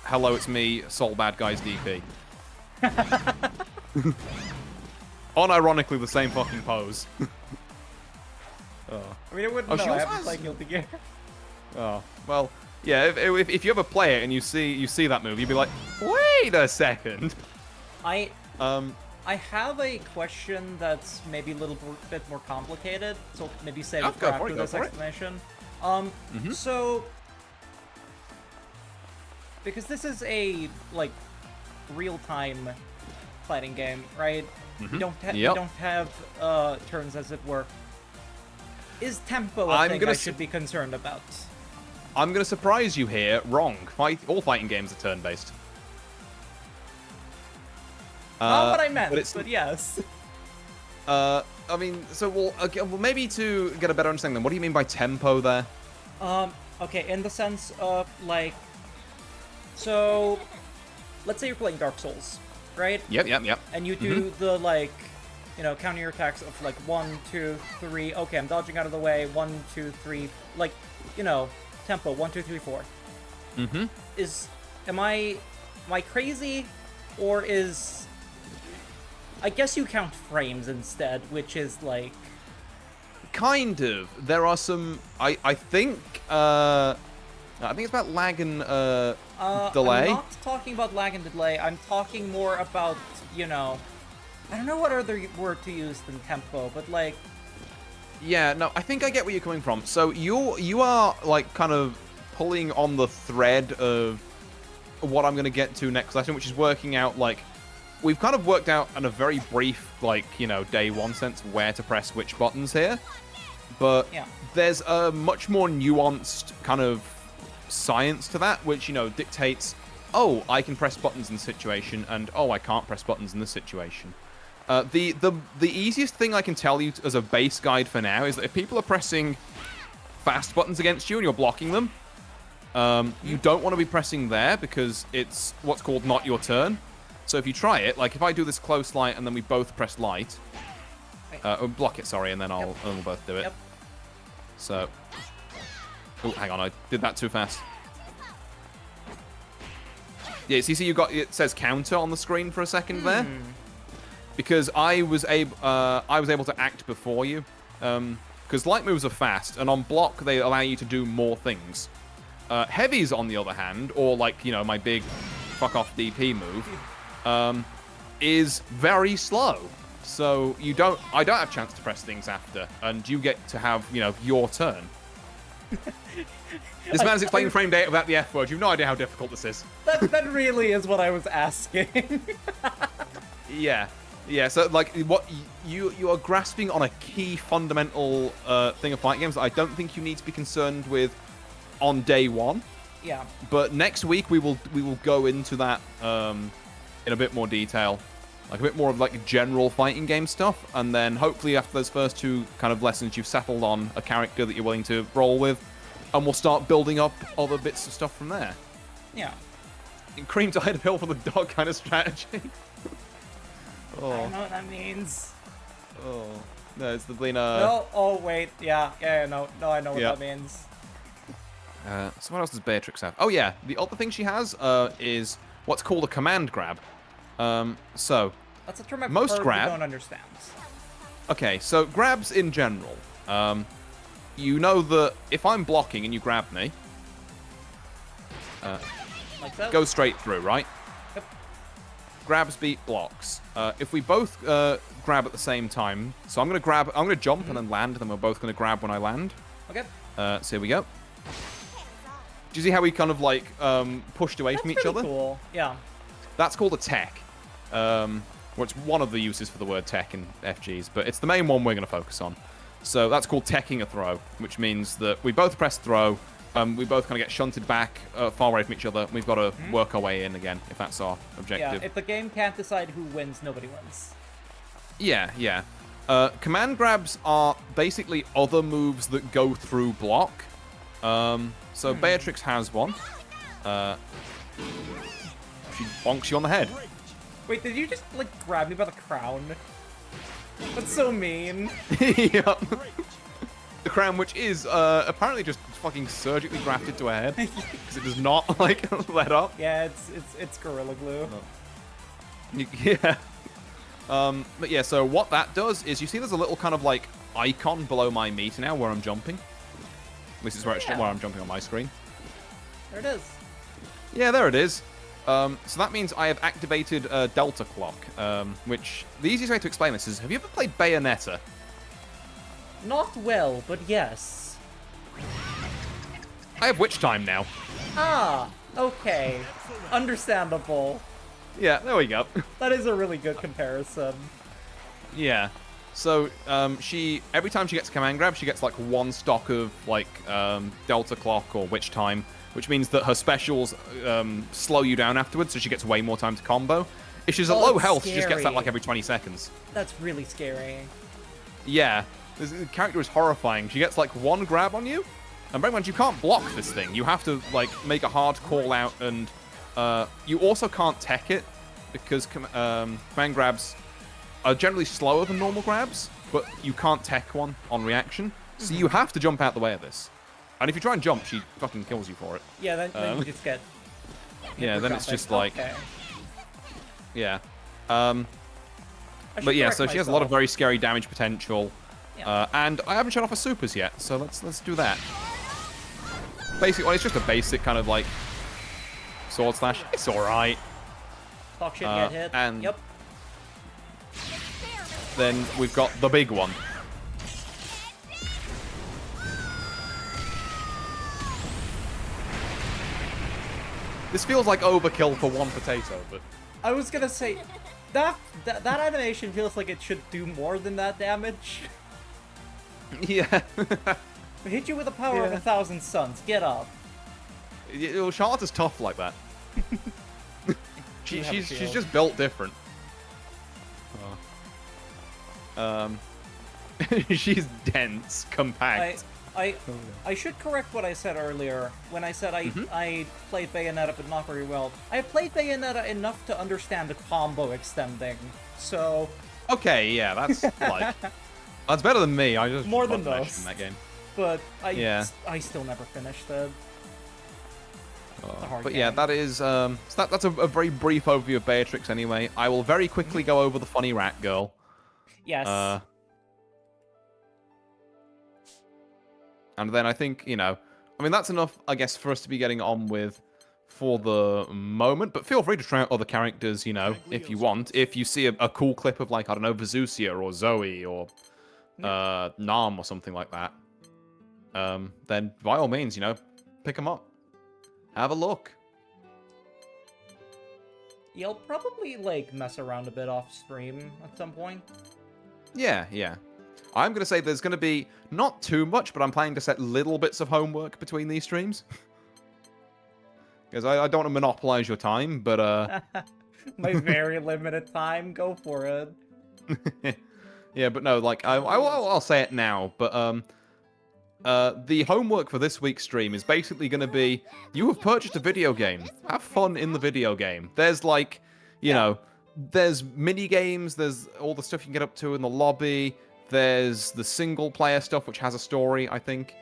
Hello, It's Me, Soul Bad Guys DP. Unironically, the same fucking pose. Oh.
I mean, it wouldn't
Oh,
know.
she
I
also
haven't
has-
played Guilty Gear.
Oh, well, yeah, if you ever play it and you see that move, you'd be like, wait a second.
I have a question that's maybe a little bit more complicated, so maybe save
Oh,
it for
go for
after
it, go
this
for it.
explanation. So, because this is a, like, real-time fighting game, right? We don't have turns, as it were. Is tempo a thing I should be concerned about?
I'm going to surprise you here. Wrong. All fighting games are turn-based.
Not what I meant,
but
yes.
I mean, so well, maybe to get a better understanding, then, what do you mean by tempo there?
Okay, in the sense of, like, so, let's say you're playing Dark Souls, right?
Yep.
And you do the, like, you know, counter your attacks of, like, 1, 2, 3, okay, I'm dodging out of the way, 1, 2, 3, like, you know, tempo, 1, 2, 3, 4. Am I crazy, or is, I guess you count frames instead, which is, like...
Kind of. There are some, I think it's about lag and delay.
I'm not talking about lag and delay, I'm talking more about, you know, I don't know what other word to use than tempo, but, like...
Yeah, no, I think I get where you're coming from. So you are, like, kind of pulling on the thread of what I'm going to get to next lesson, which is working out, like, we've kind of worked out in a very brief, like, you know, day one sense where to press which buttons here. But
Yeah.
there's a much more nuanced kind of science to that, which, you know, dictates, oh, I can press buttons in this situation, and oh, I can't press buttons in this situation. The easiest thing I can tell you as a base guide for now is that if people are pressing fast buttons against you and you're blocking them, you don't want to be pressing there because it's what's called not your turn. So if you try it, like if I do this close light and then we both press light, block it, sorry, and then and we'll both do it.
Yep.
So, oh, hang on, I did that too fast. Yeah, so you see, it says counter on the screen for a second there, because I was able to act before you, because light moves are fast, and on block they allow you to do more things. Heavies, on the other hand, or like, you know, my big fuck off DP move, is very slow. So I don't have a chance to press things after, and you get to have, you know, your turn. This man's explaining frame data without the F word. You've no idea how difficult this is.
That really is what I was asking.
Yeah. So like, what you are grasping on a key fundamental thing of fighting games that I don't think you need to be concerned with on day one.
Yeah.
But next week we will go into that in a bit more detail. Like a bit more of like general fighting game stuff, and then hopefully after those first two kind of lessons, you've settled on a character that you're willing to roll with, and we'll start building up other bits of stuff from there.
Yeah.
Cream to hide a pill for the dog kind of strategy.
I don't know what that means.
Oh. No, it's the Blina.
No, oh wait, yeah, no, I know what that means.
So what else does Beatrix have? Oh yeah, the other thing she has is what's called a command grab. So
That's a term I've
most
heard
grab.
but don't understand.
Okay, so grabs in general. You know that if I'm blocking and you grab me,
Like so?
go straight through, right?
Yep.
Grabs beat blocks. If we both grab at the same time, so I'm gonna jump and then land, and then we're both gonna grab when I land.
Okay.
So here we go. Do you see how we kind of like pushed away from each
That's
other?
pretty cool. Yeah.
That's called a tech. Well, it's one of the uses for the word tech in FGs, but it's the main one we're going to focus on. So that's called teching a throw, which means that we both press throw, we both kind of get shunted back far away from each other, and we've got to work our way in again, if that's our objective.
Yeah, if the game can't decide who wins, nobody wins.
Yeah. Command grabs are basically other moves that go through block. So Beatrix has one. She bonks you on the head.
Wait, did you just, like, grab me by the crown? That's so mean.
Yep. The crown, which is apparently just fucking surgically grafted to her head, because it does not, like, let up.
Yeah, it's Gorilla Glue.
Yeah. But yeah, so what that does is, you see there's a little kind of, like, icon below my meter now where I'm jumping. This is where, where I'm jumping on my screen.
There it is.
Yeah, there it is. So that means I have activated Delta Clock, which the easiest way to explain this is, have you ever played Bayonetta?
Not well, but yes.
I have Witch Time now.
Ah, okay. Understandable.
Yeah, there we go.
That is a really good comparison.
Yeah. So every time she gets a command grab, she gets like one stock of like Delta Clock or Witch Time, which means that her specials slow you down afterwards, so she gets way more time to combo. If she's at low health, she just gets that like every 20 seconds.
That's really scary.
Yeah. The character is horrifying. She gets like one grab on you, and bear in mind, you can't block this thing. You have to like make a hard call out, and you also can't tech it, because command grabs are generally slower than normal grabs, but you can't tech one on reaction. So you have to jump out the way of this. And if you try and jump, she fucking kills you for it.
Yeah, then you just get...
Yeah, then it's just like...
Okay.
Yeah.
I
But
should
yeah,
correct
so she has a lot of
myself.
very scary damage potential.
Yeah.
And I haven't shown off her supers yet, so let's do that. Basically, well, it's just a basic kind of like sword slash. It's alright.
Talk shit, get hit.
and-
Yep.
Then we've got the big one. This feels like overkill for one potato, but...
I was gonna say, That animation feels like it should do more than that damage.
Yeah.
We hit you with the power of 1,000 suns. Get up.
Well, Charlotte is tough like that. She's just built different. She's dense, compact.
I should correct what I said earlier when I said I played Bayonetta but not very well. I played Bayonetta enough to understand the combo extending, so...
Okay, yeah, that's like... That's better than me, I just
more than
wasn't
most.
in that game.
But I still never finished it.
But yeah, that is so that's a very brief overview of Beatrix anyway. I will very quickly go over the funny rat girl.
Yes.
And then I think, you know, I mean, that's enough, I guess, for us to be getting on with for the moment. But feel free to try out other characters, you know, if you want. If you see a cool clip of, like, I don't know, Vezusia or Zoe or Nam or something like that, then by all means, you know, pick them up. Have a look.
You'll probably, like, mess around a bit off stream at some point.
Yeah, yeah. I'm going to say there's going to be not too much, but I'm planning to set little bits of homework between these streams. Because I don't want to monopolize your time, but...
My very limited time, go for it.
Yeah, but no, like, I'll say it now, but the homework for this week's stream is basically going to be, you have purchased a video game. Have fun in the video game. There's, like, you know, there's mini-games, there's all the stuff you can get up to in the lobby, there's the single-player stuff, which has a story, I think.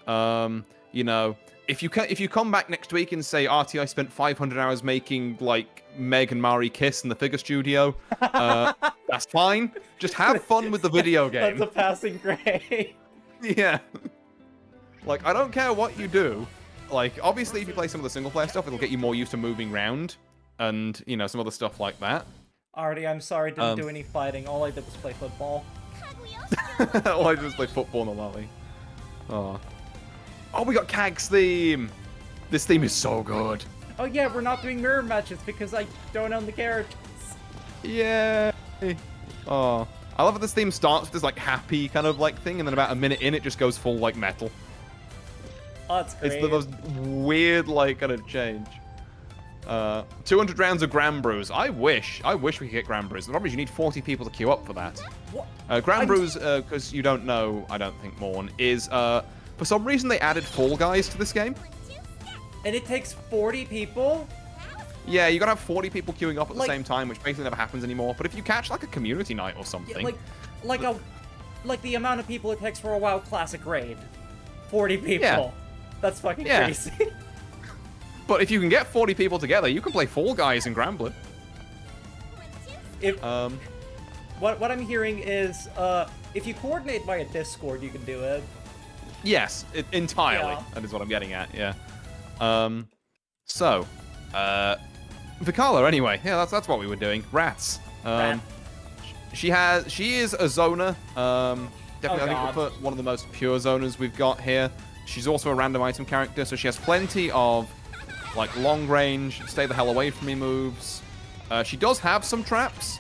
You know, if you come back next week and say, RT, I spent 500 hours making, like, Meg and Mari kiss in the figure studio, that's fine. Just have fun with the video game.
That's a passing grade.
Yeah. Like, I don't care what you do. Like, obviously, if you play some of the single-player stuff, it'll get you more used to moving around and, you know, some other stuff like that.
Artie, I'm sorry, didn't do any fighting. All I did was play football.
All I did was play football in the lobby. Oh. Oh, we got Kag's theme! This theme is so good.
Oh yeah, we're not doing mirror matches because I don't own the characters.
Yay! Oh. I love that this theme starts with this, like, happy kind of, like, thing, and then about a minute in, it just goes full, like, metal.
Oh, that's great.
It's the most weird, like, kind of change. 200 rounds of Granblues. I wish we could get Granblues. The problem is you need 40 people to queue up for that.
What?
Granblues, because you don't know, I don't think, Morn, is, for some reason they added Fall Guys to this game.
And it takes 40 people?
Yeah, you gotta have 40 people queuing up at the
Like-
same time, which basically never happens anymore. But if you catch, like, a community night or something...
Yeah, like the amount of people it takes for a WoW Classic raid. 40 people.
Yeah.
That's fucking
Yeah.
crazy.
But if you can get 40 people together, you can play Fall Guys in Granblue.
If what I'm hearing is, if you coordinate via Discord, you can do it.
Yes, entirely.
Yeah.
That is what I'm getting at, yeah. So, Vicala, anyway. Yeah, that's what we were doing. Rats.
Rat.
She is a zoner. Definitely, I think
God.
we'll put one of the most pure zoners we've got here. She's also a random item character, so she has plenty of, like, long range, stay the hell away from me moves. She does have some traps,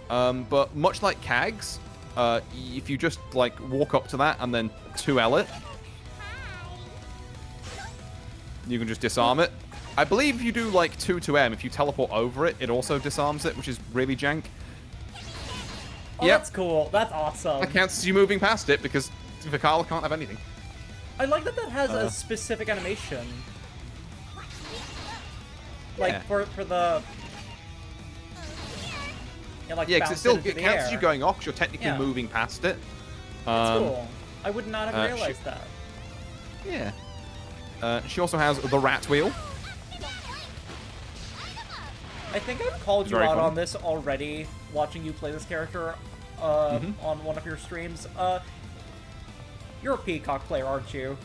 but much like Kags, if you just, like, walk up to that and then 2L it, you can just disarm it. I believe if you do, like, 2-M, if you teleport over it, it also disarms it, which is really jank.
Oh,
Yep.
that's cool. That's awesome.
That counts as you moving past it, because Vicala can't have anything.
I like that has a specific animation. Like,
Yeah.
for the... Yeah, like,
Yeah, because
bounce
it
into the
counts as
air.
you going off, because you're technically
Yeah.
moving past it.
That's cool. I would not have
she-
realized that.
Yeah. She also has the rat wheel.
I think I've called you
Very
out
funny.
on this already, watching you play this character on one of your streams. You're a Peacock player, aren't you?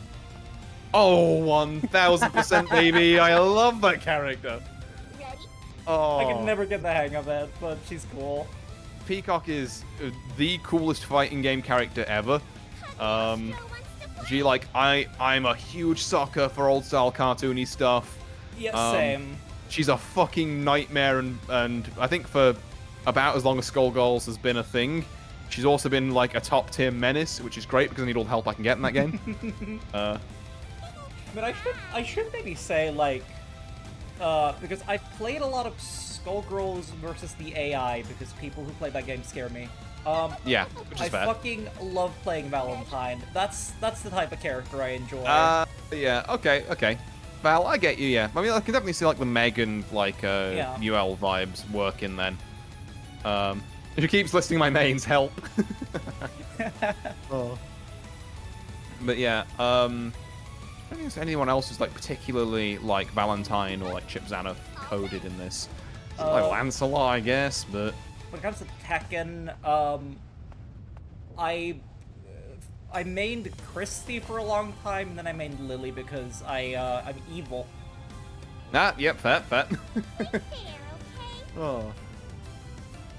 Oh, 1000%, baby. I love that character. Oh.
I can never get the hang of it, but she's cool.
Peacock is the coolest fighting game character ever. I'm a huge sucker for old style cartoony stuff.
Yeah, same.
She's a fucking nightmare, and I think for about as long as Skullgirls has been a thing. She's also been like a top tier menace, which is great because I need all the help I can get in that game.
But I should maybe say, like, because I've played a lot of Skullgirls versus the AI because people who play that game scare me.
Yeah, which is
I
fair.
fucking love playing Valentine. That's the type of character I enjoy.
Yeah, okay. Val, I get you, yeah. I mean, I can definitely see, like, the Megan, like, UL vibes working then. She keeps listing my mains, help. Oh. But yeah, I don't think there's anyone else who's, like, particularly, like, Valentine or, like, Chip Zanna coded in this. Like Lancelot, I guess, but...
When it comes to Tekken, I mained Christy for a long time, and then I mained Lily because I'm evil.
Yep, fair. Oh.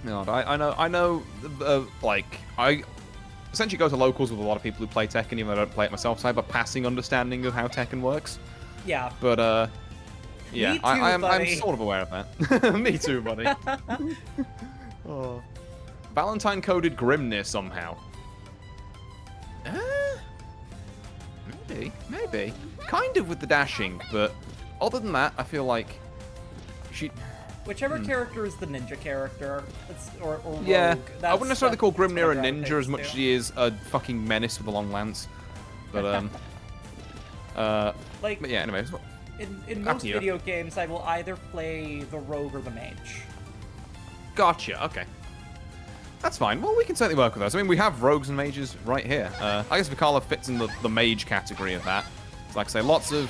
No, I know, like, I essentially go to locals with a lot of people who play Tekken, even though I don't play it myself, so I have a passing understanding of how Tekken works.
Yeah.
But, yeah,
Me too,
I'm
buddy.
sort of aware of that. Me too, buddy. Oh. Valentine coded Grimnir somehow. Maybe. Kind of with the dashing, but other than that, I feel like she...
Whichever character is the ninja character, or rogue.
Yeah, I wouldn't necessarily call
that's
Grimnir a
what I
ninja
gravitate
as much
to.
as he is a fucking menace with a long lance. But,
Like,
but yeah, anyway.
in
Up
most
to you.
video games, I will either play the rogue or the mage.
Gotcha, okay. That's fine. Well, we can certainly work with those. I mean, we have rogues and mages right here. I guess Vikala fits in the mage category of that. It's like I say, lots of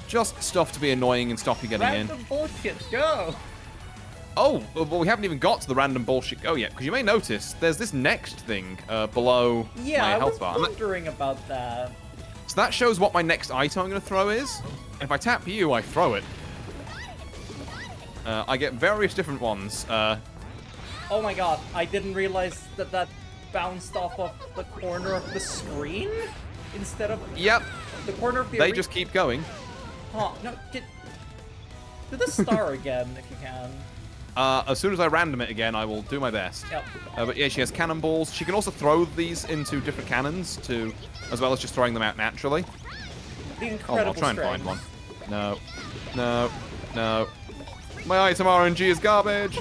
just stuff to be annoying and stop you getting in.
Random bullshit, go!
Oh, well, we haven't even got to the random bullshit go yet, because you may notice there's this next thing below
Yeah,
my
I
health
was
bar.
wondering about that.
So that shows what my next item I'm going to throw is. And if I tap you, I throw it. I get various different ones.
Oh my god, I didn't realize that bounced off of the corner of the screen instead of
Yep,
the corner of the
they
arena.
just keep going.
Huh, no, do the star again if you can.
As soon as I random it again, I will do my best.
Yep.
But yeah, she has cannonballs. She can also throw these into different cannons, as well as just throwing them out naturally.
The
Oh,
incredible
I'll try and
strength.
find one. No. My item RNG is garbage.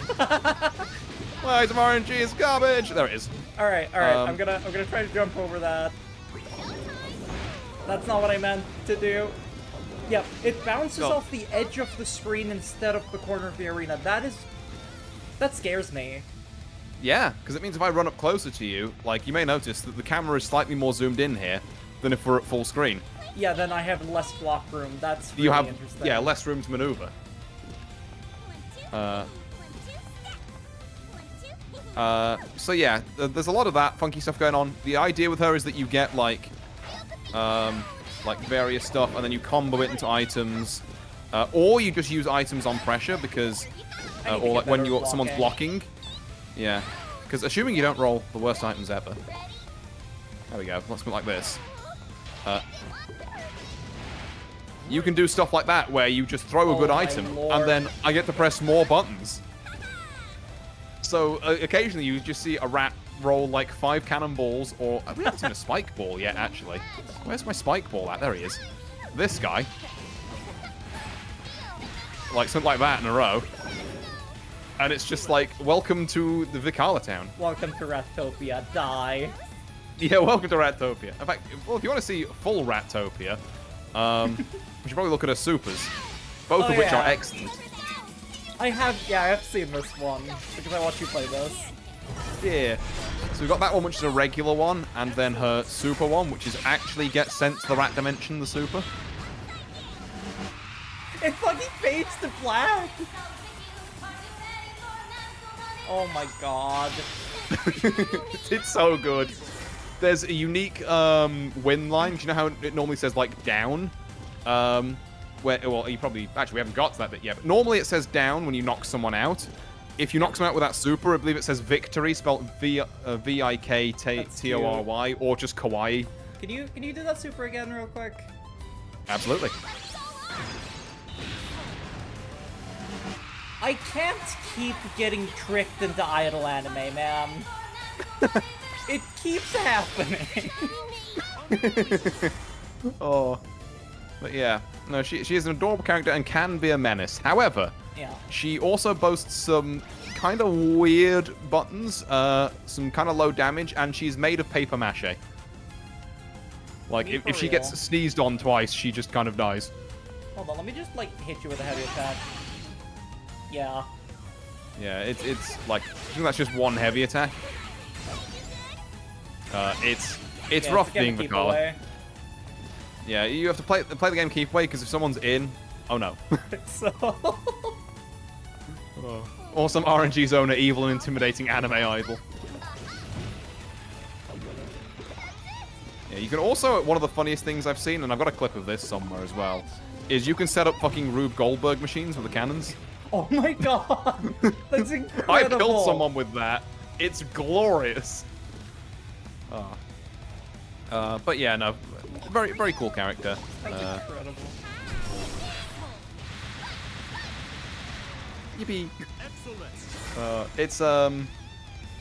My item RNG is garbage. There it is.
All right. I'm gonna try to jump over that. That's not what I meant to do. Yep, it bounces
Go.
off the edge of the screen instead of the corner of the arena. That scares me.
Yeah, because it means if I run up closer to you, like, you may notice that the camera is slightly more zoomed in here than if we're at full screen.
Yeah, then I have less block room. That's really
You have,
interesting.
yeah, less room to maneuver. So yeah, there's a lot of that funky stuff going on. The idea with her is that you get like various stuff, and then you combo it into items, or you just use items on pressure because,
I need to
or
get
like when
better
someone's blocking. Yeah, because assuming you don't roll the worst items ever. There we go. Let's put it like this. You can do stuff like that where you just throw a good
Oh my
item,
lord.
and then I get to press more buttons. So occasionally you just see a rat roll like 5 cannonballs, or we haven't seen a spike ball yet, actually. Where's my spike ball at? There he is. This guy. Like something like that in a row. And it's just like, welcome to the Vikala town.
Welcome to Rattopia. Die.
Yeah, welcome to Rattopia. In fact, well, if you want to see full Rattopia, we should probably look at her supers. Both
Oh,
of which
yeah.
are excellent.
I have seen this one because I watched you play this.
Yeah. So we've got that one, which is a regular one, and then her super one, which is actually gets sent to the rat dimension, the super.
It fucking fades to black. Oh my god.
It's so good. There's a unique win line. Do you know how it normally says like down? Where, well, you probably actually we haven't got to that bit yet. But normally it says down when you knock someone out. If you knock someone out with that super, I believe it says victory, spelled V-I-K-T-O-R-Y, or just kawaii.
Can you do that super again real quick?
Absolutely.
I can't keep getting tricked into idol anime, man. It keeps happening.
Oh. But yeah. No, she is an adorable character and can be a menace. However,
Yeah.
she also boasts some kind of weird buttons, some kind of low damage, and she's made of paper mache. Like,
Me for
if she
real.
gets sneezed on twice, she just kind of dies.
Hold on, let me just, like, hit you with a heavy attack. Yeah.
Yeah, it's like, I think that's just one heavy attack. It's
Yeah,
rough
it's gonna
being
keep
Vakala.
away.
Yeah, you have to play the game keep away, because if someone's in, oh no.
So...
Or some RNG zone are evil and intimidating anime idol. Yeah, you can also, one of the funniest things I've seen, and I've got a clip of this somewhere as well, is you can set up fucking Rube Goldberg machines with the cannons.
Oh my god! That's incredible!
I killed someone with that. It's glorious. But yeah, no, very, very cool character.
That's incredible.
Yippee.
Excellent.
It's,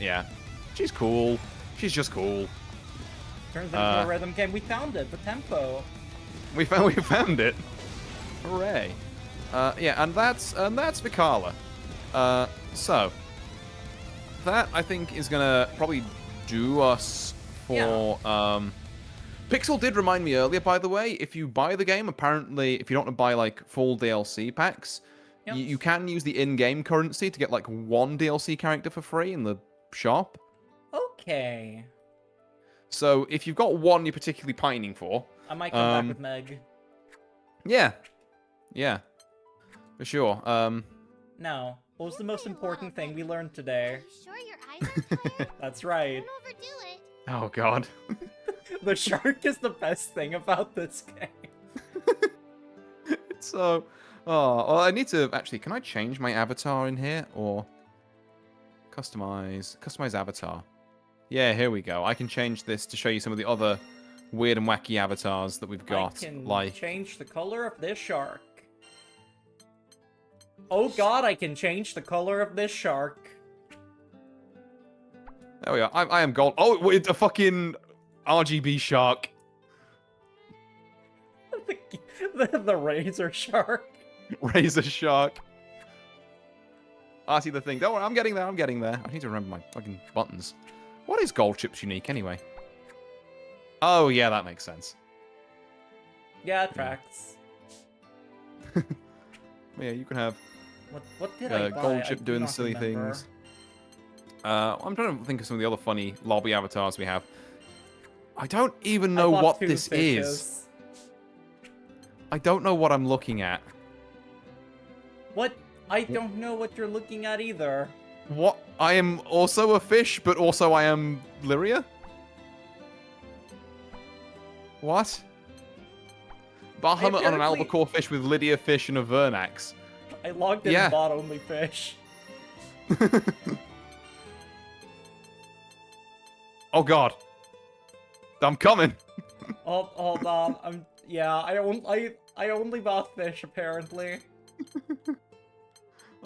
yeah. She's cool. She's just cool.
Turns into a rhythm game. We found it, the tempo.
We found it. Hooray. Yeah, and that's Vakala. So that I think is gonna probably do us for Pixel did remind me earlier, by the way, if you buy the game, apparently if you don't want to buy like full DLC packs,
Yep.
you can use the in-game currency to get like one DLC character for free in the shop.
Okay.
So if you've got one you're particularly pining for,
I might come back with Meg.
yeah, for sure.
Now, what was the most important thing we learned today?
Sure your eyes are tired?
That's right.
Don't overdo it.
Oh god.
The shark is the best thing about this game.
So, well, I need to actually. Can I change my avatar in here or customize avatar? Yeah, here we go. I can change this to show you some of the other weird and wacky avatars that we've got.
I can
like,
change the color of this shark. Oh god, I can change the color of this shark.
there we are. I am gold. Oh, it's a fucking RGB shark.
The razor shark.
Razor shark. I see the thing. Don't worry, I'm getting there. I need to remember my fucking buttons. What is Gold Chip's unique anyway? Oh yeah, that makes sense.
Yeah, it tracks.
Yeah, you can have
What did I buy?
Gold
I
Chip
do
doing
not
silly
remember.
things. I'm trying to think of some of the other funny lobby avatars we have. I don't even know
I bought
what
2
this
fishes.
is. I don't know what I'm looking at.
What? I don't know what you're looking at either.
What? I am also a fish, but also I am Lyria? What? Bahamut on an
apparently-
albacore fish with Lydia fish and a Vernax.
I logged in
Yeah.
and bought only fish.
Oh god. I'm coming.
Oh, hold on. I only bought fish apparently.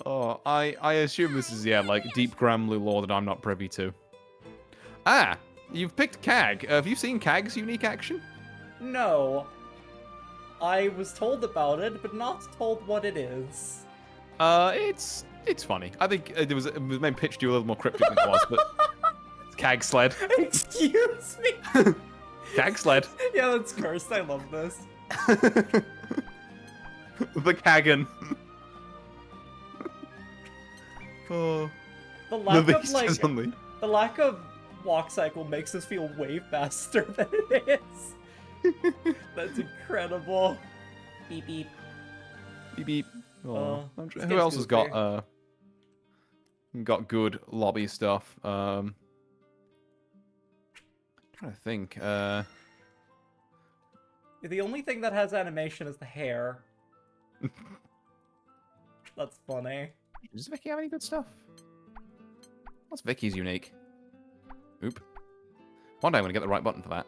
Oh, I assume this is, yeah, like deep Granblue lore that I'm not privy to. Ah, you've picked Kag. Have you seen Kag's unique action?
No. I was told about it, but not told what it is.
It's funny. I think it was maybe pitched you a little more cryptic than it was, but it's Kag sled.
Excuse me.
Kag sled.
Yeah, that's cursed. I love this.
The Kagan. Oh,
The lack of
beast
like
is only.
the lack of walk cycle makes us feel way faster than it is. That's incredible. Beep beep.
Beep beep. Oh,
this
who
game's
else has
goofy.
got good lobby stuff? Trying to think.
The only thing that has animation is the hair. That's funny.
Does Vicky have any good stuff? What's Vicky's unique? Oop. One day I'm gonna get the right button for that.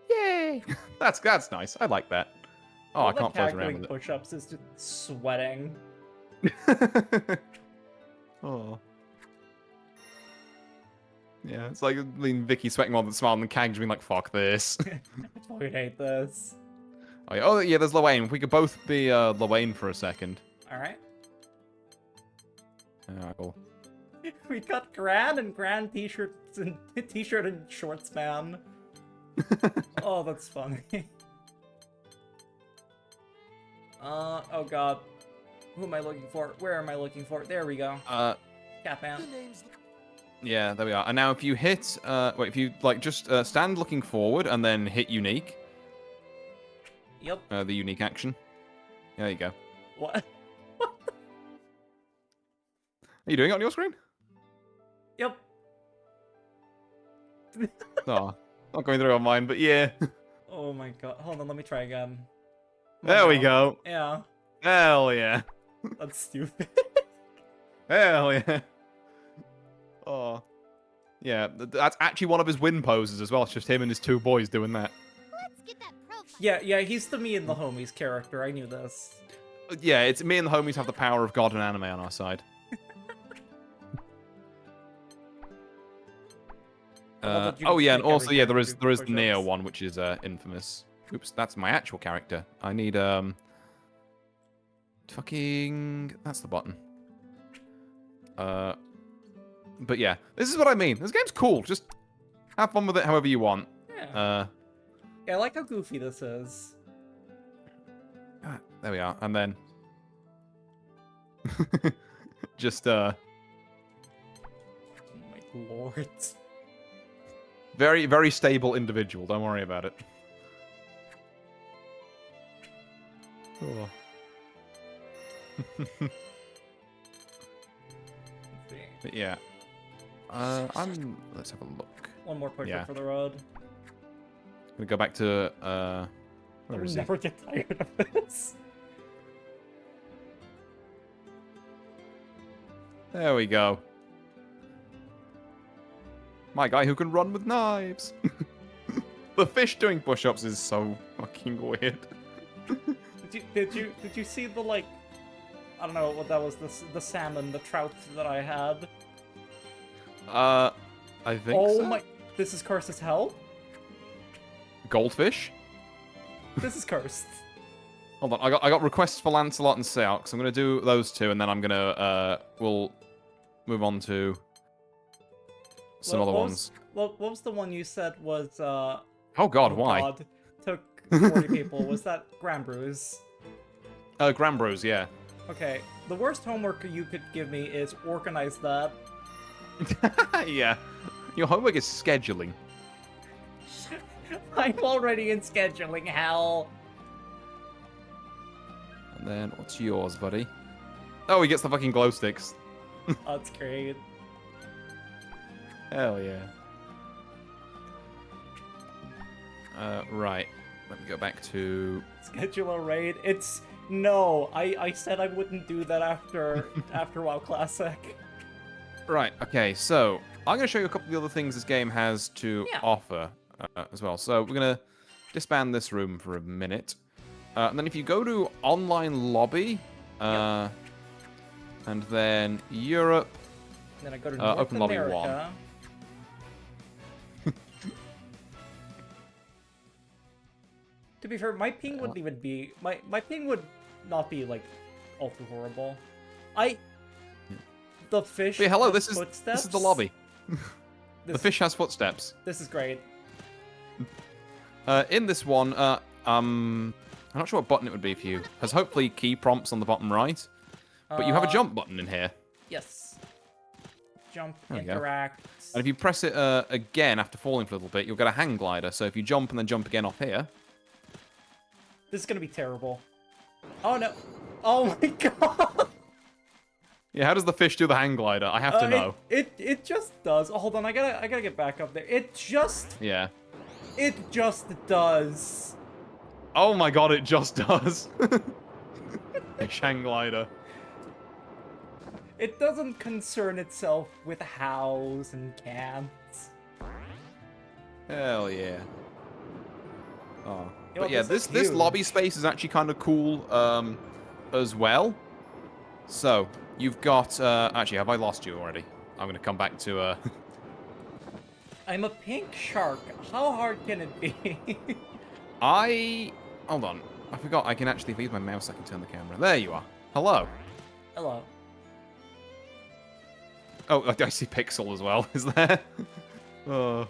Yay! that's nice. I like that. Oh, I can't close around with it.
Push-ups is just sweating.
Oh. Yeah, it's like Vicky sweating more than smiling and Kang just being like, fuck this.
I fucking hate this.
Oh yeah, there's Lowain. If we could both be Lowain for a second.
Alright.
Alright, cool.
We got Gran and Gran t-shirts and t-shirt and shorts, man. Oh, that's funny. Oh god. Who am I looking for? Where am I looking for? There we go. Catman.
Yeah, there we are. And now if you hit, wait, if you, like, just stand looking forward and then hit unique.
Yep.
The unique action. There you go.
What?
Are you doing it on your screen?
Yep.
Oh, not going through on mine, but yeah.
Oh my god. Hold on, let me try again.
There we go.
Yeah.
Hell yeah.
That's stupid.
Hell yeah. Oh. Yeah, that's actually one of his win poses as well. It's just him and his two boys doing that.
Let's get that profile.
Yeah, he's the me and the homies character. I knew this.
Yeah, it's me and the homies have the power of God and anime on our side. Oh yeah, and also yeah, there is the Neo one, which is infamous. Oops, that's my actual character. I need fucking that's the button. But yeah, this is what I mean. This game's cool. Just have fun with it however you want.
Yeah. Yeah, I like how goofy this is.
There we are, and then just
Oh my lord.
very, very stable individual. Don't worry about it. Oh. But yeah. Let's have a look.
One more push
Yeah.
up for the road.
I'm gonna go back to where
I'll
is he?
never get tired of this.
There we go. My guy who can run with knives. The fish doing push-ups is so fucking weird.
Did you see the, like, I don't know what that was, the salmon, the trout that I had?
I think
Oh
so.
my, this is cursed as hell?
Goldfish?
This is cursed.
Hold on, I got requests for Lancelot and Seox. I'm gonna do those two, and then I'm gonna we'll move on to some other ones.
What was the one you said was,
Oh god,
oh
why?
God, took 40 people? Was that Granblue's?
Granblues, yeah.
Okay, the worst homework you could give me is organize that.
Yeah. Your homework is scheduling.
I'm already in scheduling hell.
And then, what's yours, buddy? Oh, he gets the fucking glow sticks.
That's great.
Hell yeah. Right. Let me go back to...
Schedule a raid. It's... No, I said I wouldn't do that after WoW Classic.
Right, okay, so I'm going to show you a couple of the other things this game has to offer as well. So we're going to disband this room for a minute. And then if you go to online lobby, and then Europe,
Then I go to North
open lobby
America.
1.
To be fair, my ping wouldn't even be... My ping would not be, like, all too horrible. The fish...
Hey, hello,
has
this
footsteps.
is the lobby. The fish has footsteps.
This is great.
In this one, I'm not sure what button it would be for you. Has hopefully key prompts on the bottom right. But you have a jump button in here.
Yes. Jump,
There we go.
interact.
And if you press it again after falling for a little bit, you'll get a hang glider. So if you jump and then jump again off here...
This is gonna be terrible. Oh no! Oh my god!
Yeah, how does the fish do the hang glider? I have to know.
It just does. Oh, hold on, I gotta get back up there. It just does.
Oh my god, it just does. Fish hang glider.
It doesn't concern itself with hows and can'ts.
Hell yeah. Oh.
Yo,
But yeah,
this is
this
huge.
lobby space is actually kind of cool as well. So, you've got... actually, have I lost you already? I'm going to come back to...
I'm a pink shark. How hard can it be?
Hold on. I forgot I can actually... If I use my mouse, I can turn the camera. There you are. Hello.
Hello.
Oh, I see Pixel as well. Is there? Oh.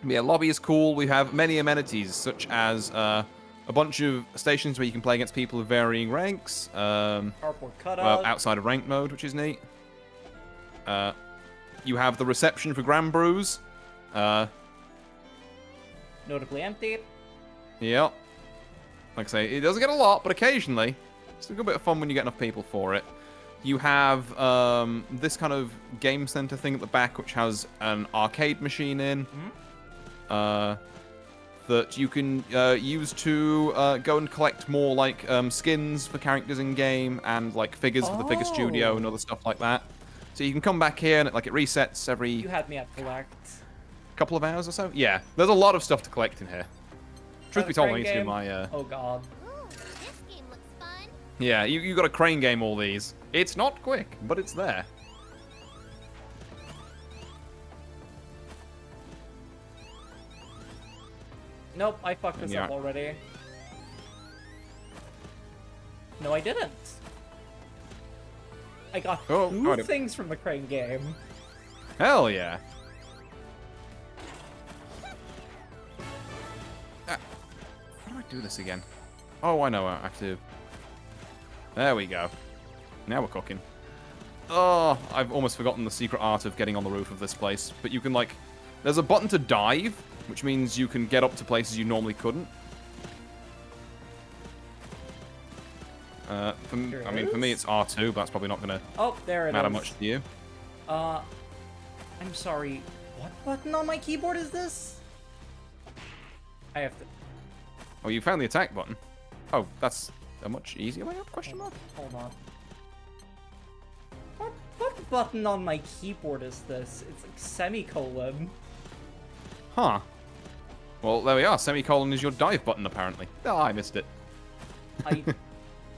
Yeah, lobby is cool. We have many amenities, such as a bunch of stations where you can play against people of varying ranks.
Cardboard cutout.
Outside of ranked mode, which is neat. You have the reception for Granblues.
Notably empty.
Yep. Like I say, it doesn't get a lot, but occasionally. It's a good bit of fun when you get enough people for it. You have this kind of game center thing at the back, which has an arcade machine in. That you can use to go and collect more like skins for characters in game and like figures for the figure studio and other stuff like that. So you can come back here and it resets every
You had me at collect.
couple of hours or so. Yeah, there's a lot of stuff to collect in here. Truth be told, I need to do my.
Oh god.
Ooh, this game looks fun.
Yeah, you got to crane game all these. It's not quick, but it's there.
Nope, I fucked this up already. No, I didn't. I got two things from the crane game.
Hell yeah. How do I do this again? Oh, I know. I have to... There we go. Now we're cooking. Oh, I've almost forgotten the secret art of getting on the roof of this place. But you can, like... There's a button to dive, which means you can get up to places you normally couldn't. For me, it's R2, but that's probably not going to matter much to you.
I'm sorry. What button on my keyboard is this? I have to...
Oh, you found the attack button. Oh, that's a much easier way up, question mark?
Hold on. What button on my keyboard is this? It's like semicolon.
Huh. Well, there we are. Semicolon is your dive button, apparently. Oh, I missed it.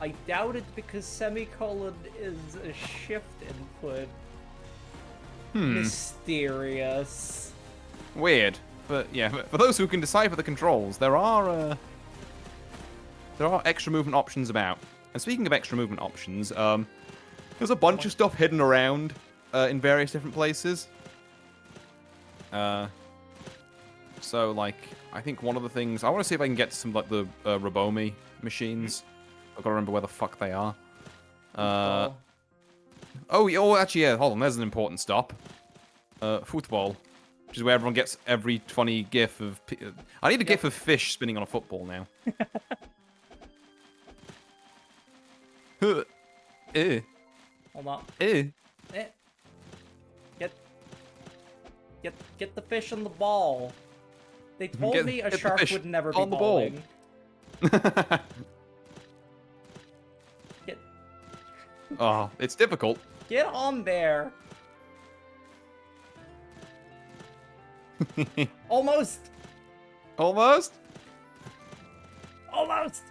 I doubt it because semicolon is a shift input. Mysterious.
Weird. But yeah, for those who can decipher the controls, there are extra movement options about. And speaking of extra movement options, there's a bunch of stuff hidden around in various different places. So, like, I think one of the things... I want to see if I can get some, like, the Robomi machines. I've got to remember where the fuck they are. Actually, yeah, hold on. There's an important stop. Football. Which is where everyone gets every funny gif of... I need a gif of fish spinning on a football now.
Hold on. Get the fish on the ball. They told me a shark would never be balling.
Oh, it's difficult.
Get on there. Almost.
Almost?
Almost.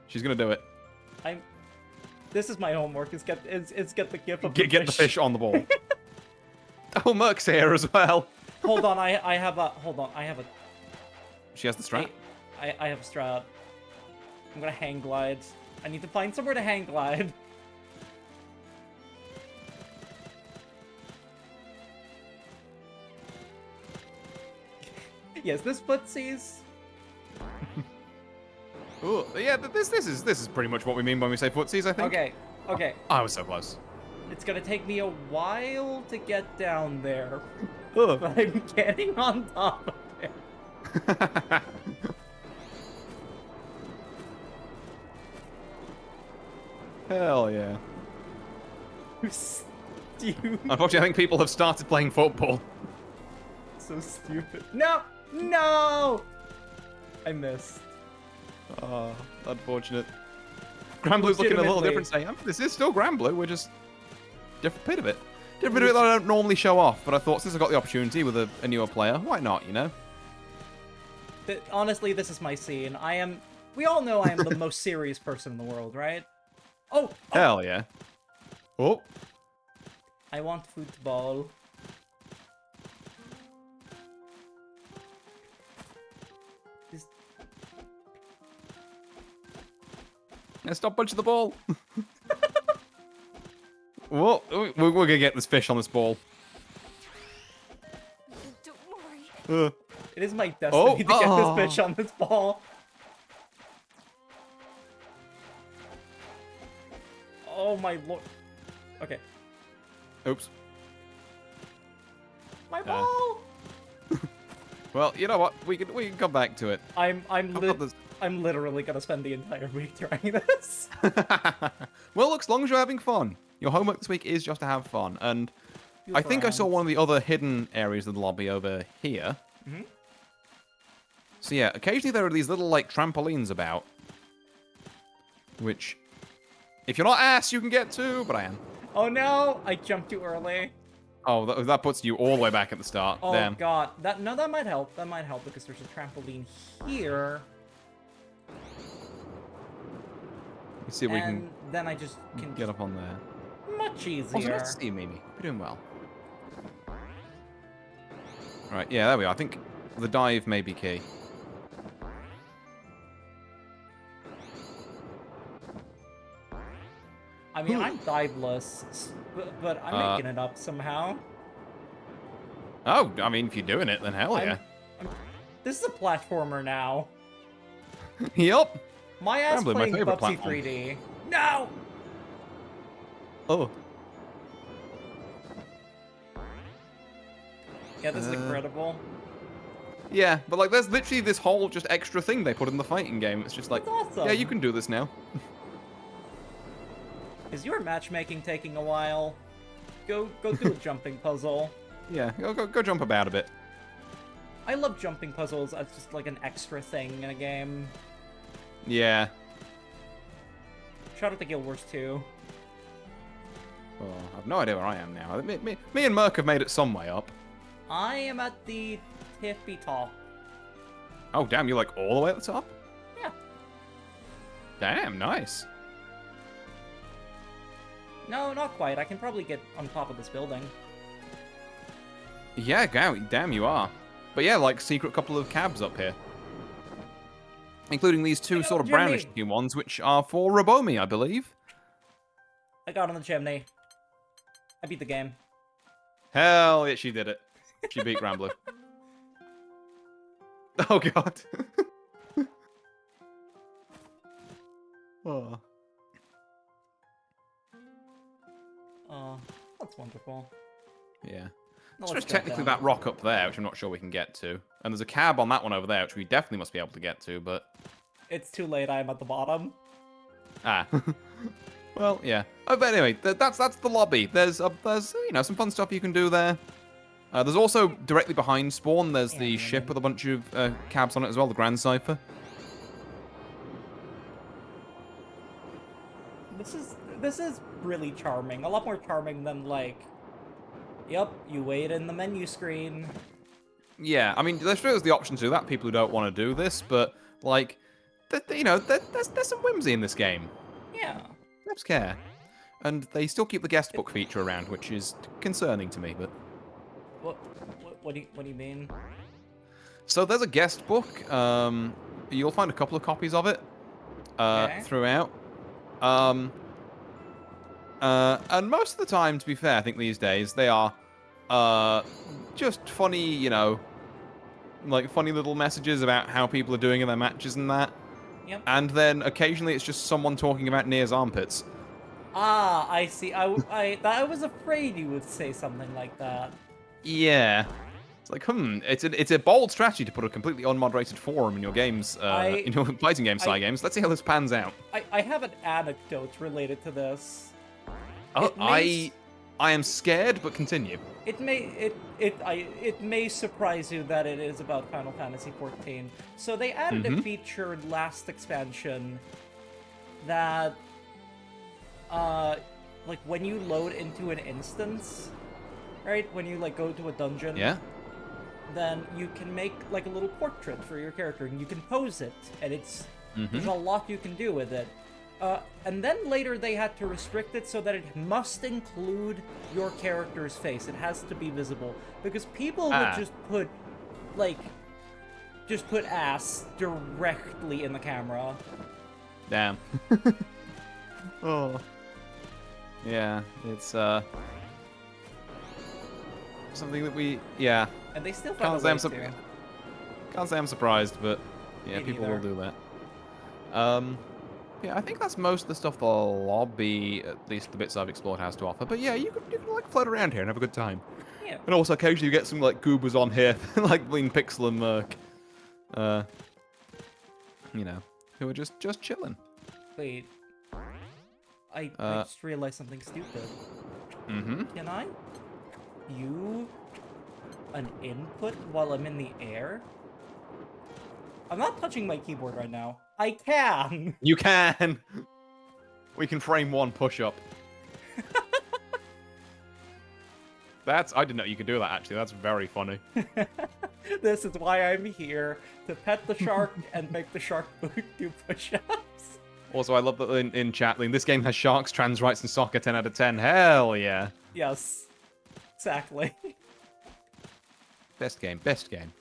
She's gonna do it.
This is my homework. Is get the gif of
get the fish on the ball. Oh, Merc's here as well.
Hold on, I have a
She has the strat.
I have a strat. I'm gonna hang glide. I need to find somewhere to hang glide. Yes, this footsies.
Ooh, yeah, this is pretty much what we mean when we say footsies, I think.
Okay.
Oh, I was so close.
It's gonna take me a while to get down there. But I'm getting on top of it.
Hell yeah.
Stupid.
Unfortunately, I think people have started playing football.
So stupid. No! No! I missed.
Oh, unfortunate. Granblue's looking a little different today. This is still Granblue, we're just different bit of it. Different bit of it that I don't normally show off, but I thought since I got the opportunity with a newer player, why not, you know?
Honestly, this is my scene. I am We all know I am the most serious person in the world, right? Oh!
Hell yeah. Oh.
I want football. This...
Yeah, stop punching the ball. Whoa, we're gonna get this fish on this ball.
Don't worry.
It is my destiny to get this fish on this ball. Oh my lord. Okay.
Oops.
My ball!
Well, you know what? We can come back to it.
I'm
this.
literally gonna spend the entire week trying this.
Well, look, as long as you're having fun. Your homework this week is just to have fun. And I think I saw one of the other hidden areas of the lobby over here.
Mm-hmm.
So yeah, occasionally there are these little, like, trampolines about. Which, if you're not ass, you can get to, but I am.
Oh no! I jumped too early.
Oh, that puts you all the way back at the start.
Oh
Damn.
god. That might help. That might help because there's a trampoline here.
Let's see if we can
And then I just can
get up on there.
much
Also,
easier.
nice to see you, Mimi. You're doing well. Right, yeah, there we are. I think the dive may be key.
I mean, I'm diveless, but I'm making it up somehow.
Oh, I mean, if you're doing it, then hell yeah.
This is a platformer now.
Yup.
My ass
Granblue, my
playing
favorite
Bubsy
platform.
3D. No!
Oh.
Yeah, this is incredible.
Yeah, but like, there's literally this whole just extra thing they put in the fighting game. It's just like,
That's awesome.
yeah, you can do this now.
Is your matchmaking taking a while? Go do a jumping puzzle.
Yeah, go jump about a bit.
I love jumping puzzles as just like an extra thing in a game.
Yeah.
Shout out to Guild Wars 2.
Oh, I've no idea where I am now. Me and Merc have made it some way up.
I am at the tippy top.
Oh, damn, you're like all the way at the top?
Yeah.
Damn, nice.
No, not quite. I can probably get on top of this building.
Yeah, damn, you are. But yeah, like, secret couple of cabs up here. Including these two sort of
Jimmy.
brownish-looking ones, which are for Robomi, I believe.
I got on the chimney. I beat the game.
Hell yeah, she did it. She beat Granblue. Oh, God. Oh.
Oh, that's wonderful.
Yeah.
Now
So
let's
there's
get
technically
down.
that rock up there, which I'm not sure we can get to. And there's a cab on that one over there, which we definitely must be able to get to, but...
It's too late. I am at the bottom.
Ah. Well, yeah. Oh, but anyway, that's the lobby. There's you know, some fun stuff you can do there. There's also, directly behind Spawn, there's the ship with a bunch of cabs on it as well, the Grand Cypher.
This is really charming. A lot more charming than, like... Yep, you wait in the menu screen.
Yeah, I mean, there's the option to do that, people who don't want to do this, but, like, you know, there's some whimsy in this game.
Yeah.
Devs care. And they still keep the guest book feature around, which is concerning to me, but...
What do you mean?
So there's a guest book. You'll find a couple of copies of it
Okay.
throughout. And most of the time, to be fair, I think these days, they are just funny, you know, like funny little messages about how people are doing in their matches and that.
Yep.
And then occasionally it's just someone talking about Nier's armpits.
Ah, I see. I was afraid you would say something like that.
Yeah. It's like, it's a bold strategy to put a completely unmoderated forum in your games, in your fighting game side games. Let's see how this pans out.
I have an anecdote related to this.
Oh, I am scared, but continue.
It may surprise you that it is about Final Fantasy XIV. So they added a feature last expansion that, like when you load into an instance, right? When you like go to a dungeon,
Yeah.
then you can make like a little portrait for your character, and you can pose it, and it's There's a lot you can do with it. And then later they had to restrict it so that it must include your character's face. It has to be visible. Because people would just put, like, ass directly in the camera.
Damn. Oh. Yeah, it's, something that we, yeah.
And they still found a way to.
Can't say I'm surprised, but yeah,
Me
people
neither.
will do that. Yeah, I think that's most of the stuff the lobby, at least the bits I've explored, has to offer. But yeah, you can like float around here and have a good time.
Yeah.
And also occasionally you get some like goobers on here, like Lean Pixel and Merc. You know, who are just chilling.
Wait. I just realized something stupid. Can I view an input while I'm in the air? I'm not touching my keyboard right now. I can!
You can! We can frame one push-up. I didn't know you could do that, actually. That's very funny.
This is why I'm here, to pet the shark and make the shark do push-ups.
Also, I love that in chat, this game has sharks, trans rights, and soccer 10 out of 10. Hell yeah.
Yes. Exactly.
Best game. Best game.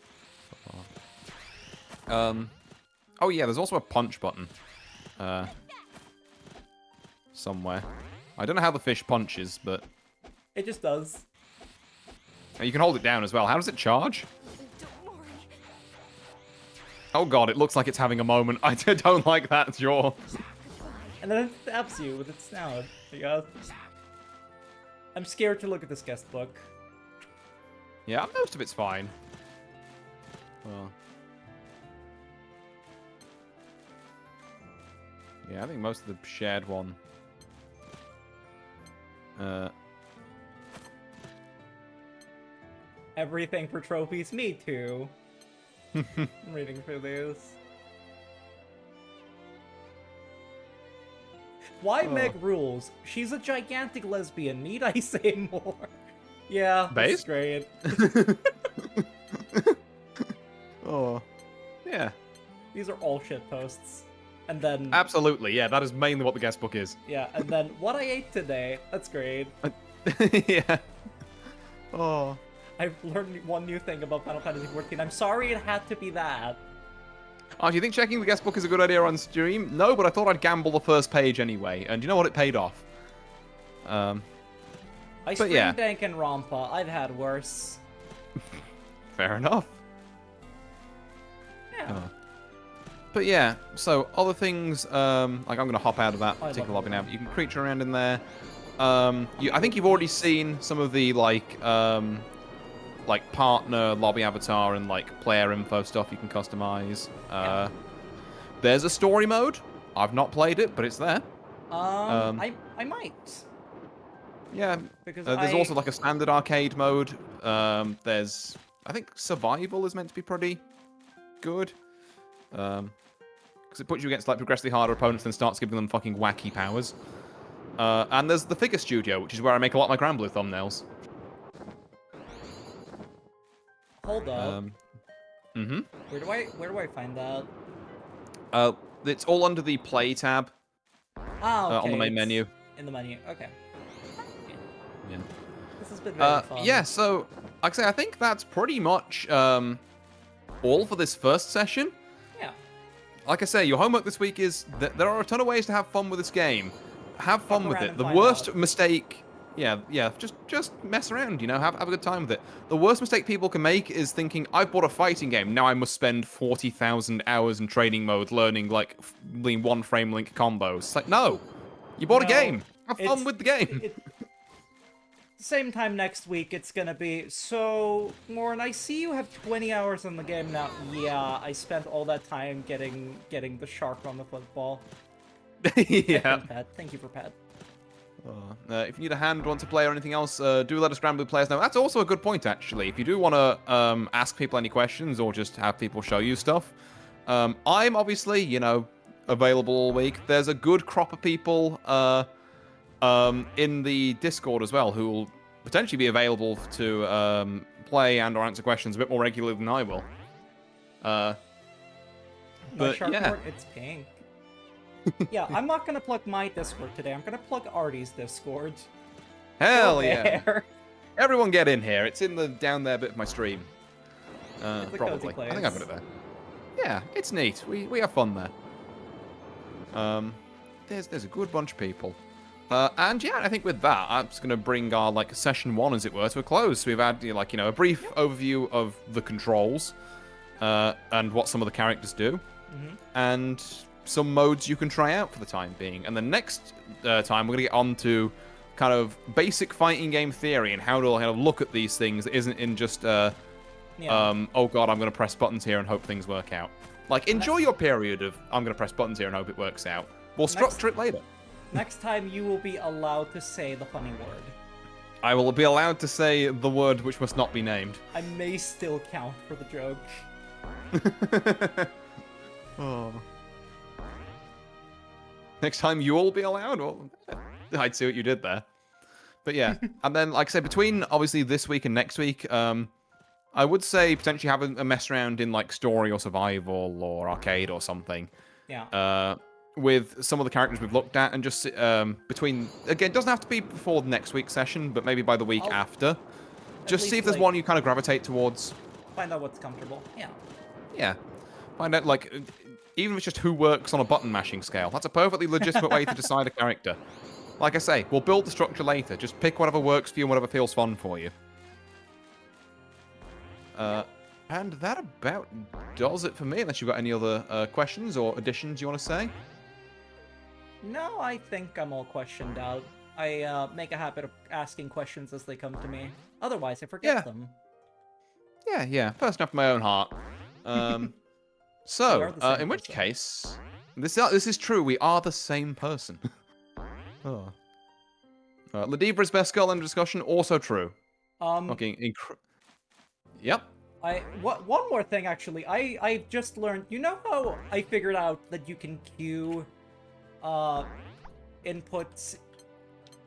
Oh yeah, there's also a punch button. Somewhere. I don't know how the fish punches, but...
It just does.
You can hold it down as well. How does it charge?
Don't worry.
Oh god, it looks like it's having a moment. I don't like that jaw.
And then it stabs you with its snout. Yeah. I'm scared to look at this guest book.
Yeah, most of it's fine. Well... Yeah, I think most of the shared one.
Everything for trophies, me too. I'm reading through these. Why Meg rules? She's a gigantic lesbian. Need I say more? Yeah, that's great.
Oh, yeah.
These are all shit posts. And then...
Absolutely, yeah, that is mainly what the guest book is.
Yeah, and then what I ate today. That's great.
Yeah. Oh.
I've learned one new thing about Final Fantasy XIV. I'm sorry it had to be that.
Oh, do you think checking the guest book is a good idea on stream? No, but I thought I'd gamble the first page anyway. And you know what? It paid off.
I streamed Dank and Rampa. I've had worse.
Fair enough.
Yeah.
Oh. But yeah, so other things, like I'm going to hop out of that particular lobby now, but you can creature around in there. I think you've already seen some of the, like partner lobby avatar and, like, player info stuff you can customize. There's a story mode. I've not played it, but it's there.
I might.
Yeah,
because
there's also, like, a standard arcade mode. There's, I think, survival is meant to be pretty good. Because it puts you against like progressively harder opponents and starts giving them fucking wacky powers. And there's the figure studio, which is where I make a lot of my Granblue thumbnails.
Hold up. Where do I find that?
It's all under the play tab.
Ah, okay.
On the main menu.
In the menu. Okay.
Yeah.
This has been very fun.
Yeah. So, like I say, I think that's pretty much all for this first session.
Yeah.
Like I say, your homework this week is that there are a ton of ways to have fun with this game. Have fun with it. The worst mistake... Yeah, just mess around, you know, have a good time with it. The worst mistake people can make is thinking, I've bought a fighting game, now I must spend 40,000 hours in training mode learning, like, one frame link combos. It's like, no! You bought a game! Have fun with the game!
Same time next week, it's gonna be, so, Lauren, I see you have 20 hours on the game now. Yeah, I spent all that time getting the shark on the football.
Yeah.
Pet. Thank you for Pet.
If you need a hand, want to play or anything else, do let us Granblue players know. That's also a good point, actually. If you do want to ask people any questions or just have people show you stuff, I'm obviously, you know, available all week. There's a good crop of people in the Discord as well who will potentially be available to play and or answer questions a bit more regularly than I will.
My
But
shark
yeah.
board, it's pink. Yeah, I'm not gonna plug my Discord today. I'm gonna plug Artie's Discord.
Hell
Go
yeah.
there.
Everyone get in here. It's in the down there bit of my stream.
It's a
Probably.
cozy
I think I put
place.
it there. Yeah, it's neat. We have fun there. There's a good bunch of people. And yeah, I think with that, I'm just gonna bring our like session 1, as it were, to a close. So we've had like a brief overview of the controls, and what some of the characters do, and some modes you can try out for the time being. And the next time we're gonna get on to kind of basic fighting game theory and how to kind of look at these things that isn't in just oh god, I'm gonna press buttons here and hope things work out. Like, enjoy your period of I'm gonna press buttons here and hope it works out. We'll structure it later.
Next time you will be allowed to say the funny word.
I will be allowed to say the word which must not be named.
I may still count for the joke.
Oh. Next time you will be allowed? Well, I'd see what you did there. But yeah, and then, like I said, between obviously this week and next week, I would say potentially have a mess around in like story or survival or arcade or something.
Yeah.
With some of the characters we've looked at, and just between, again, it doesn't have to be before the next week's session, but maybe by the week after. Just see
least,
if there's
like,
one you kind of gravitate towards.
Find out what's comfortable. Yeah.
Yeah. Find out, like, even if it's just who works on a button mashing scale. That's a perfectly legitimate way to decide a character. Like I say, we'll build the structure later. Just pick whatever works for you and whatever feels fun for you. And that about does it for me, unless you've got any other questions or additions you want to say.
No, I think I'm all questioned out. I make a habit of asking questions as they come to me. Otherwise, I forget them.
Yeah. First after my own heart.
We are
So,
the same
in which
person.
case, this is true. We are the same person. Oh. Ladivra's best girl under discussion, also true. Okay, yep.
One more thing, actually. I just learned. You know how I figured out that you can queue inputs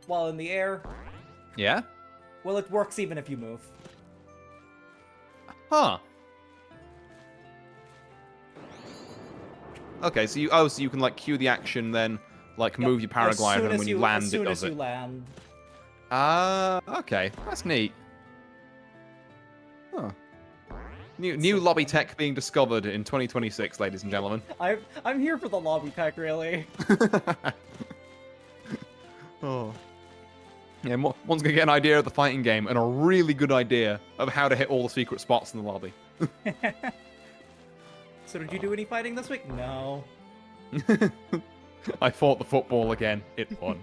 while in the air?
Yeah?
Well, it works even if you move.
Huh. Okay, so you can like cue the action, then like move your paraglider, and when you land, it does it.
Land.
Okay, that's neat. Huh. New lobby tech being discovered in 2026, ladies and gentlemen.
I'm here for the lobby tech, really.
Oh. Yeah, one's gonna get an idea of the fighting game and a really good idea of how to hit all the secret spots in the lobby.
So did you do any fighting this week? No.
I fought the football again. It won.